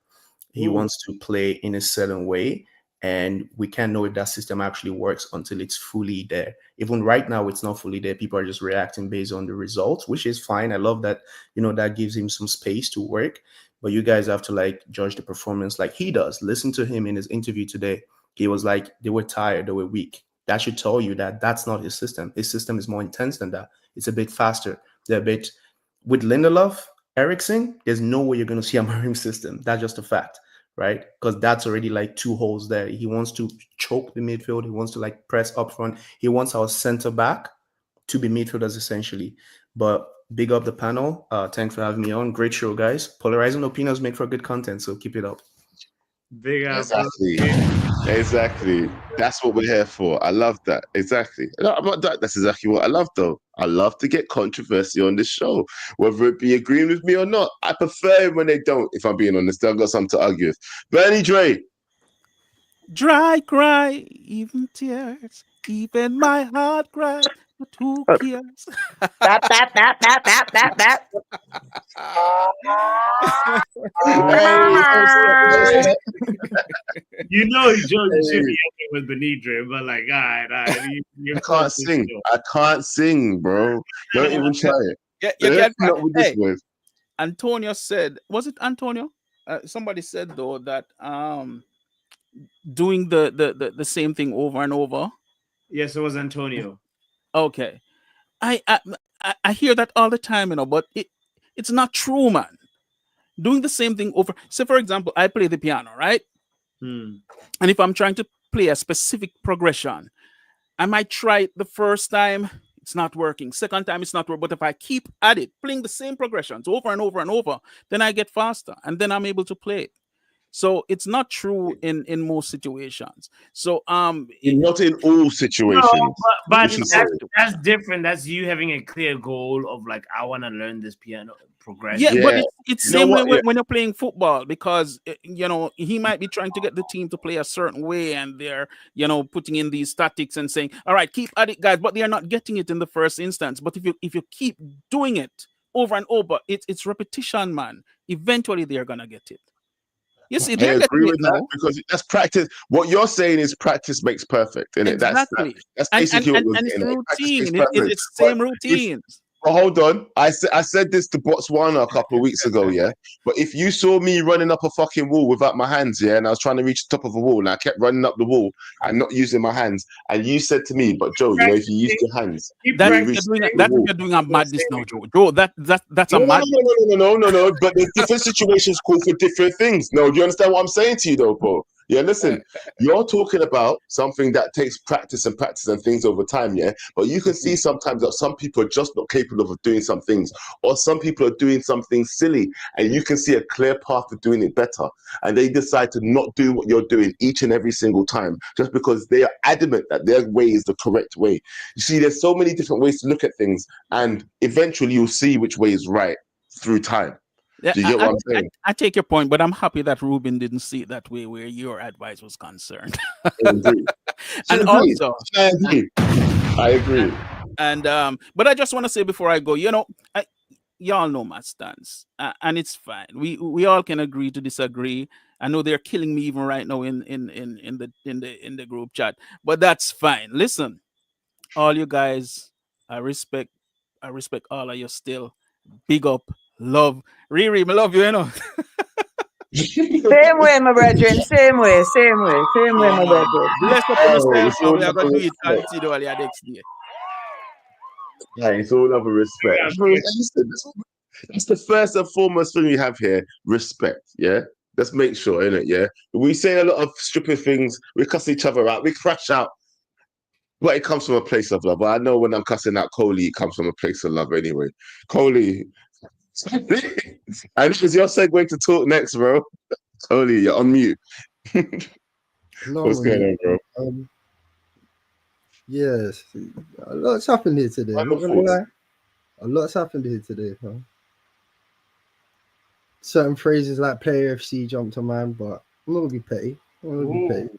He wants to play in a certain way, and we can't know if that system actually works until it's fully there. Even right now, it's not fully there. People are just reacting based on the results, which is fine. I love that, that gives him some space to work. But you guys have to judge the performance like he does. Listen to him in his interview today. He was like, they were tired, they were weak. That should tell you that that's not his system. His system is more intense than that. It's a bit faster. They're a bit with Lindelof, Eriksen, there's no way you're going to see a Amorim system. That's just a fact, right? Because that's already 2 holes there. He wants to choke the midfield. He wants to press up front. He wants our center back to be midfielders essentially. But big up the panel. Thanks for having me on. Great show, guys. Polarizing opinions make for good content, so keep it up. Big up. Exactly. That's what we're here for. I love that. Exactly. No, that's exactly what I love, though. I love to get controversy on this show, whether it be agreeing with me or not. I prefer it when they don't, if I'm being honest. I've got something to argue with. Bernie Dre. Dry cry, even tears, even my heart cries, but who cares? You know he should be okay with Benidre, but all right. I can't sing, bro. Don't even try it. Hey, Antonio said, was it Antonio? Somebody said though that doing the same thing over and over. Yes, it was Antonio. Okay, I hear that all the time, but it's not true, man. Doing the same thing over. Say, for example, I play the piano, right? And if I'm trying to play a specific progression, I might try it the first time, it's not working. Second time, it's not working. But if I keep at it, playing the same progressions over and over and over, then I get faster, and then I'm able to play it. So it's not true in most situations. So not in all situations. No, but that's different. That's you having a clear goal of I want to learn this piano progression. Yeah, but it's same way when you're playing football, because he might be trying to get the team to play a certain way, and they're putting in these tactics and saying, all right, keep at it, guys, but they're not getting it in the first instance. But if you keep doing it over and over, it's repetition, man. Eventually they're gonna get it. Yes, I agree with that, because that's practice. What you're saying is practice makes perfect, isn't it? Exactly. That's basically what we're saying. It's routine. It's same routine. But hold on. I said this to Botswana a couple of weeks ago, yeah. But if you saw me running up a fucking wall without my hands, yeah, and I was trying to reach the top of a wall, and I kept running up the wall and not using my hands, and you said to me, "But Joe, you know, if you use your hands, That's you reach the that's wall." you're doing a madness now, Joe. Joe, that's a No, no, mad. no. But there's different situations call for different things. No, do you understand what I'm saying to you, though, bro? Yeah, listen, you're talking about something that takes practice and things over time, yeah? But you can see sometimes that some people are just not capable of doing some things, or some people are doing something silly, and you can see a clear path to doing it better. And they decide to not do what you're doing each and every single time, just because they are adamant that their way is the correct way. You see, there's so many different ways to look at things, and eventually you'll see which way is right through time. Yeah, Do you get what I'm saying? I take your point, but I'm happy that Ruben didn't see it that way where your advice was concerned. I agree. And agree. also, I agree. And but I just want to say before I go, you know, y'all know my stance, and it's fine. We all can agree to disagree. I know they're killing me even right now in the group chat, but that's fine. Listen, all you guys, I respect all of you still. Big up, love, Riri, I love you, you know. Same way, my brethren. Same way, my brethren. Bless up on yourself, and we are gonna do it until the next day. Yeah, it's all over respect. That's the first and foremost thing we have here, respect, yeah? Let's make sure, innit, yeah? We say a lot of stupid things, we cuss each other out, we crash out, but it comes from a place of love. But I know when I'm cussing out Coley, it comes from a place of love anyway. Coley, and this is your segue to talk next, bro. Coley, you're on mute. What's going on, bro? Yes, a lot's happened here today. I'm not gonna lie. A lot's happened here today, huh? Certain phrases like player FC jumped on mind, but I'm not gonna be petty. I'm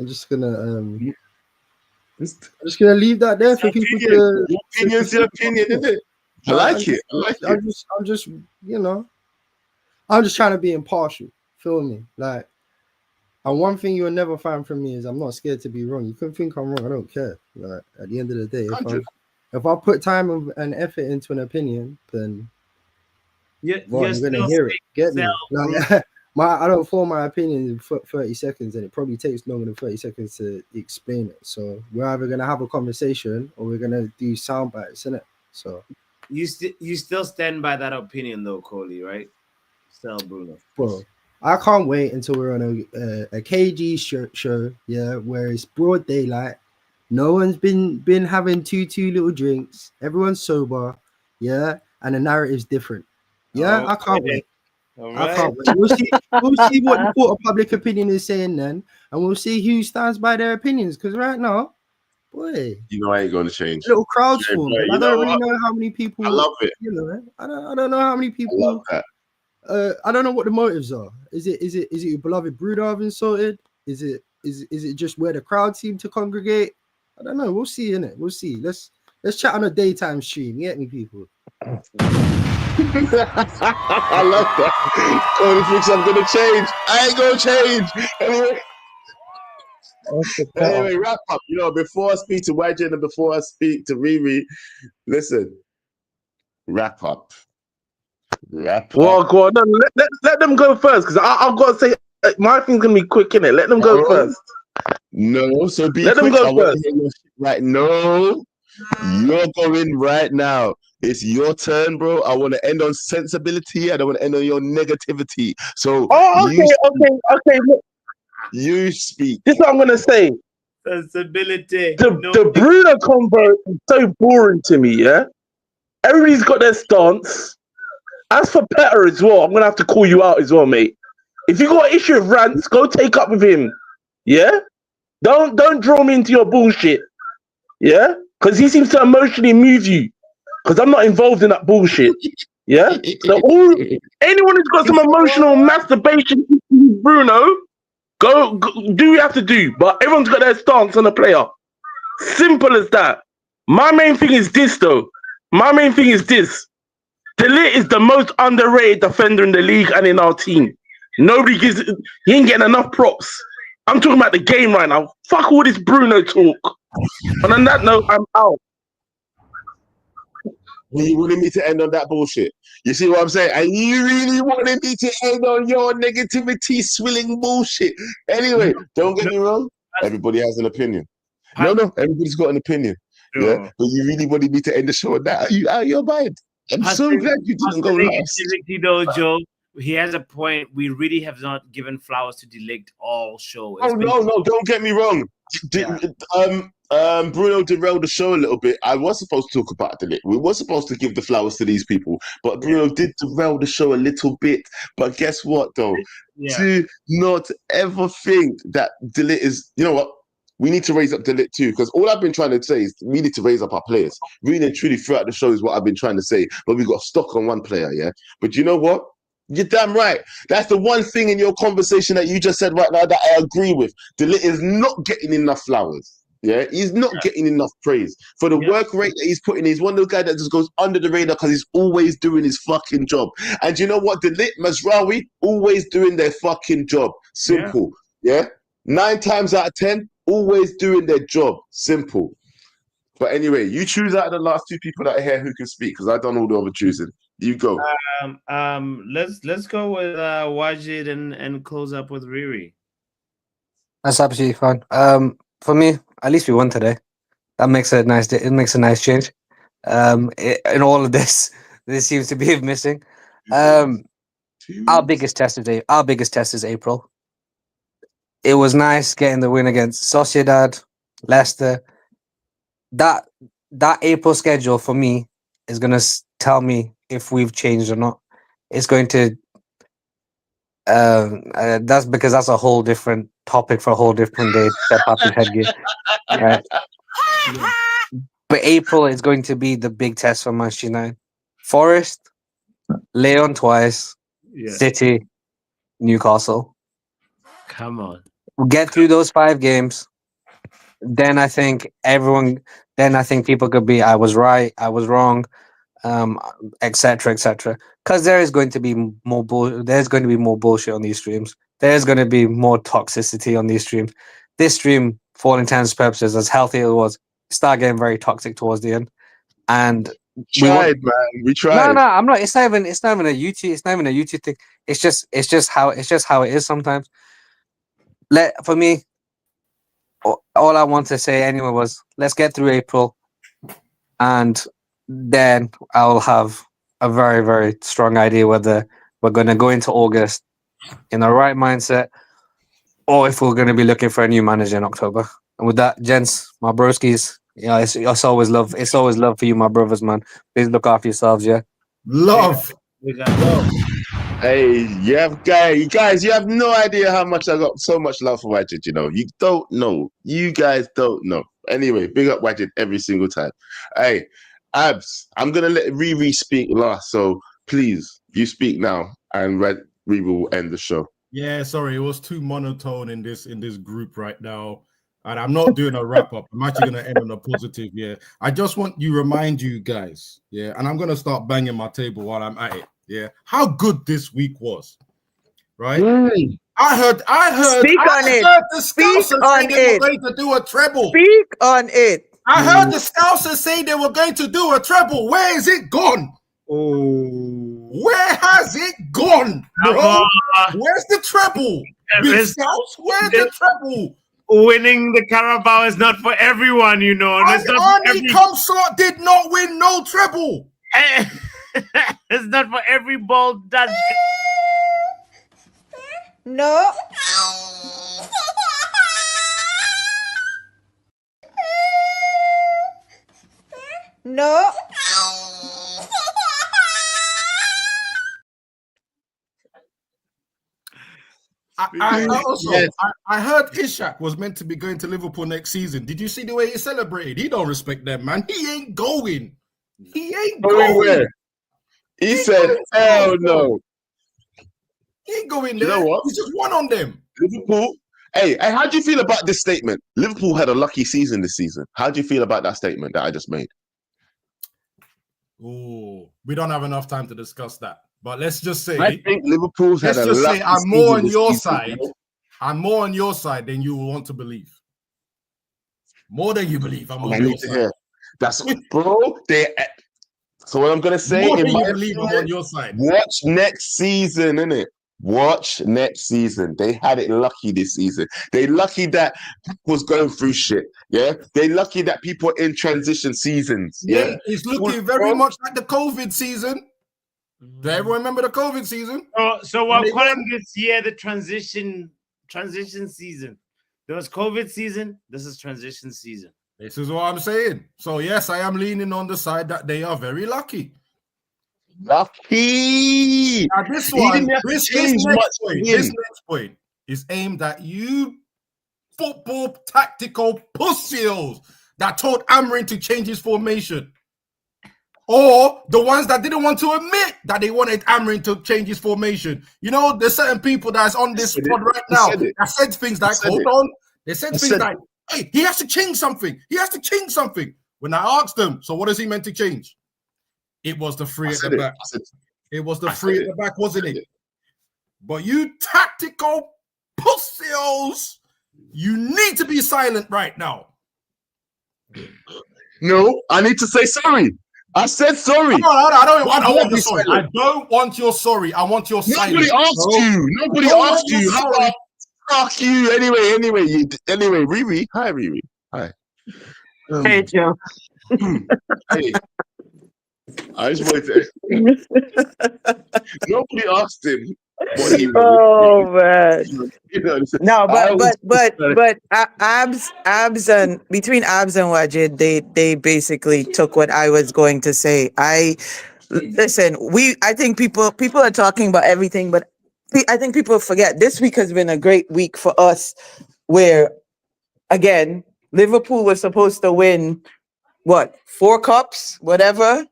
just gonna leave that there for people to. Your opinion's your opinion, isn't it? I like it. I'm just, you know, I'm just trying to be impartial. Feel me? Like, and one thing you'll never find from me is I'm not scared to be wrong. You can think I'm wrong. I don't care. Like, at the end of the day, if I put time and effort into an opinion, then you're gonna hear it. Get me? Like, I don't form my opinion in 30 seconds, and it probably takes longer than 30 seconds to explain it. So we're either gonna have a conversation or we're gonna do sound bites, innit? So you still stand by that opinion though, Coley, right? Still, Bruno. Bro, I can't wait until we're on a KG show, yeah, where it's broad daylight. No one's been having two little drinks. Everyone's sober, yeah, and the narrative's different. Yeah, I can't wait. I can't wait. We'll see what the court of public opinion is saying then, and we'll see who stands by their opinions. Because right now, boy, you know I ain't going to change. Little crowds form. I don't really know how many people. I love it. You know, I don't know how many people. I love that. I don't know what the motives are. Is it your beloved Bruno I've insulted? Is it just where the crowd seem to congregate? I don't know. We'll see, innit? We'll see. Let's chat on a daytime stream. You get me, people? I love that. Cody thinks I'm gonna change. I ain't gonna change. Anyway, wrap up. You know, before I speak to YJ and before I speak to Riri, listen. Wrap up. Well, go on. Let them go first, because I've got to say my thing's gonna be quick, innit? Let them go first. No, so be Let quick. them go first. Right, no, you're going right now. It's your turn, bro. I want to end on sensibility. I don't want to end on your negativity. So, okay. Look, you speak. this is what I'm gonna say. Sensibility. The Bruno convo is so boring to me. Yeah, everybody's got their stance. As for Petter as well, I'm gonna have to call you out as well, mate. If you got an issue with rants, go take up with him. Yeah, don't draw me into your bullshit. Yeah, because he seems to emotionally move you. Because I'm not involved in that bullshit. Yeah, so anyone who's got some emotional masturbation with Bruno, go do what you have to do. But everyone's got their stance on the player. Simple as that. My main thing is this, though. Delit is the most underrated defender in the league and in our team. He ain't getting enough props. I'm talking about the game right now. Fuck all this Bruno talk. And on that note, I'm out. You wanted me to end on that bullshit. You see what I'm saying? And you really wanted me to end on your negativity swilling bullshit. Anyway, don't get me wrong. Everybody has an opinion. No, everybody's got an opinion. Yeah, but you really wanted me to end the show on that. Are you out of your mind? I'm so glad you didn't go last. Though, Joe, he has a point. We really have not given flowers to Delict all show. No, don't get me wrong. Bruno derailed the show a little bit. I was supposed to talk about Delict. We were supposed to give the flowers to these people, but Bruno did derail the show a little bit. But guess what, though? Do not ever think that Delict is. You know what? We need to raise up Delict too, because all I've been trying to say is we need to raise up our players. Really and truly throughout the show is what I've been trying to say. But we've got stock on one player, yeah? But you know what? You're damn right. That's the one thing in your conversation that you just said right now that I agree with. Delict is not getting enough flowers. Yeah, he's not getting enough praise for the work rate that he's putting. He's one of those guys that just goes under the radar because he's always doing his fucking job. And you know what? Delict, Mazraoui, always doing their fucking job. Simple. Yeah? 9 times out of 10, always doing their job. Simple. But anyway, you choose out of the last 2 people that are here who can speak, because I've done all the other choosing. You go. Let's go with Wajid and close up with Riri. That's absolutely fine. For me, at least we won today. That makes a nice. It makes a nice change. In all of this, this seems to be missing. Our biggest test is April. It was nice getting the win against Sociedad, Leicester. That April schedule for me is gonna tell me if we've changed or not. It's going to. That's because that's a whole different topic for a whole different day. Step up in headgear, right? But April is going to be the big test for Manchester United. Forest, Leon twice, City, Newcastle. Come on, We'll get through those 5 games. Then I think people could be, I was right, I was wrong, etc., etc. Because there is going to be more there's going to be more bullshit on these streams. There's going to be more toxicity on these streams. This stream, for all intents and purposes, as healthy as it was, started getting very toxic towards the end. And we tried. We tried. No, I'm not. It's not even a YouTube. It's not even a YouTube thing. It's just how it is sometimes. For me, all I want to say anyway was let's get through April, and then I'll have a very, very strong idea whether we're going to go into August in the right mindset, or if we're going to be looking for a new manager in October. And with that, gents, my broskies, it's always love. It's always love for you, my brothers, man. Please look after yourselves, yeah. Love. We got love. Hey, you guys, you have no idea how much I got so much love for Wajid, you know. You don't know. You guys don't know. Anyway, big up Wajid every single time. Hey, Abs, I'm going to let Riri speak last, so please, you speak now, and Riri will end the show. Yeah, sorry, it was too monotone in this group right now. And I'm not doing a wrap-up. I'm actually going to end on a positive, yeah. I just want to remind you guys, yeah, and I'm going to start banging my table while I'm at it. Yeah, how good this week was, right? I heard. Speak on it. The Scousers say they were going to do a treble. Speak on it. I heard the Scousers say they were going to do a treble. Where is it gone? Oh, where has it gone, bro? Where's the treble? Big Scouts, where's the treble? Winning the Carabao is not for everyone, you know. And Arnie Comslot did not win no treble. It's not for every bald Dutch. No. No. I heard Ishak was meant to be going to Liverpool next season. Did you see the way he celebrated? He don't respect them, man. He ain't going. He ain't going. Where? He said, hell no. He ain't going there. You know what? He just won on them. Liverpool. Hey, how do you feel about this statement? Liverpool had a lucky season this season. How do you feel about that statement that I just made? Oh, we don't have enough time to discuss that. But let's just say I think Liverpool's had a lucky season. I'm more on your side. I'm more on your side than you want to believe. More than you believe. I'm on your side. That's bro. So what I'm gonna say, More in than my you believe I'm opinion, on your side. watch next season, innit? Watch next season. They had it lucky this season. They lucky that was going through shit. Yeah, they lucky that people in transition seasons. Yeah, It's looking very much like the COVID season. Do everyone remember the COVID season? So When we're they calling won? this year the transition season. There was COVID season. This is transition season. This is what I'm saying. So yes, I am leaning on the side that they are very lucky. Lucky. Now this He one, didn't have to this change much next to point, win. this next point is aimed at you football tactical pussies that told Amrin to change his formation. Or the ones that didn't want to admit that they wanted Amrin to change his formation. You know, there's certain people that's on this pod right now that said things like, hold on. They said things like, hey, he has to change something. He has to change something. When I asked them, so what is he meant to change? It was the three at the back. It was the three at the back, wasn't it? But you tactical pussies, you need to be silent right now. No, I need to say sorry. I said sorry. No, I don't want your sorry. I don't want your sorry. I want your silence. Nobody asked you. Nobody asked you. How about fuck you? Anyway, Riri. Hi, Riri. Hi. Hey, Joe. Hey. I just wanted to. Nobody asked him what he was. Oh man. You know, No, but Abs and between Abs and Wajid, they basically took what I was going to say. I think people are talking about everything, but I think people forget this week has been a great week for us, where again Liverpool was supposed to win 4 cups, whatever.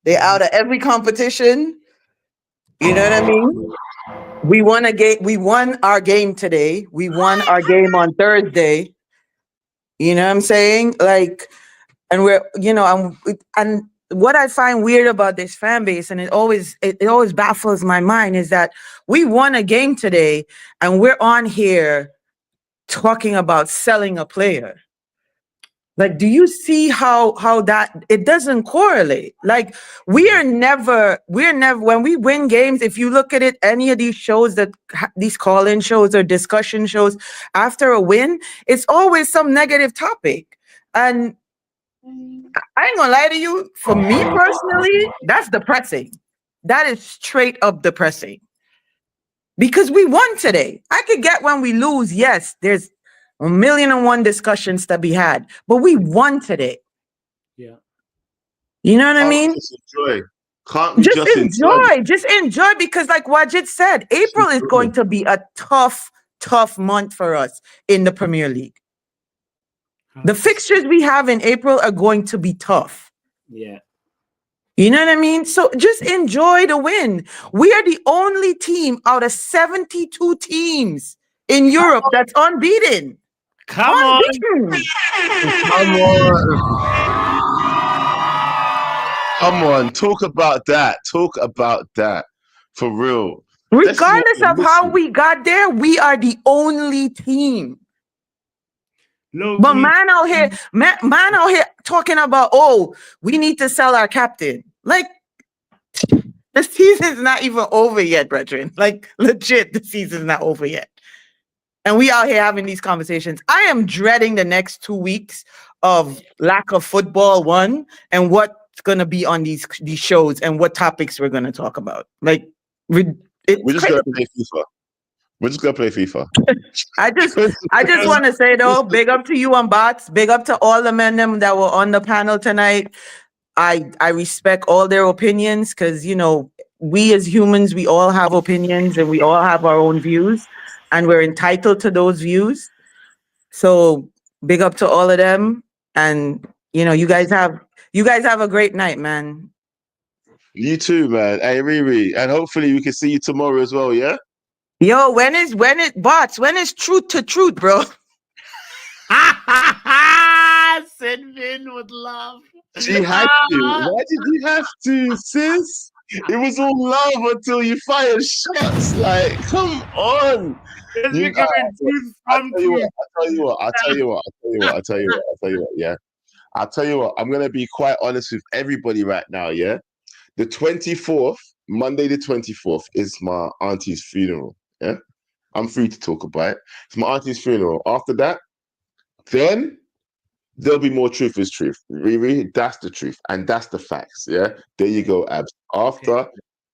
They're out of every competition. You know what I mean? We won a game. We won our game today. We won our game on Thursday. You know what I'm saying? Like, and we're, and what I find weird about this fan base, and it always baffles my mind, is that we won a game today, and we're on here talking about selling a player. Like, do you see how that it doesn't correlate? Like, we're never when we win games, if you look at it, any of these shows these call-in shows or discussion shows, after a win, it's always some negative topic. And I ain't gonna lie to you, for me personally, that's depressing. That is straight up depressing. Because we won today. I could get when we lose, yes, there's 1,000,001 discussions to be had, but we won today. Yeah. You know what I mean? Just enjoy. Can't we just enjoy? Just enjoy, because like Wajid said, April is going to be a tough month for us in the Premier League. The fixtures we have in April are going to be tough. Yeah. You know what I mean? So just enjoy the win. We are the only team out of 72 teams in Europe that's unbeaten. Come on. Come on. Talk about that. For real. Regardless of how we got there, we are the only team. But man out here talking about, we need to sell our captain. Like, the season's not even over yet, brethren. Like, legit, the season's not over yet. And we out here having these conversations. I am dreading the next 2 weeks of lack of football, and what's going to be on these shows and what topics we're going to talk about. Like, we're just going to play FIFA. We're just going to play FIFA. I just want to say, though, big up to you on bots. Big up to all the men that were on the panel tonight. I respect all their opinions, because, we as humans, we all have opinions and we all have our own views, and we're entitled to those views. So big up to all of them. And, you guys have a great night, man. You too, man. Hey, Riri. And hopefully we can see you tomorrow as well, yeah? Yo, when is truth to truth, bro? Sinvin would love. She had to. Why did you have to, sis? It was all love until you fired shots. Like, come on. I'll tell you what. Yeah. I'll tell you what. I'm gonna be quite honest with everybody right now, yeah? the 24th, Monday the 24th, is my auntie's funeral. Yeah, I'm free to talk about it. It's my auntie's funeral. After that, then there'll be more truth is truth. Riri, that's the truth, and that's the facts. Yeah, there you go, Abs. After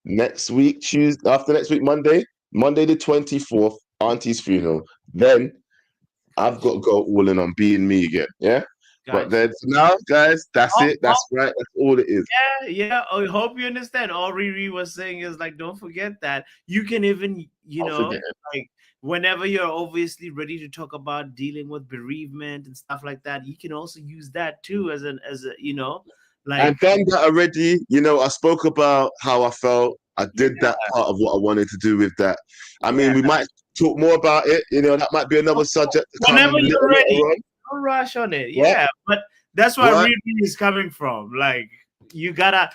next week, Tuesday, after next week, Monday the 24th, auntie's funeral. Then I've got to go all in on being me again. Yeah. But then now, guys, that's it. That's right. That's all it is. Yeah. I hope you understand. All Riri was saying is like, don't forget that you can even, like whenever you're obviously ready to talk about dealing with bereavement and stuff like that, you can also use that too as a like I've done that already. I spoke about how I felt. I did that part of what I wanted to do with that. I mean, we might talk more about it. That might be another subject to come whenever you're ready. later on. No rush on it. Yeah, but that's where Riri is coming from. Like, you gotta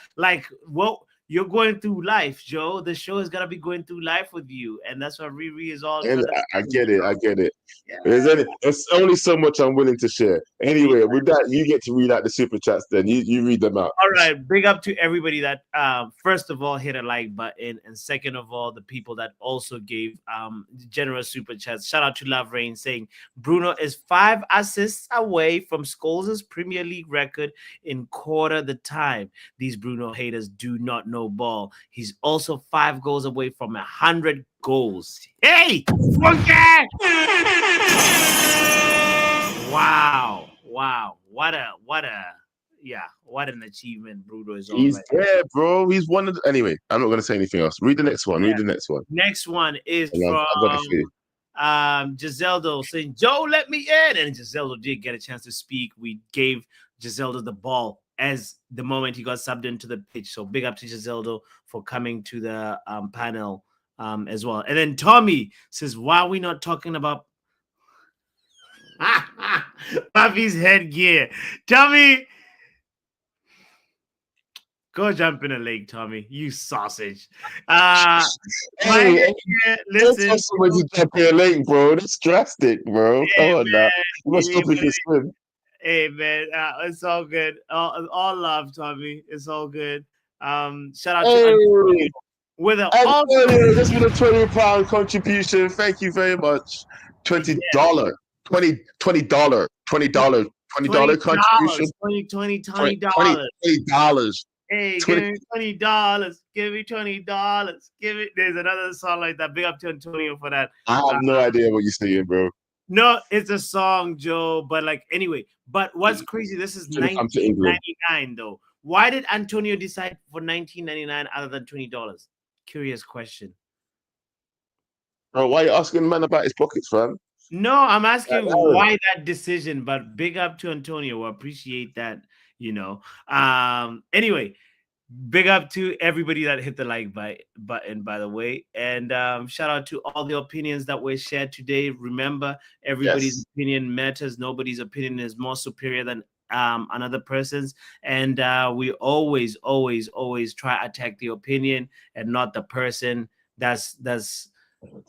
you're going through life, Joe. The show is gonna be going through life with you, and that's what Riri is all. And I get it. I get it. Yeah. There's only so much I'm willing to share. Anyway, with that, you get to read out the super chats. Then you read them out. All right. Big up to everybody that first of all hit a like button, and second of all, the people that also gave generous super chats. Shout out to Love Rain saying Bruno is 5 assists away from Scholes' Premier League record in quarter the time. These Bruno haters do not know ball. He's also 5 goals away from 100 goals. Hey, funky! Wow. What an achievement Bruno is on. He's there, bro. He's one of the... Anyway, I'm not going to say anything else. Read the next one. Read the next one. Next one is from Giseldo saying, Joe, let me in. And Giseldo did get a chance to speak. We gave Giseldo the ball as the moment he got subbed into the pitch. So big up to Giseldo for coming to the panel as well. And then Tommy says, why are we not talking about Puffy's headgear? Tommy, go jump in a lake, Tommy. You sausage. Hey, listen. Somebody jump in a lake, bro. That's drastic, bro. Come on now. You must stop if you swim. Hey man, it's all good. All love, Tommy. It's all good. Shout out to Antonio with Antonio, just with a £20 contribution. Thank you very much. $20 contribution. $20. Hey, give me $20. Give me $20. Give it. There's another song like that. Big up to Antonio for that. I have no idea what you're saying, bro. No, it's a song, Joe. But anyway. But what's crazy? This is 1999, though. Why did Antonio decide for 1999 other than $20? Curious question. Bro, why are you asking man about his pockets, fam? No, I'm asking why that decision. But big up to Antonio. I appreciate that. Anyway, big up to everybody that hit the like button, by the way, and shout out to all the opinions that were shared today. Remember, everybody's opinion matters. Nobody's opinion is more superior than another person's, and we always try to attack the opinion and not the person. That's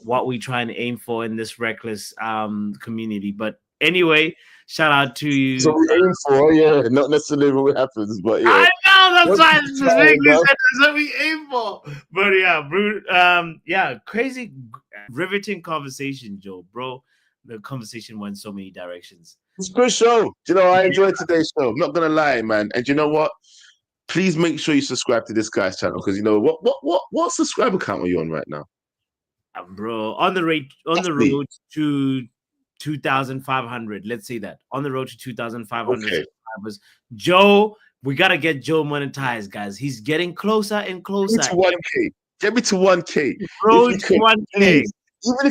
what we try and aim for in this reckless community. But anyway, shout out to you. So we aim for, not necessarily what happens, but I know that's what we aim for. But yeah, Bruno, crazy, riveting conversation, Joe, bro. The conversation went so many directions. It's a good show. I enjoyed today's show. I'm not gonna lie, man. And you know what? Please make sure you subscribe to this guy's channel, because what subscriber count are you on right now? Bro, on the road to 2,500. Let's say that on the road to 2,500 subscribers. Joe, we gotta get Joe monetized, guys. He's getting closer and closer. Get me to 1K. Road to 1K. Even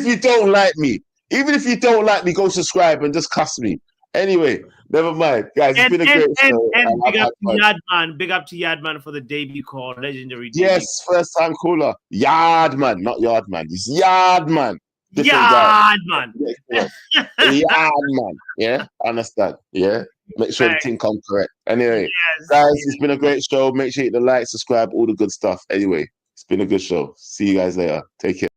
if you don't like me, go subscribe and just cuss me. Anyway, never mind, guys. It's been a great show. And big up to Yardman. Big up to Yardman for the debut call. Legendary debut. Yes, first time caller. Yardman, not Yardman. It's Yardman. Yardman. Yardman. Yeah, understand. Yeah. Make sure the thing comes correct. Anyway, guys, it's been a great show. Make sure you hit the like, subscribe, all the good stuff. Anyway, it's been a good show. See you guys later. Take care.